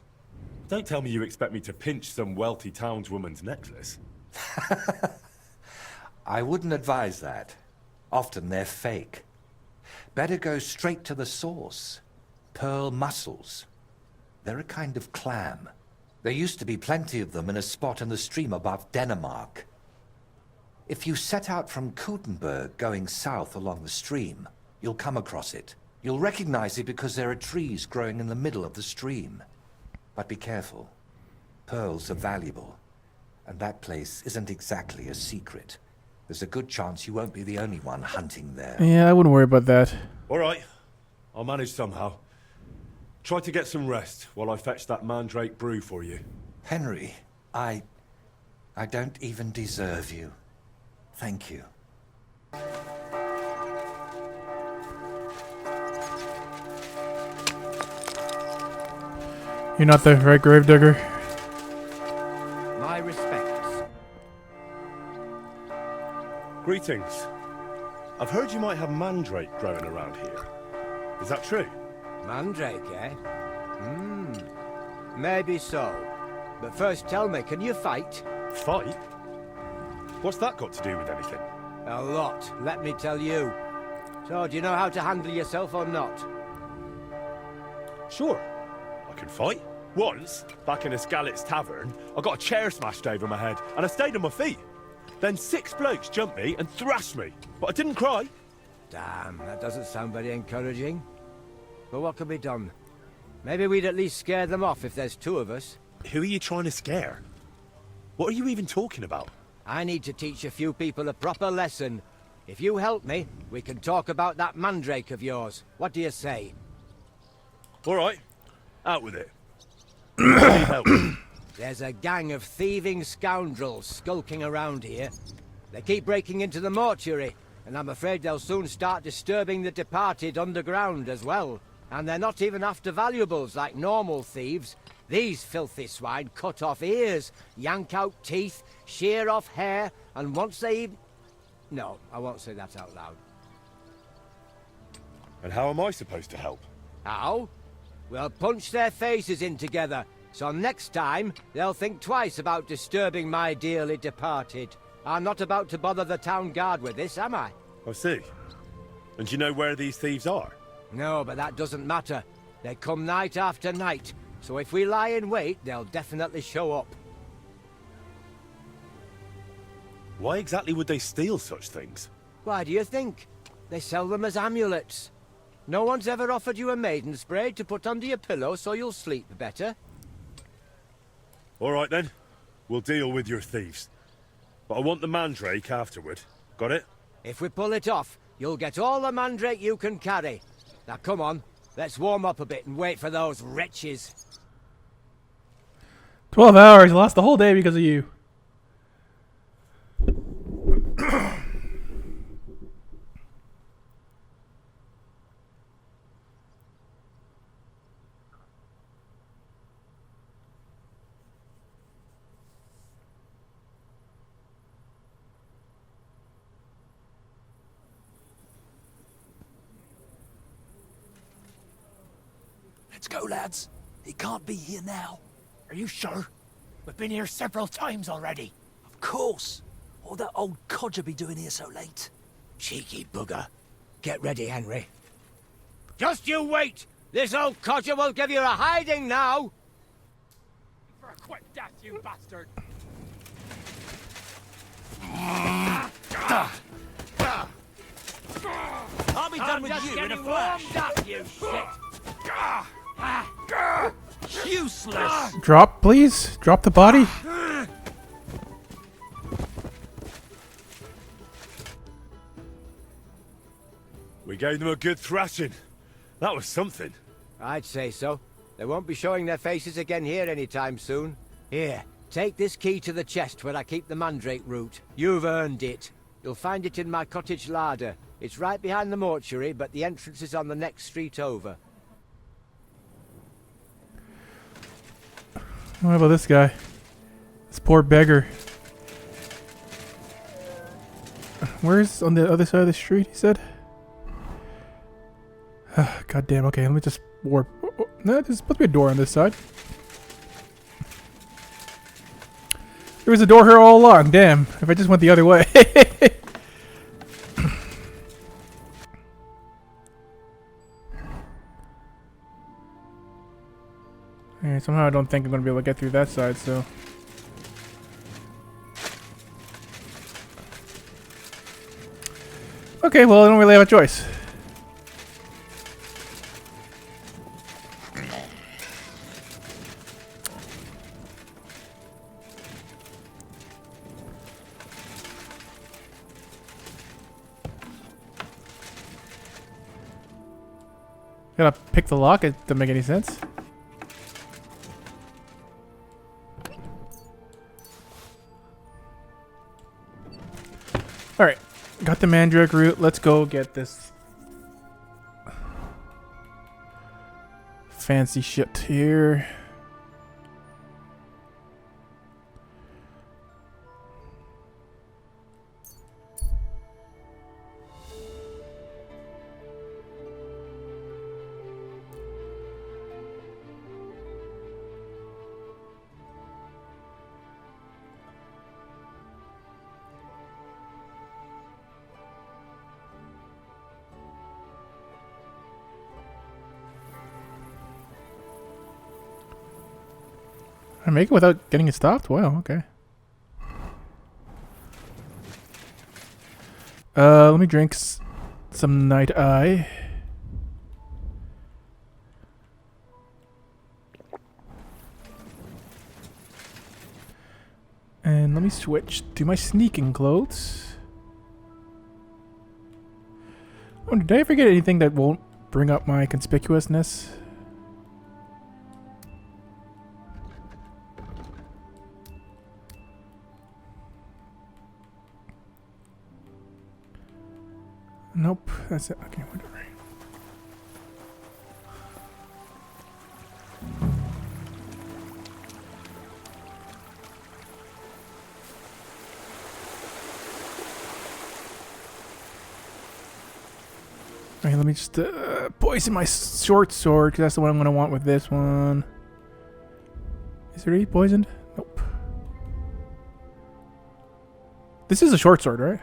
Don't tell me you expect me to pinch some wealthy townswoman's necklace. I wouldn't advise that. Often they're fake. Better go straight to the source. Pearl mussels. They're a kind of clam. There used to be plenty of them in a spot in the stream above Denmark. If you set out from Kuttenberg going south along the stream, you'll come across it. You'll recognize it because there are trees growing in the middle of the stream. But be careful. Pearls are valuable, and that place isn't exactly a secret. There's a good chance you won't be the only one hunting there. Yeah, I wouldn't worry about that. All right. I'll manage somehow. Try to get some rest while I fetch that mandrake brew for you. Henry, I don't even deserve you. Thank you. You're not the right gravedigger. My respects. Greetings. I've heard you might have mandrake growing around here. Is that true? Mandrake, eh? Maybe so. But first tell me, can you fight? Fight? What's that got to do with anything? A lot, let me tell you. So, do you know how to handle yourself or not? Sure. I can fight. Once, back in a Skalitz tavern, I got a chair smashed over my head, and I stayed on my feet. Then 6 blokes jumped me and thrashed me, but I didn't cry. Damn, that doesn't sound very encouraging. But what can be done? Maybe we'd at least scare them off if there's 2 of us. Who are you trying to scare? What are you even talking about? I need to teach a few people a proper lesson. If you help me, we can talk about that mandrake of yours. What do you say? All right, out with it. I need help. There's a gang of thieving scoundrels skulking around here. They keep breaking into the mortuary, and I'm afraid they'll soon start disturbing the departed underground as well. And they're not even after valuables like normal thieves. These filthy swine cut off ears, yank out teeth, shear off hair, and once they even... No, I won't say that out loud. And how am I supposed to help? How? We'll punch their faces in together, so next time they'll think twice about disturbing my dearly departed. I'm not about to bother the town guard with this, am I? I see. And do you know where these thieves are? No, but that doesn't matter. They come night after night, so if we lie in wait, they'll definitely show up. Why exactly would they steal such things? Why do you think? They sell them as amulets. No one's ever offered you a maiden spray to put under your pillow so you'll sleep better? All right then, we'll deal with your thieves. But I want the mandrake afterward. Got it? If we pull it off, you'll get all the mandrake you can carry. Now come on, let's warm up a bit and wait for those wretches. 12 hours. I lost the whole day because of you. Let's go, lads. He can't be here now. Are you sure? We've been here several times already. Of course. What would that old codger be doing here so late? Cheeky bugger. Get ready, Henry. Just you wait! This old codger will give you a hiding now! For a quick death, you bastard! I'll be done with you in a flash! Up, you shit! Useless! Drop, please. Drop the body. We gave them a good thrashing. That was something. I'd say so. They won't be showing their faces again here anytime soon. Here, take this key to the chest where I keep the mandrake root. You've earned it. You'll find it in my cottage larder. It's right behind the mortuary, but the entrance is on the next street over. What about this guy? This poor beggar. Where's on the other side of the street, he said? God damn, okay, let me just warp. Oh, no, there's supposed to be a door on this side. There was a door here all along, damn. If I just went the other way. Alright, somehow I don't think I'm going to be able to get through that side, so... Okay, well, I don't really have a choice. Gotta pick the lock, it doesn't make any sense. Alright, got the mandrake root. Let's go get this fancy shit here. I make it without getting it stopped? Wow, okay. Let me drink some Night Eye. And let me switch to my sneaking clothes. Oh, did I forget anything that won't bring up my conspicuousness? Nope, that's it. Okay, whatever. Okay, let me just poison my short sword, because that's the one I'm going to want with this one. Is it already poisoned? Nope. This is a short sword, right?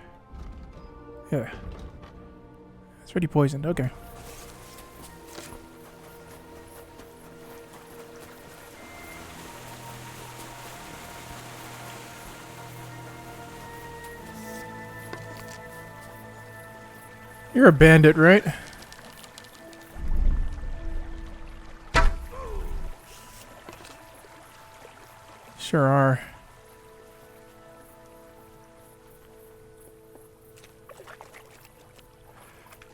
Yeah. It's already poisoned, okay. You're a bandit, right? Sure are.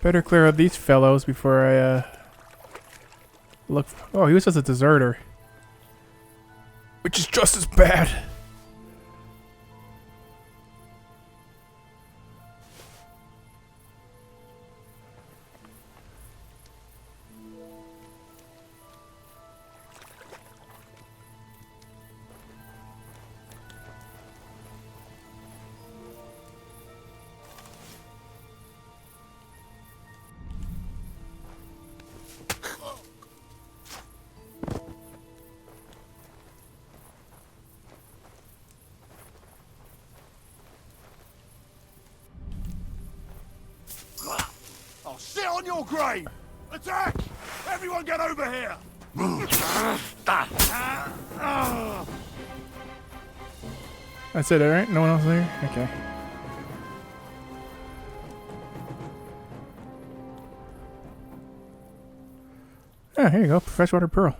Better clear out these fellows before I look. Oh, he was just a deserter, which is just as bad. I'll sit on your grave! Attack! Everyone get over here! That's it, alright? No one else there? Okay. Ah, here you go. Freshwater pearl.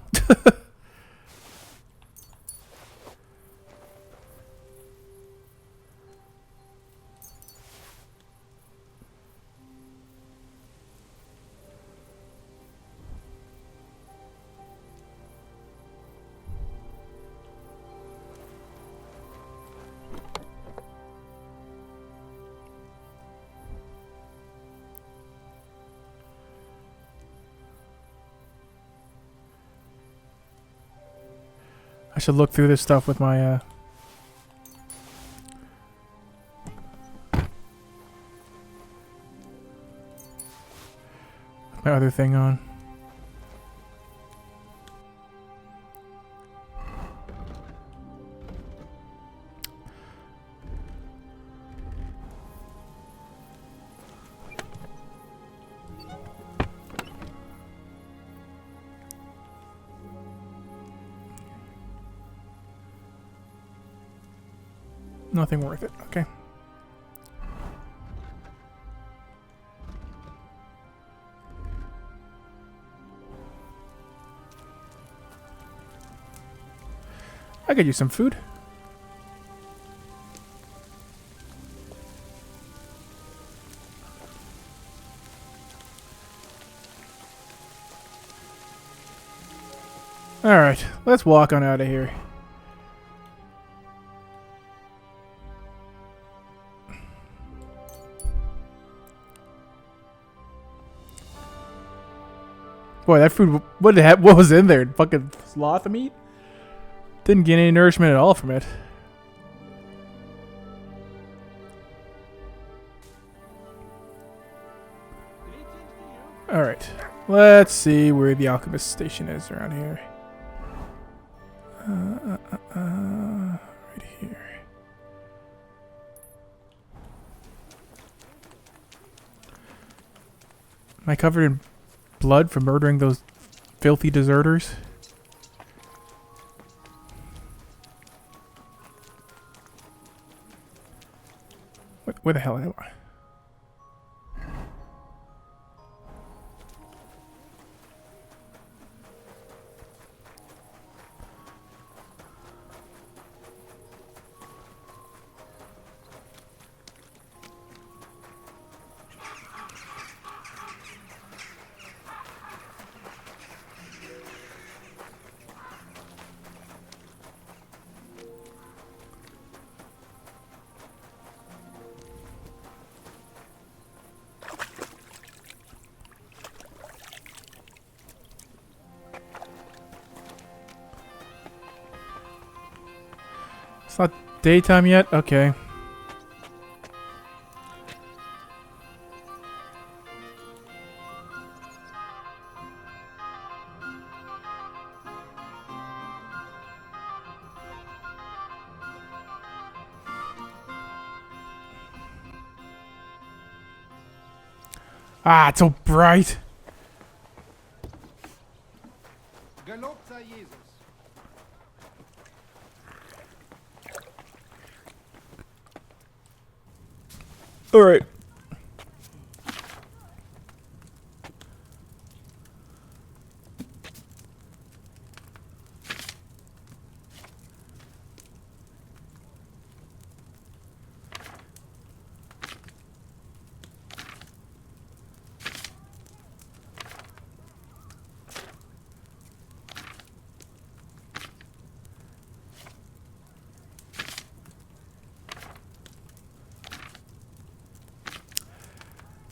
I should look through this stuff with my other thing on. Nothing worth it. Okay. I could use some food. All right, let's walk on out of here. Boy, that food, what was in there? Fucking sloth meat? Didn't get any nourishment at all from it. Alright, let's see where the alchemist station is around here. Right here. Am I covered in blood for murdering those filthy deserters? Where the hell am I? It's not daytime yet? Okay. Ah, it's so bright. Gelobt sei Jesus. All right.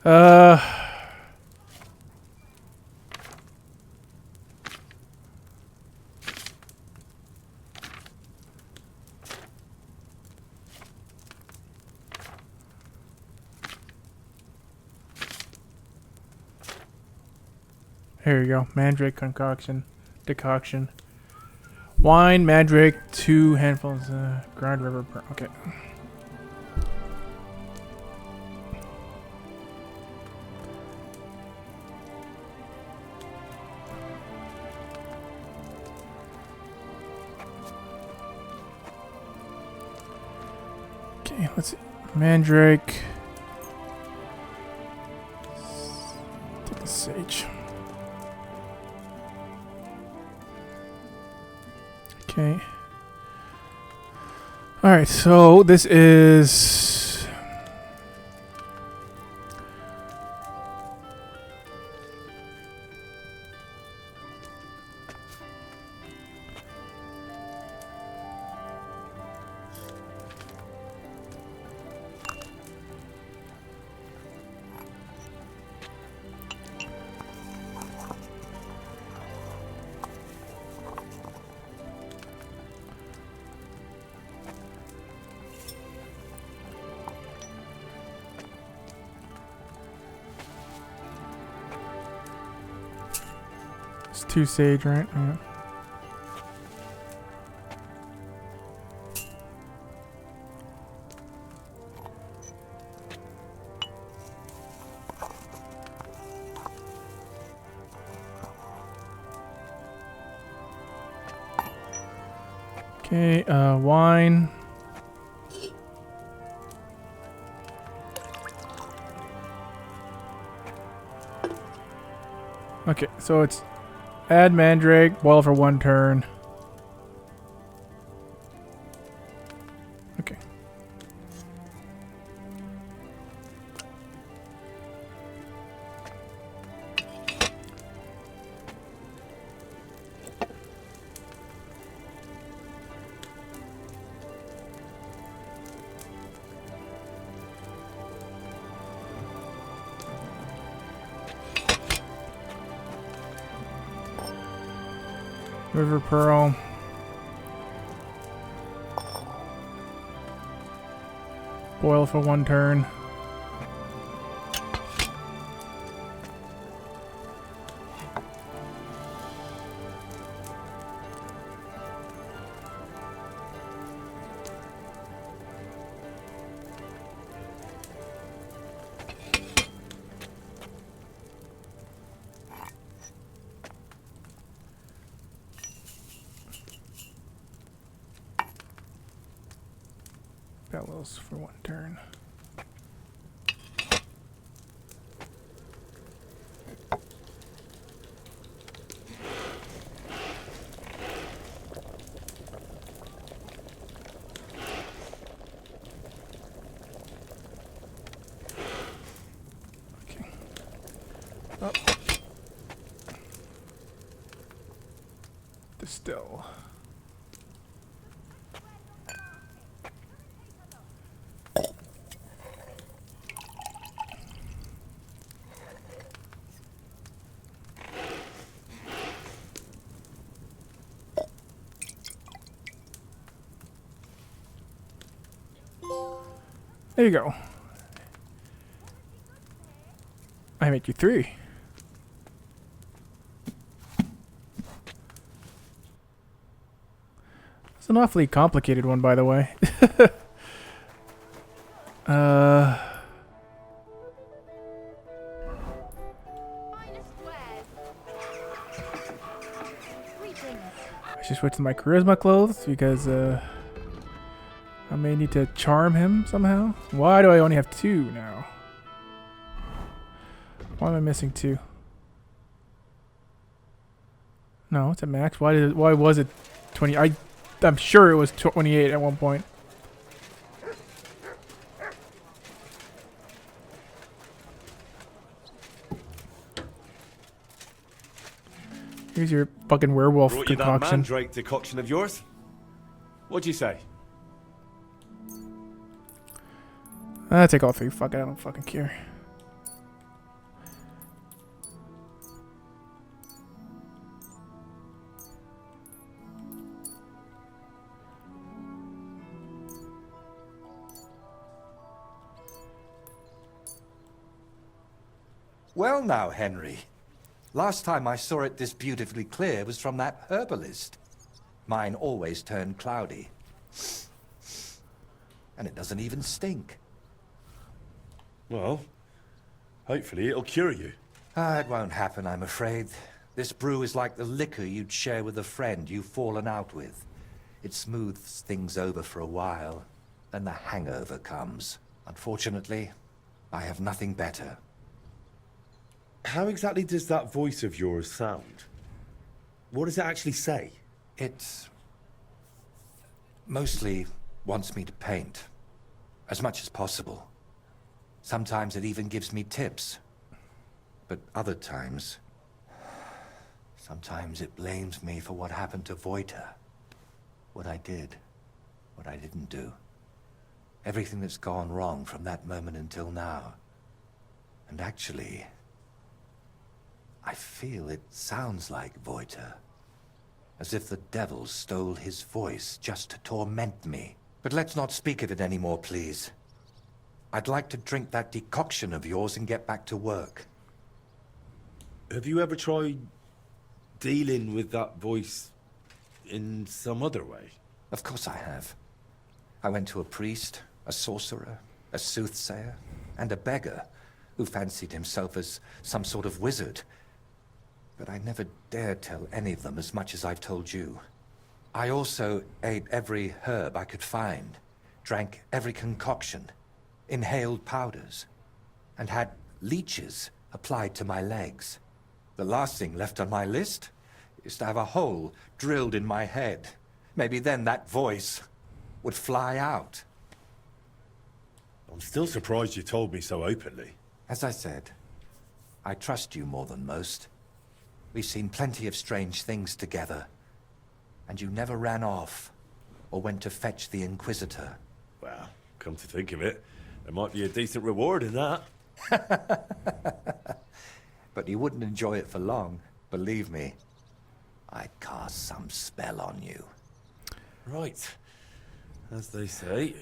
Uh, here you go. Mandrake decoction. Wine, mandrake, 2 handfuls, Grand River. Okay. Okay, let's see. Mandrake. Take the sage. Okay. Alright, so this is... It's 2 sage, right? Yeah. Okay, wine. Okay, so it's add mandrake, boil for 1 turn. Okay. River Pearl. Boil for 1 turn. Bellows for 1 turn. Okay. Oh. Distill. There you go. I make you 3. It's an awfully complicated one, by the way. I should switch to my charisma clothes because I may need to charm him somehow. Why do I only have 2 now? Why am I missing 2? No, it's a max. Why was it 20? I'm sure it was 28 at one point. Here's your fucking werewolf Brought you that concoction. mandrake decoction of yours. What'd you say? Take all 3. Fuck it, I don't fucking care. Well now, Henry. Last time I saw it this beautifully clear was from that herbalist. Mine always turned cloudy. And it doesn't even stink. Well, hopefully it'll cure you. It won't happen, I'm afraid. This brew is like the liquor you'd share with a friend you've fallen out with. It smooths things over for a while, then the hangover comes. Unfortunately, I have nothing better. How exactly does that voice of yours sound? What does it actually say? It mostly wants me to paint, as much as possible. Sometimes it even gives me tips. But other times, sometimes it blames me for what happened to Voita. What I did, what I didn't do. Everything that's gone wrong from that moment until now. And actually, I feel it sounds like Voita. As if the devil stole his voice just to torment me. But let's not speak of it anymore, please. I'd like to drink that decoction of yours and get back to work. Have you ever tried dealing with that voice in some other way? Of course I have. I went to a priest, a sorcerer, a soothsayer, and a beggar who fancied himself as some sort of wizard. But I never dared tell any of them as much as I've told you. I also ate every herb I could find, drank every concoction, inhaled powders, and had leeches applied to my legs. The last thing left on my list is to have a hole drilled in my head. Maybe then that voice would fly out. I'm still surprised you told me so openly. As I said, I trust you more than most. We've seen plenty of strange things together, and you never ran off or went to fetch the Inquisitor. Well, come to think of it, there might be a decent reward in that. But you wouldn't enjoy it for long, believe me. I'd cast some spell on you. Right. As they say.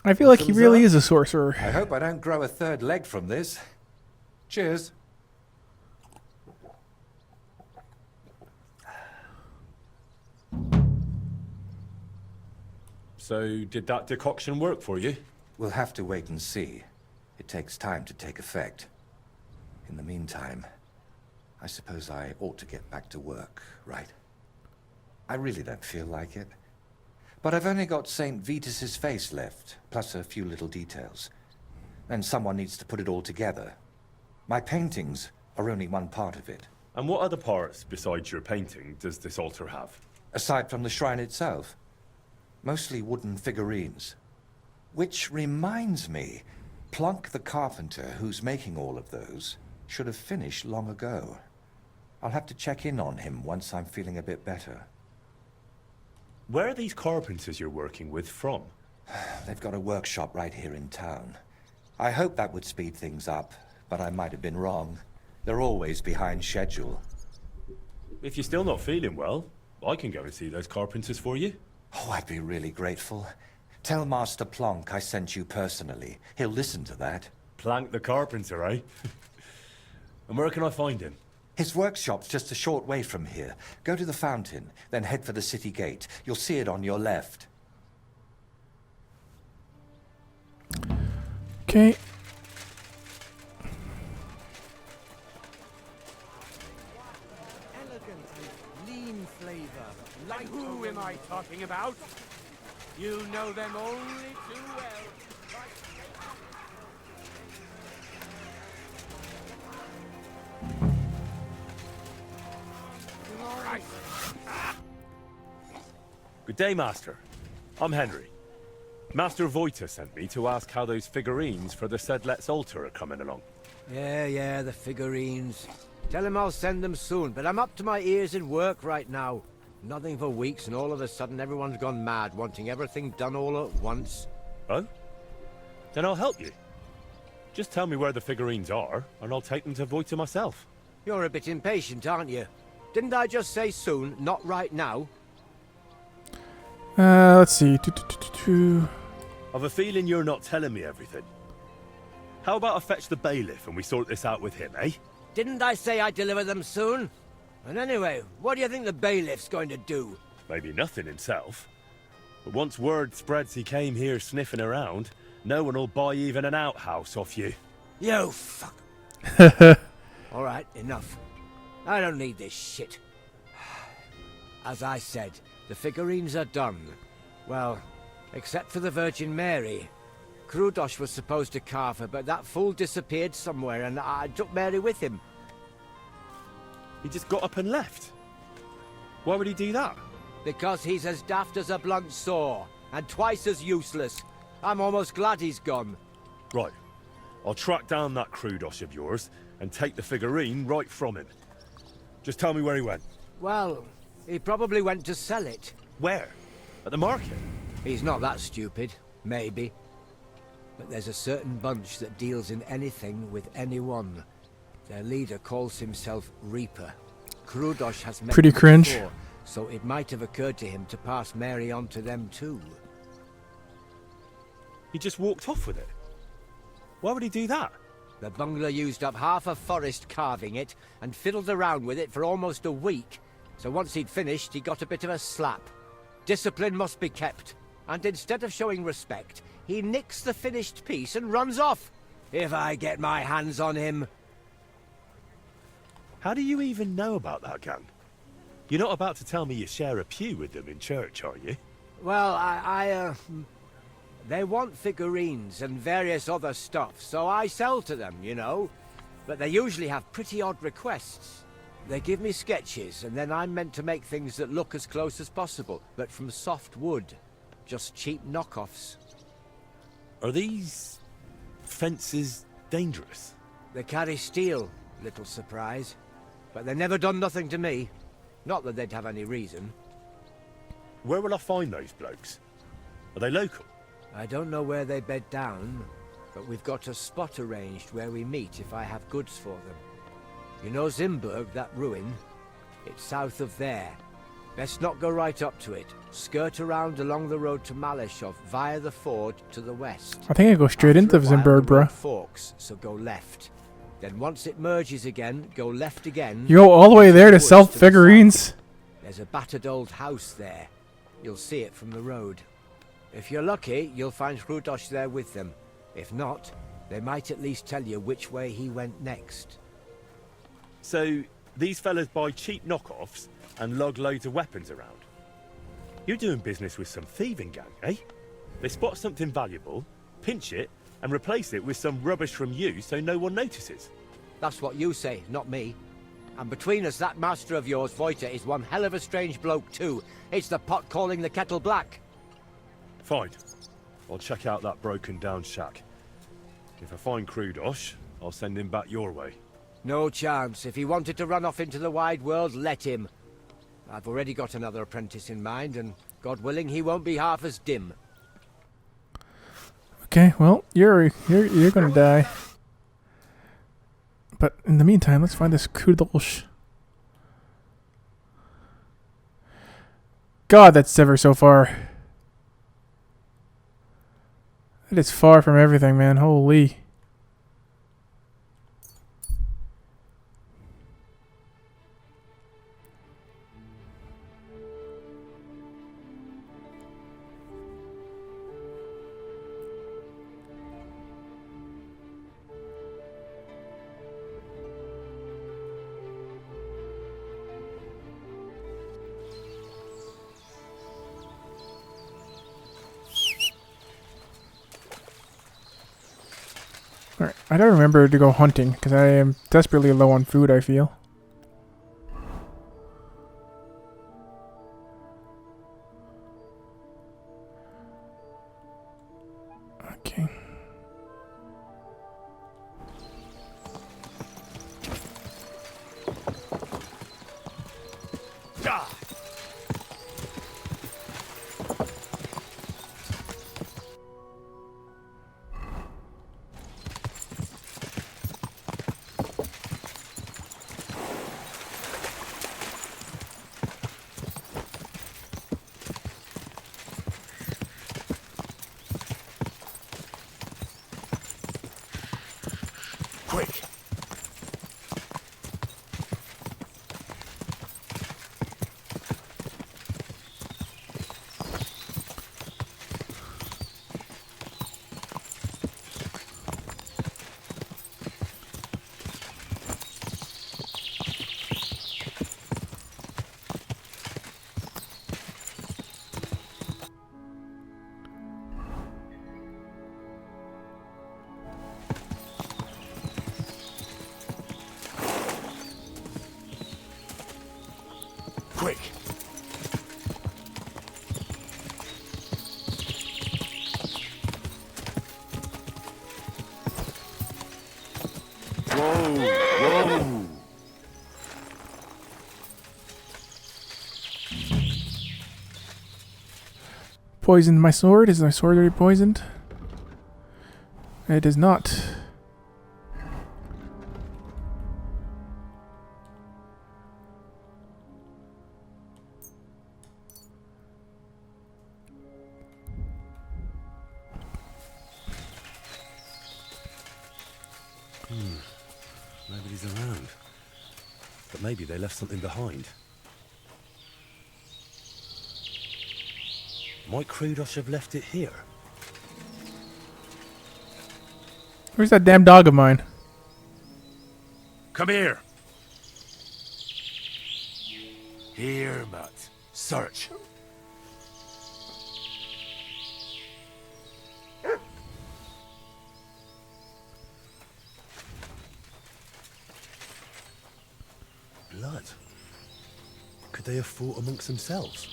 I feel like he really is a sorcerer. I hope I don't grow a third leg from this. Cheers. So, did that decoction work for you? We'll have to wait and see. It takes time to take effect. In the meantime, I suppose I ought to get back to work, right? I really don't feel like it. But I've only got St. Vitus's face left, plus a few little details. And someone needs to put it all together. My paintings are only one part of it. And what other parts, besides your painting, does this altar have? Aside from the shrine itself, mostly wooden figurines. Which reminds me, Plunk the carpenter, who's making all of those, should have finished long ago. I'll have to check in on him once I'm feeling a bit better. Where are these carpenters you're working with from? They've got a workshop right here in town. I hoped that would speed things up, but I might have been wrong. They're always behind schedule. If you're still not feeling well, I can go and see those carpenters for you. Oh, I'd be really grateful. Tell Master Plonk I sent you personally. He'll listen to that. Plank the carpenter, eh? And where can I find him? His workshop's just a short way from here. Go to the fountain, then head for the city gate. You'll see it on your left. Okay. Elegant and lean flavor. Like who am I talking about? You know them only too well. Right. Good day, Master. I'm Henry. Master Voita sent me to ask how those figurines for the Sedlet's altar are coming along. Yeah, the figurines. Tell him I'll send them soon, but I'm up to my ears in work right now. Nothing for weeks, and all of a sudden everyone's gone mad, wanting everything done all at once. Oh? Then I'll help you. Just tell me where the figurines are, and I'll take them to Voita myself. You're a bit impatient, aren't you? Didn't I just say soon, not right now? Let's see. I've a feeling you're not telling me everything. How about I fetch the bailiff and we sort this out with him, eh? Didn't I say I'd deliver them soon? And anyway, what do you think the bailiff's going to do? Maybe nothing himself. But once word spreads he came here sniffing around, no one will buy even an outhouse off you. You fuck. Alright, enough. I don't need this shit. As I said, the figurines are done. Well, except for the Virgin Mary. Krudosh was supposed to carve her, but that fool disappeared somewhere and I took Mary with him. He just got up and left? Why would he do that? Because he's as daft as a blunt saw, and twice as useless. I'm almost glad he's gone. Right. I'll track down that Krudosh of yours and take the figurine right from him. Just tell me where he went. Well, he probably went to sell it. Where? At the market? He's not that stupid. Maybe. But there's a certain bunch that deals in anything with anyone. Their leader calls himself Reaper. Krudosh has met Pretty him cringe. before, so it might have occurred to him to pass Mary on to them too. He just walked off with it? Why would he do that? The bungler used up half a forest carving it and fiddled around with it for almost a week. So once he'd finished, he got a bit of a slap. Discipline must be kept. And instead of showing respect, he nicks the finished piece and runs off. If I get my hands on him. How do you even know about that gang? You're not about to tell me you share a pew with them in church, are you? Well, they want figurines and various other stuff, so I sell to them, you know. But they usually have pretty odd requests. They give me sketches, and then I'm meant to make things that look as close as possible, but from soft wood. Just cheap knockoffs. Are these fences dangerous? They carry steel, little surprise. But they've never done nothing to me. Not that they'd have any reason. Where will I find those blokes? Are they local? I don't know where they bed down, but we've got a spot arranged where we meet if I have goods for them. You know Zimburg, that ruin? It's south of there. Best not go right up to it. Skirt around along the road to Malashov via the ford to the west. I think I go straight into Zimburg, the road bruh. forks, so go left. Then once it merges again, go left again. You go all the way there to sell figurines? There's a battered old house there. You'll see it from the road. If you're lucky, you'll find Krudosh there with them. If not, they might at least tell you which way he went next. So, these fellas buy cheap knockoffs and lug loads of weapons around. You're doing business with some thieving gang, eh? They spot something valuable, pinch it, and replace it with some rubbish from you so no one notices. That's what you say, not me. And between us, that master of yours, Voita, is one hell of a strange bloke too. It's the pot calling the kettle black. Fine. I'll check out that broken down shack. If I find Krudosh, I'll send him back your way. No chance. If he wanted to run off into the wide world, let him. I've already got another apprentice in mind, and God willing, he won't be half as dim. Okay, well, you're gonna die. But in the meantime, let's find this Krudosh. God, that's ever so far. It is far from everything, man. Holy. Alright, I don't remember to go hunting, because I am desperately low on food, I feel. Okay. Quick! Quick! Whoa! Whoa! Poisoned my sword? Is my sword already poisoned? It is not. Nobody's around. But maybe they left something behind. Might Krudos have left it here? Where's that damn dog of mine? Come here! Here, Mutt. Search. Blood. Could they have fought amongst themselves?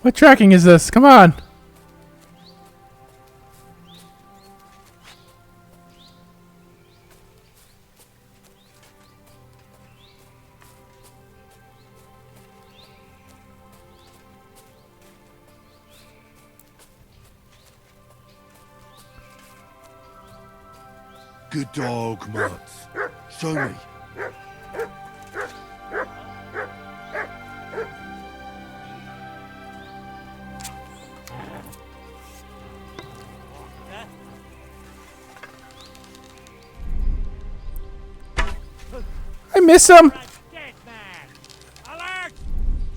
What tracking is this? Come on! Good dog, Mutt. Show me. I miss him! Alert!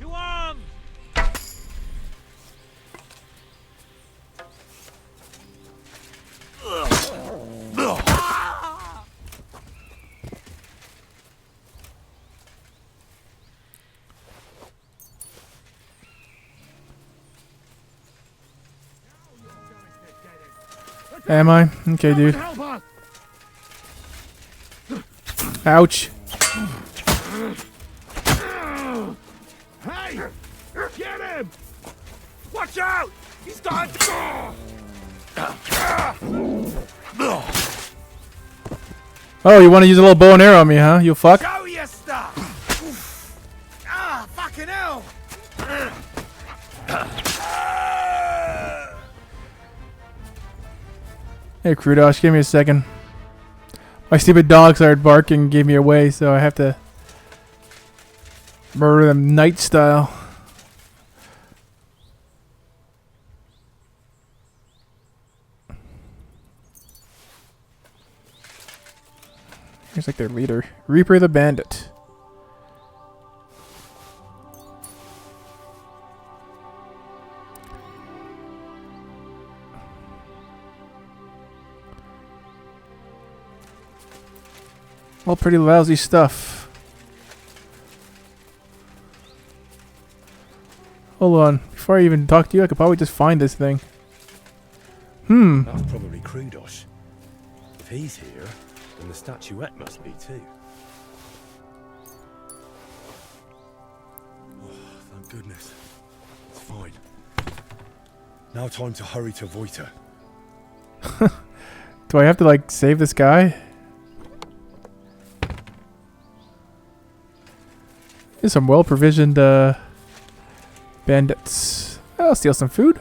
To arms! Am I? Okay, dude. Ouch. Hey! Get him! Watch out! He's gone! Oh, you want to use a little bow and arrow on me, huh? You fuck. Show your stuff! Ah, fucking hell! Hey, Crudosh, give me a second. My stupid dog started barking and gave me away, so I have to murder them night style. Here's like their leader, Reaper the Bandit. All pretty lousy stuff. Hold on, before I even talk to you, I could probably just find this thing. That's probably Crudosh. If he's here, then the statuette must be too. Oh, thank goodness. It's fine. Now time to hurry to Voita. Do I have to like save this guy? There's some well-provisioned bandits. I'll steal some food.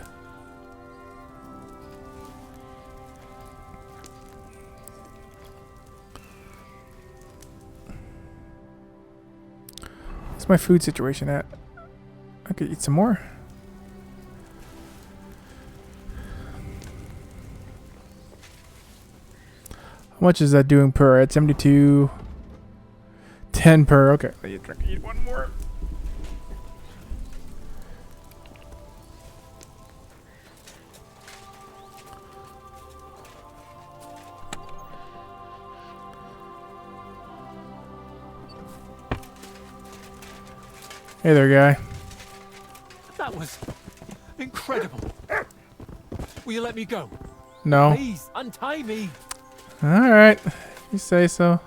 What's my food situation at? I could eat some more. How much is that doing per? At 72. 10 per. Okay. Eat one more. Hey there, guy. That was incredible. Will you let me go? No. Please, untie me. Alright. You say so.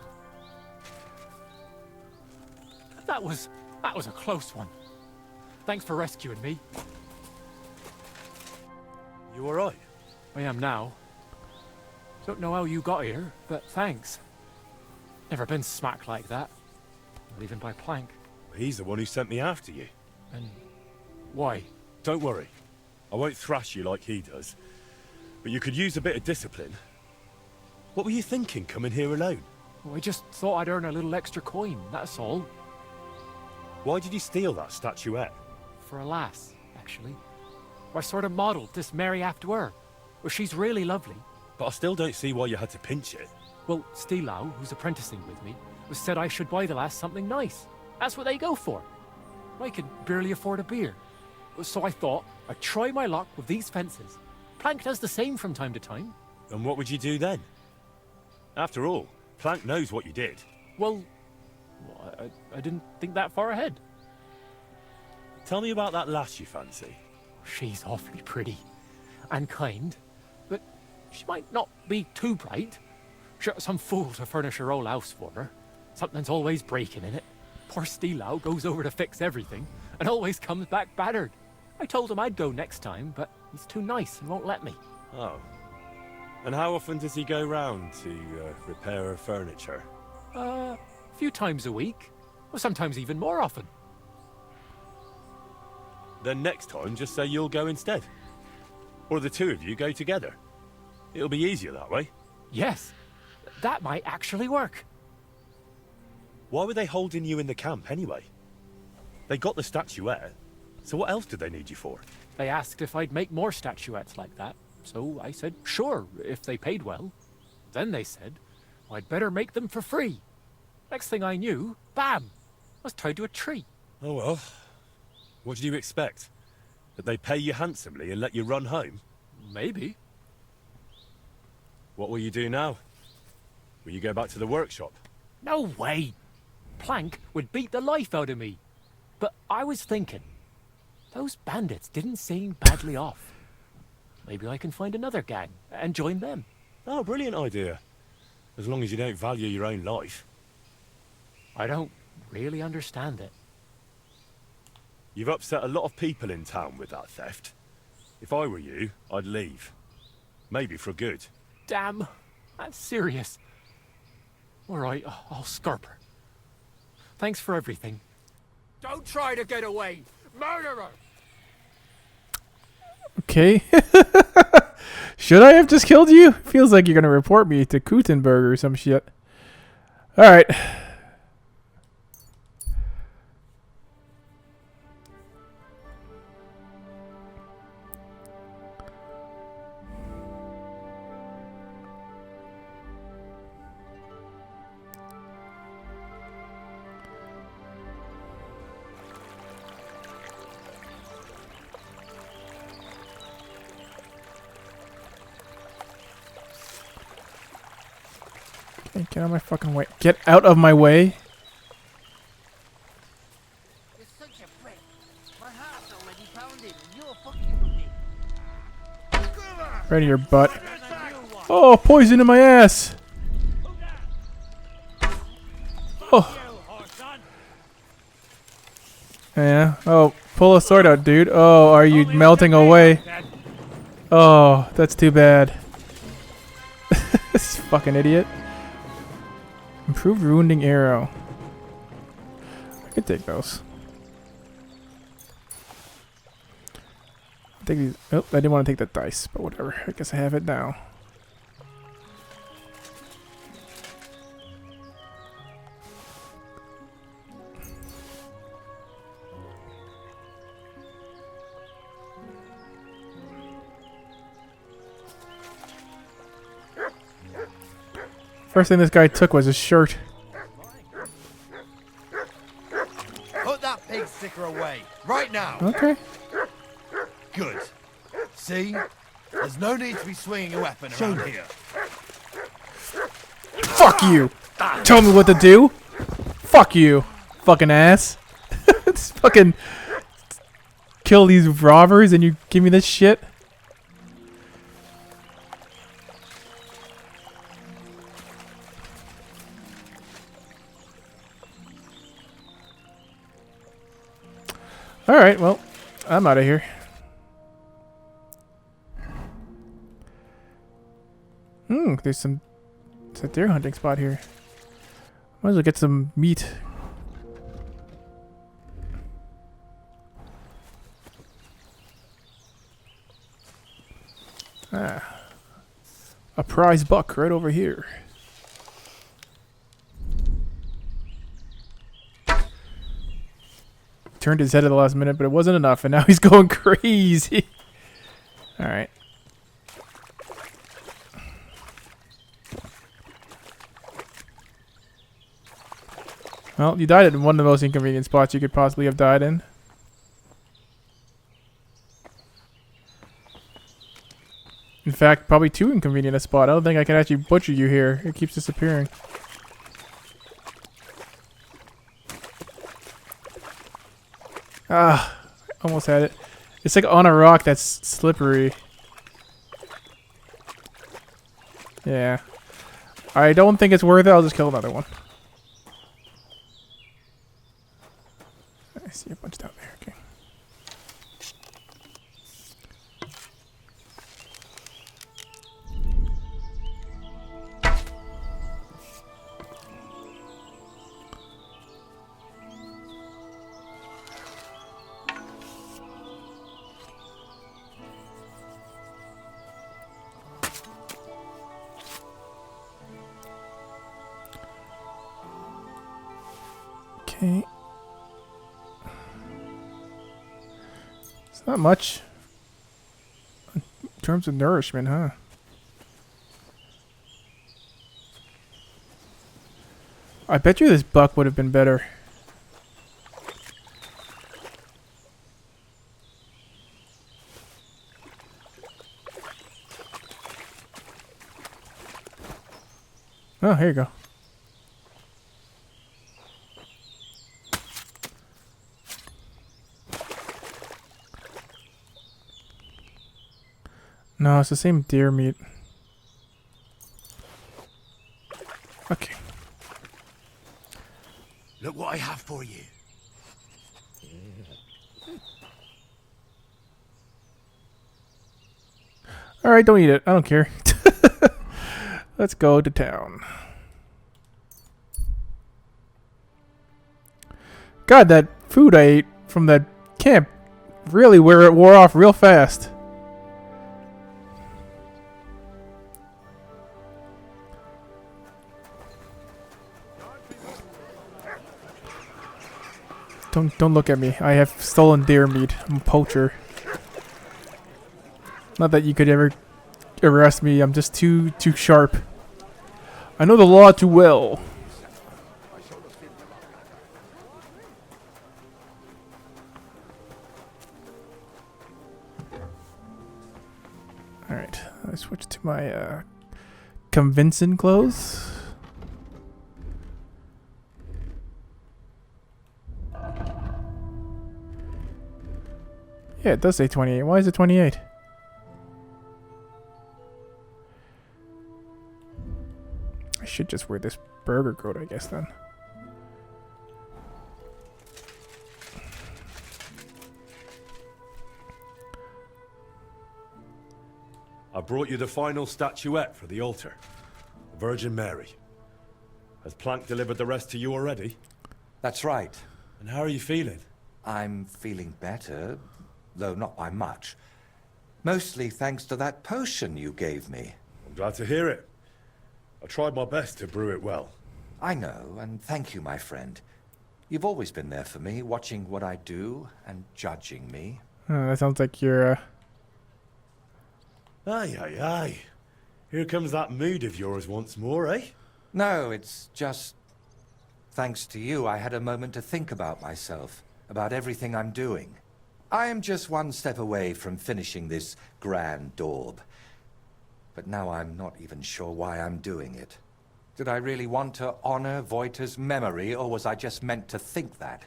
That was a close one. Thanks for rescuing me. You alright? I am now. Don't know how you got here, but thanks. Never been smacked like that. Not even by Plank. He's the one who sent me after you. And why? Don't worry. I won't thrash you like he does. But you could use a bit of discipline. What were you thinking, coming here alone? Well, I just thought I'd earn a little extra coin, that's all. Why did you steal that statuette? For a lass, actually. I sort of modelled this Mary after her. Well, she's really lovely. But I still don't see why you had to pinch it. Well, Stilau, who's apprenticing with me, said I should buy the lass something nice. That's what they go for. I could barely afford a beer. So I thought I'd try my luck with these fences. Plank does the same from time to time. And what would you do then? After all, Plank knows what you did. Well, I didn't think that far ahead. Tell me about that lass you fancy. She's awfully pretty and kind, but she might not be too bright. Sure, some fool to furnish her old house for her. Something's always breaking in it. Poor Stilau goes over to fix everything and always comes back battered. I told him I'd go next time, but he's too nice and won't let me. Oh. And how often does he go round to repair her furniture? A few times a week. Or sometimes even more often. Then next time, just say you'll go instead. Or the two of you go together. It'll be easier that way. Yes. That might actually work. Why were they holding you in the camp anyway? They got the statuette, so what else did they need you for? They asked if I'd make more statuettes like that, so I said sure, if they paid well. Then they said I'd better make them for free. Next thing I knew, bam! I was tied to a tree. Oh well. What did you expect? That they pay you handsomely and let you run home? Maybe. What will you do now? Will you go back to the workshop? No way! Plank would beat the life out of me. But I was thinking, those bandits didn't seem badly off. Maybe I can find another gang and join them. Oh, brilliant idea. As long as you don't value your own life. I don't really understand it. You've upset a lot of people in town with that theft. If I were you, I'd leave. Maybe for good. Damn, that's serious. All right, I'll scarp her. Thanks for everything. Don't try to get away! Murderer! Okay. Should I have just killed you? Feels like you're gonna report me to Kutenberg or some shit. Alright. Hey, get out of my fucking way. Get out of my way. You're such a prick. My heart's already pounding and you're fucking with me. Right in your butt. Oh, poison in my ass. Oh. Yeah. Oh, pull a sword out, dude. Oh, are you melting away? Oh, that's too bad. This fucking idiot. Improved wounding arrow. I could take those. Take these. Oh, I didn't want to take that dice, but whatever. I guess I have it now. First thing this guy took was his shirt. Put that pig sticker away, right now! Okay. Good. See? There's no need to be swinging a weapon around here. Fuck you! Tell me what to do? Fuck you, fucking ass. Just fucking kill these robbers and you give me this shit? Alright, well, I'm out of here. There's a deer hunting spot here. Might as well get some meat. Ah. A prize buck right over here. Turned his head at the last minute, but it wasn't enough, and now he's going crazy. Alright. Well, you died at one of the most inconvenient spots you could possibly have died in. In fact, probably too inconvenient a spot. I don't think I can actually butcher you here. It keeps disappearing. Ah, almost had it. It's like on a rock that's slippery. Yeah. I don't think it's worth it. I'll just kill another one. I see a bunch down there. Okay. Okay. It's not much in terms of nourishment, huh? I bet you this buck would have been better. Oh, here you go. No, it's the same deer meat. Okay. Look what I have for you. Alright, don't eat it. I don't care. Let's go to town. God, that food I ate from that camp really wore off real fast. Don't look at me. I have stolen deer meat. I'm a poacher. Not that you could ever arrest me. I'm just too sharp. I know the law too well. Alright, I switch to my convincing clothes. Yeah, it does say 28. Why is it 28? I should just wear this burger coat, I guess, then. I brought you the final statuette for the altar. The Virgin Mary. Has Plank delivered the rest to you already? That's right. And how are you feeling? I'm feeling better, though not by much. Mostly thanks to that potion you gave me. I'm glad to hear it. I tried my best to brew it well. I know, and thank you, my friend. You've always been there for me, watching what I do and judging me. Oh, that sounds like you're, Aye, aye, aye. Here comes that mood of yours once more, eh? No, it's just... Thanks to you, I had a moment to think about myself, about everything I'm doing. I am just one step away from finishing this grand daub. But now I'm not even sure why I'm doing it. Did I really want to honor Voita's memory, or was I just meant to think that?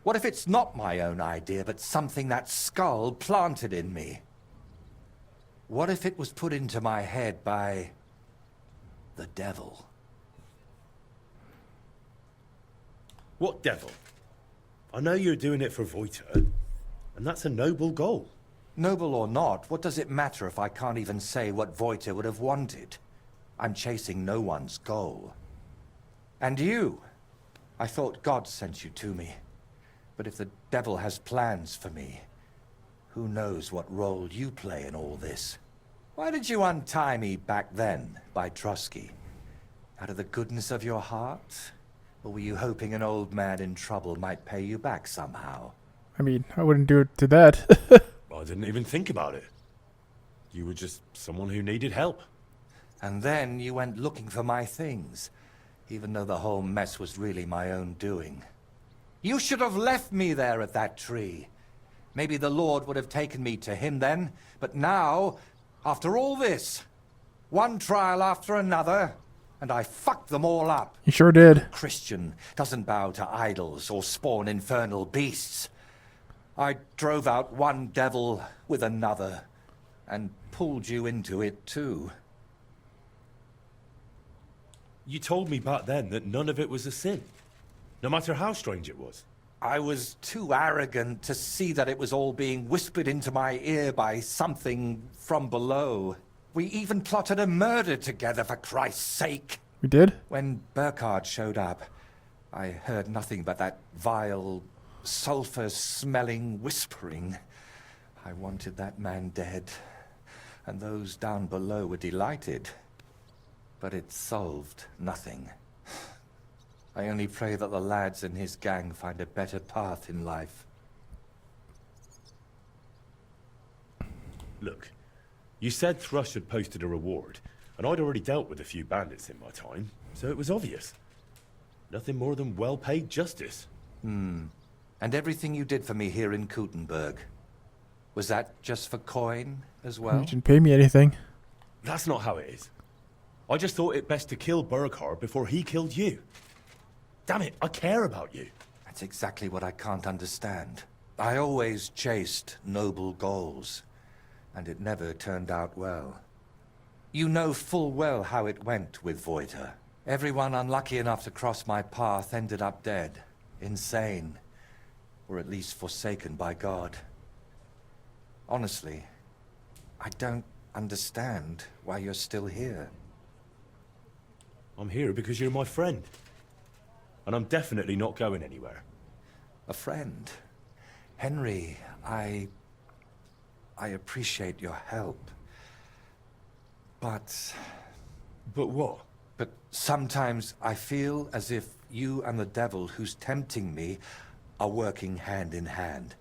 What if it's not my own idea, but something that skull planted in me? What if it was put into my head by... the devil? What devil? I know you're doing it for Voita, and that's a noble goal. Noble or not, what does it matter if I can't even say what Voita would have wanted? I'm chasing no one's goal. And you? I thought God sent you to me. But if the devil has plans for me, who knows what role you play in all this? Why did you untie me back then by Trusky? Out of the goodness of your heart? Or were you hoping an old man in trouble might pay you back somehow? I mean, I wouldn't do it to that. I didn't even think about it. You were just someone who needed help. And then you went looking for my things, even though the whole mess was really my own doing. You should have left me there at that tree. Maybe the Lord would have taken me to him then, but now, after all this, one trial after another, and I fucked them all up. You sure did. Christian doesn't bow to idols or spawn infernal beasts. I drove out one devil with another, and pulled you into it too. You told me back then that none of it was a sin, no matter how strange it was. I was too arrogant to see that it was all being whispered into my ear by something from below. We even plotted a murder together, for Christ's sake. We did? When Burkhard showed up, I heard nothing but that vile, sulfur-smelling whispering. I wanted that man dead, and those down below were delighted. But it solved nothing. I only pray that the lads in his gang find a better path in life. Look, you said Thrush had posted a reward, and I'd already dealt with a few bandits in my time, so it was obvious. Nothing more than well-paid justice. And everything you did for me here in Kuttenberg, was that just for coin as well? You didn't pay me anything. That's not how it is. I just thought it best to kill Burkhard before he killed you. Damn it, I care about you. That's exactly what I can't understand. I always chased noble goals, and it never turned out well. You know full well how it went with Voita. Everyone unlucky enough to cross my path ended up dead, insane, or at least forsaken by God. Honestly, I don't understand why you're still here. I'm here because you're my friend. And I'm definitely not going anywhere. a friend. Henry, I appreciate your help. But what? But sometimes I feel as if you and the devil who's tempting me are working hand in hand.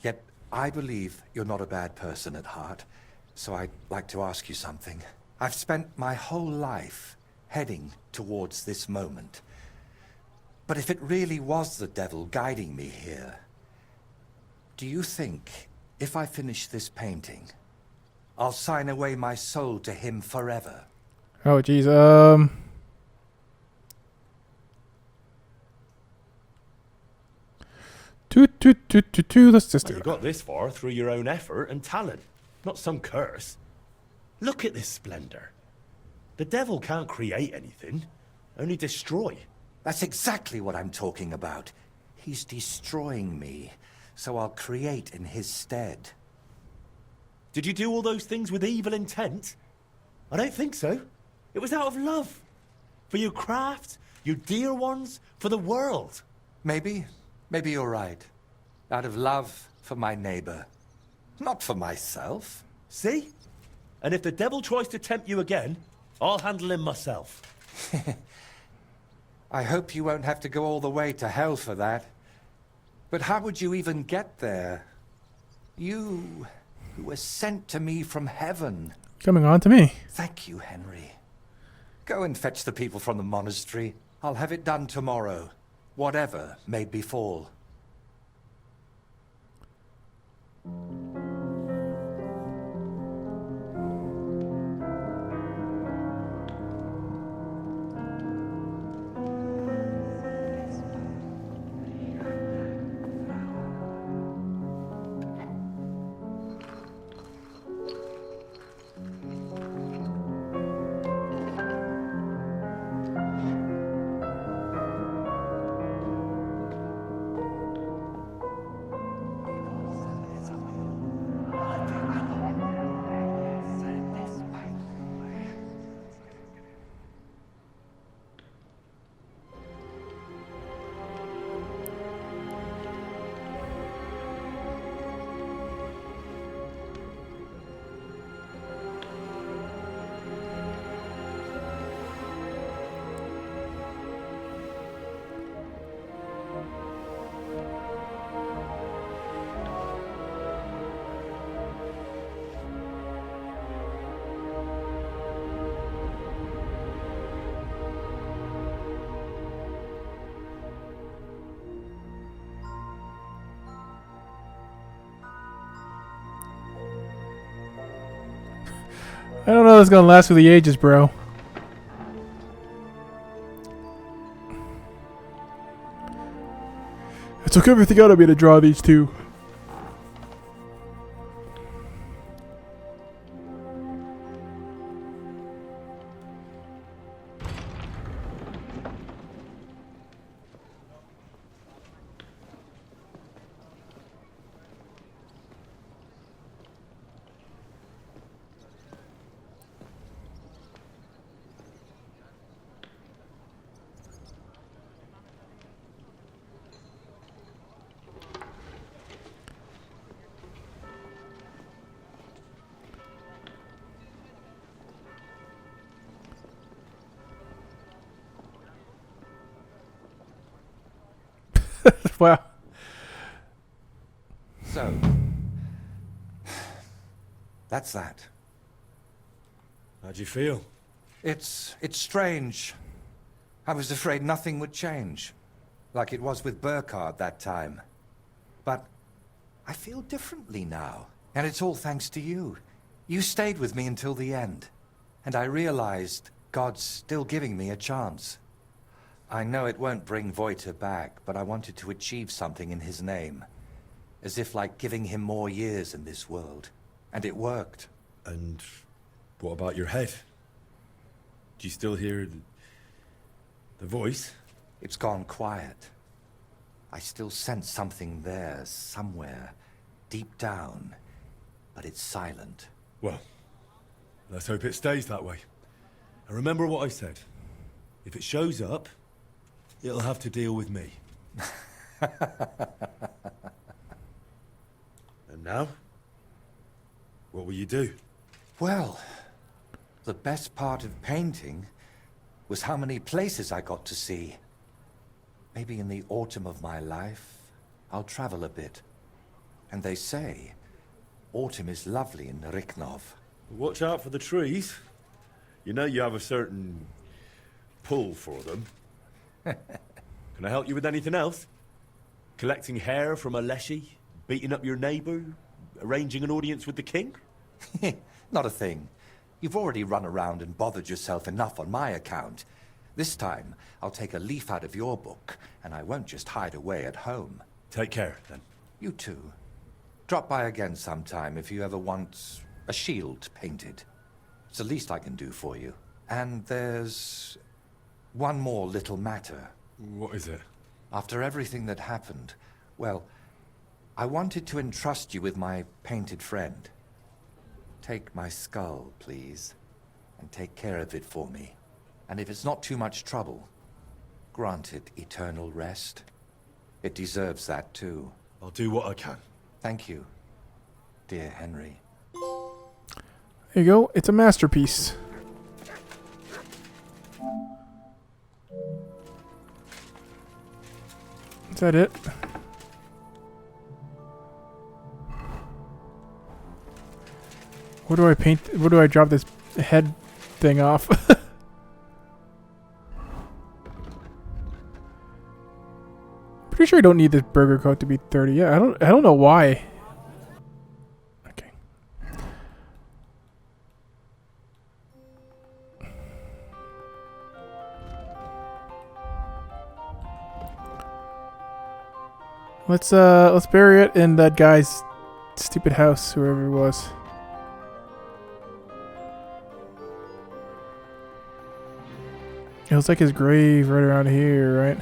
Yet I believe you're not a bad person at heart, so I'd like to ask you something. I've spent my whole life heading towards this moment. But if it really was the devil guiding me here, do you think if I finish this painting, I'll sign away my soul to him forever? Oh, geez. Let's just do You it. got this far through your own effort and talent, not some curse. Look at this splendor. The devil can't create anything, only destroy. That's exactly what I'm talking about. He's destroying me, so I'll create in his stead. Did you do all those things with evil intent? I don't think so. It was out of love. For your craft, your dear ones, for the world. Maybe you're right. Out of love for my neighbor. Not for myself. See? And if the devil tries to tempt you again, I'll handle him myself. I hope you won't have to go all the way to hell for that. But how would you even get there? You, who were sent to me from heaven. Coming on to me. Thank you, Henry. Go and fetch the people from the monastery. I'll have it done tomorrow, whatever may befall. I don't know if it's gonna last for the ages, bro. It took everything out of me to draw these two. Wow. So, that's that. How'd you feel? It's strange. I was afraid nothing would change, like it was with Burkhard that time. But I feel differently now, and it's all thanks to you. You stayed with me until the end, and I realized God's still giving me a chance. I know it won't bring Voiter back, but I wanted to achieve something in his name. As if like giving him more years in this world. And it worked. And what about your head? Do you still hear the voice? It's gone quiet. I still sense something there, somewhere, deep down. But it's silent. Well, let's hope it stays that way. And remember what I said. If it shows up, it'll have to deal with me. And now? What will you do? Well, the best part of painting was how many places I got to see. Maybe in the autumn of my life, I'll travel a bit. And they say, autumn is lovely in Riknov. Watch out for the trees. You know you have a certain pull for them. Can I help you with anything else? Collecting hair from a leshy? Beating up your neighbour? Arranging an audience with the king? Not a thing. You've already run around and bothered yourself enough on my account. This time, I'll take a leaf out of your book, and I won't just hide away at home. Take care, then. You too. Drop by again sometime if you ever want a shield painted. It's the least I can do for you. And there's one more little matter. What is it? After everything that happened, well, I wanted to entrust you with my painted friend. Take my skull, please, and take care of it for me. And if it's not too much trouble, grant it eternal rest. It deserves that too. I'll do what I can. Thank you, dear Henry. There you go. It's a masterpiece. Is that it? Where do I paint? Where do I drop this head thing off? Pretty sure I don't need this burger coat to be 30. Yeah, I don't know why. Okay. Let's bury it in that guy's stupid house, whoever it was. It looks like his grave right around here, right?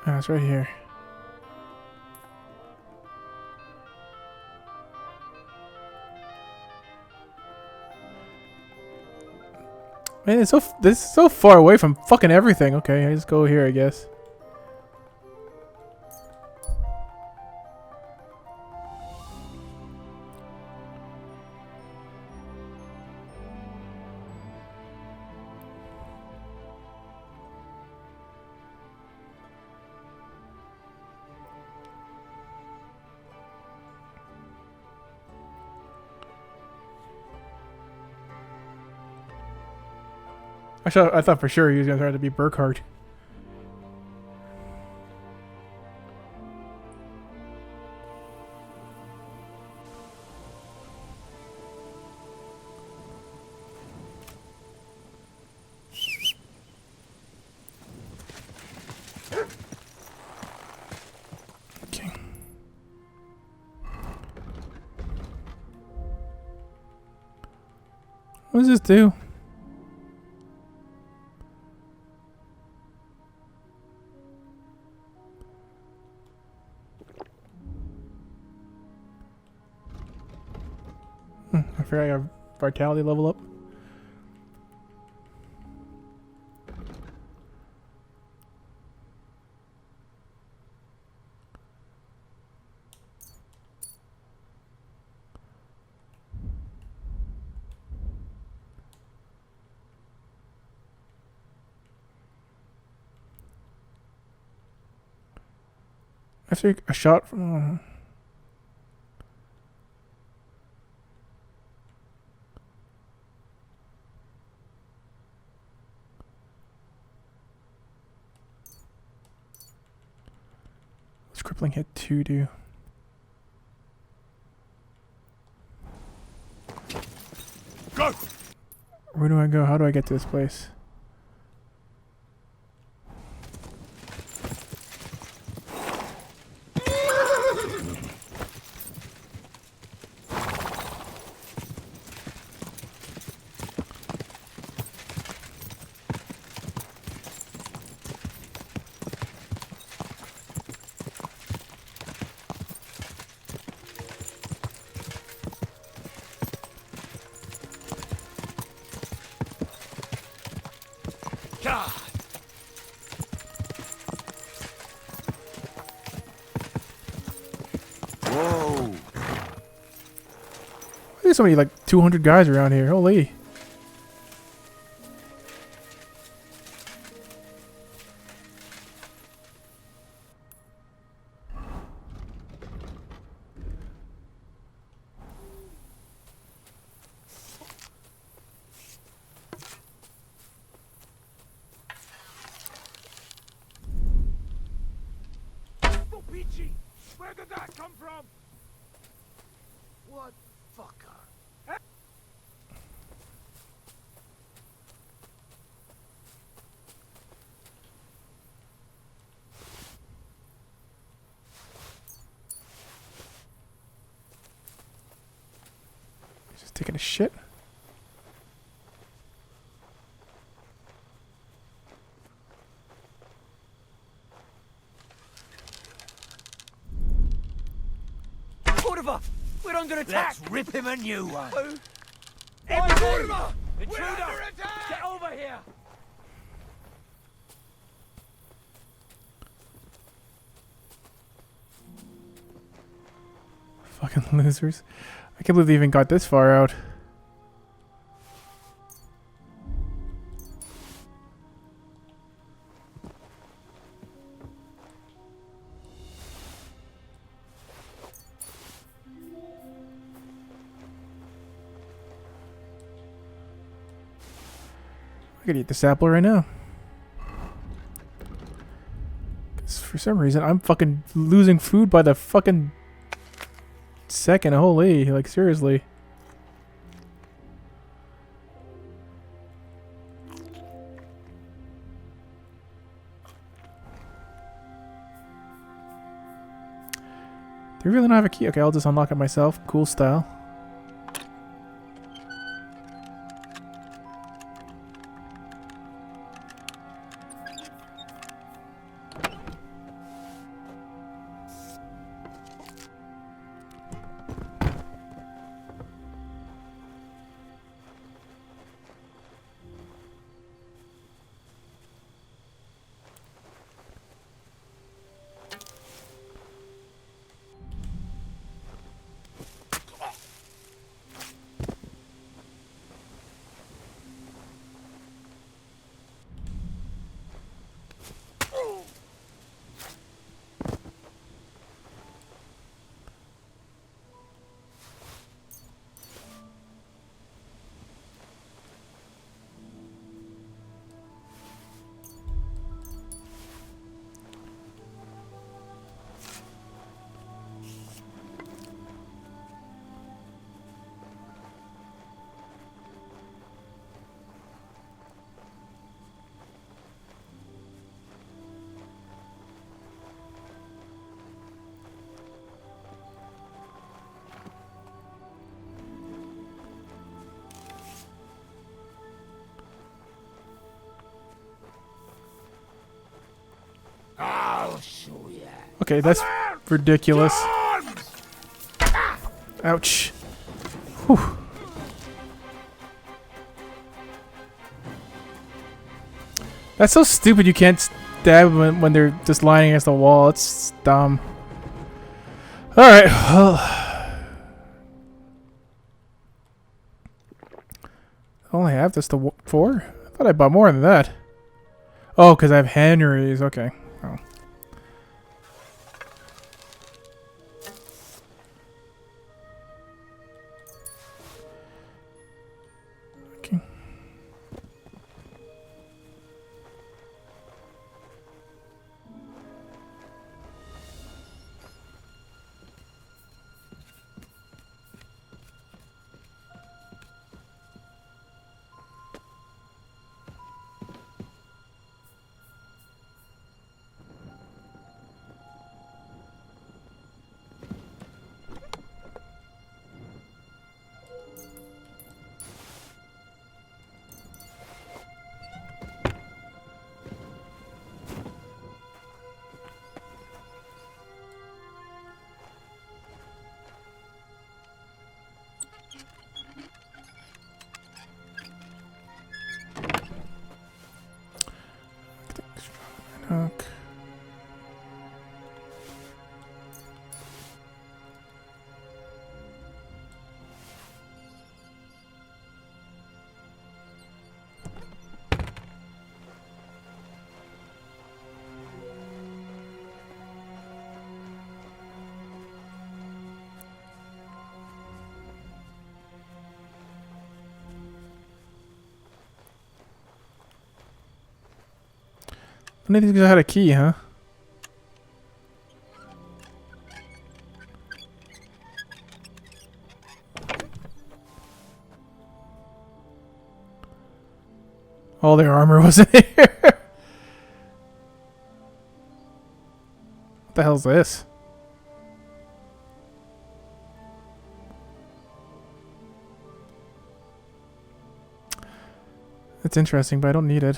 Ah, it's right here. Man, this is so far away from fucking everything. Okay, I just go here, I guess. I thought for sure he was gonna try to be Burkhardt. Okay. What does this do? I forgot I have vitality level up. I think a shot from. What's crippling hit 2 do? Go! Where do I go? How do I get to this place? Whoa! There's so many, like, 200 guys around here. Holy. Peachy, where did that come from? What fucker? Just taking a shit. Mortimer! We're under attack! Let's rip him a new one. Hey, Mortimer! Intruder! Get over here! Fucking losers. I can't believe they even got this far out. I could eat this apple right now. 'Cause for some reason, I'm fucking losing food by the fucking second. Holy, like seriously. Do you really not have a key? Okay, I'll just unlock it myself. Cool style. I'll show ya. Okay, that's ridiculous. Ouch. Whew. That's so stupid you can't stab them when they're just lying against the wall. It's dumb. Alright, well. I only have this to 4? I thought I bought more than that. Oh, because I have Henry's. Okay. Oh. Okay. None of these guys had a key, huh? All their armor was in here. What the hell's this? It's interesting, but I don't need it.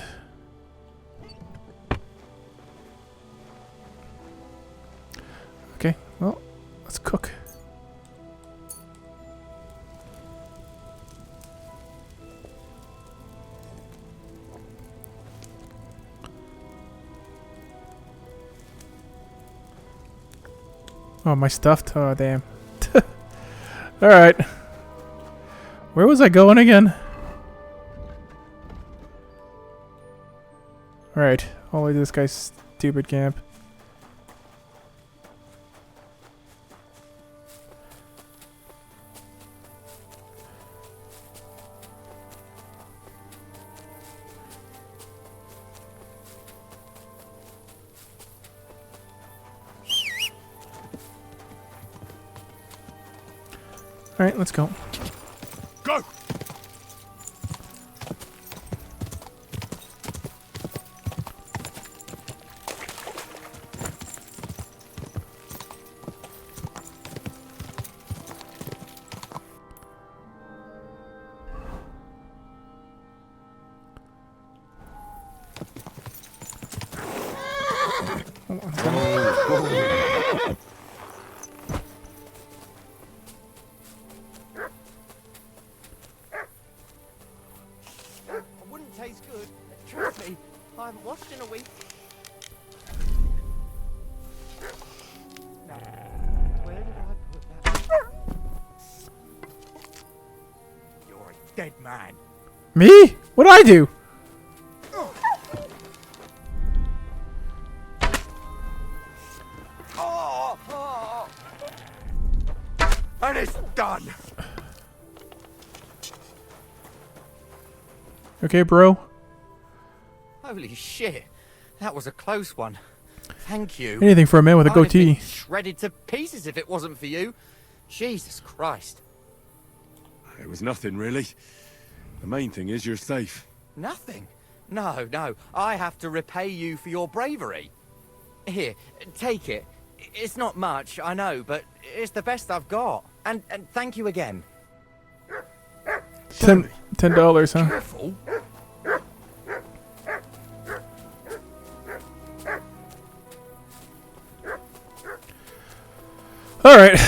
Okay, well, let's cook. Oh, my stuffed. Oh, damn. Alright. Where was I going again? Alright. All the way to this guy's stupid camp. Alright, let's go. Go! Tastes good. Trust me, I haven't washed in a week. Now, where did I put that? You're a dead man. Me? What'd I do? And it's done. Okay, bro. Holy shit, that was a close one. Thank you. Anything for a man with a I'd have goatee. been shredded to pieces if it wasn't for you. Jesus Christ. It was nothing, really. The main thing is you're safe. Nothing? No, no. I have to repay you for your bravery. Here, take it. It's not much, I know, but it's the best I've got. And thank you again. $10, huh? Careful. All right.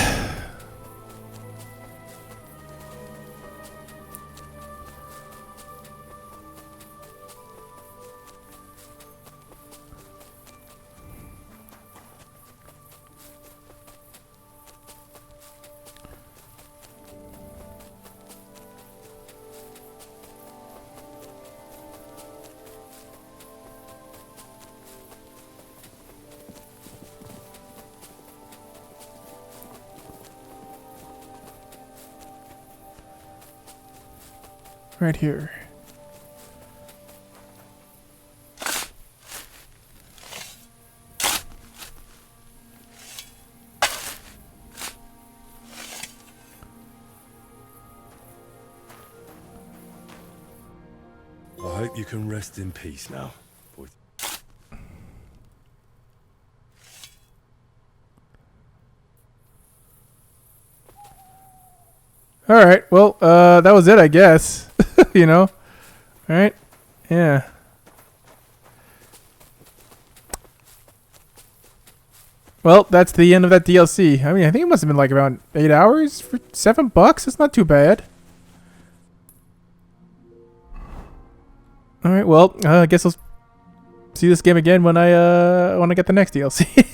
Right here. I hope you can rest in peace now, boy. All right. Well, that was it, I guess. You know. All right. Yeah. Well, that's the end of that DLC. I mean, I think it must have been like around 8 hours for $7. It's not too bad. All right. Well, I guess I'll see this game again when I get the next DLC.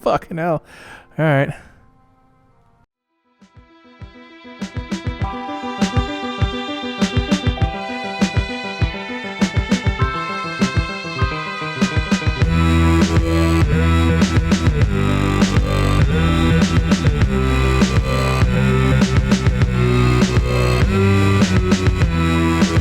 Fucking hell. All right.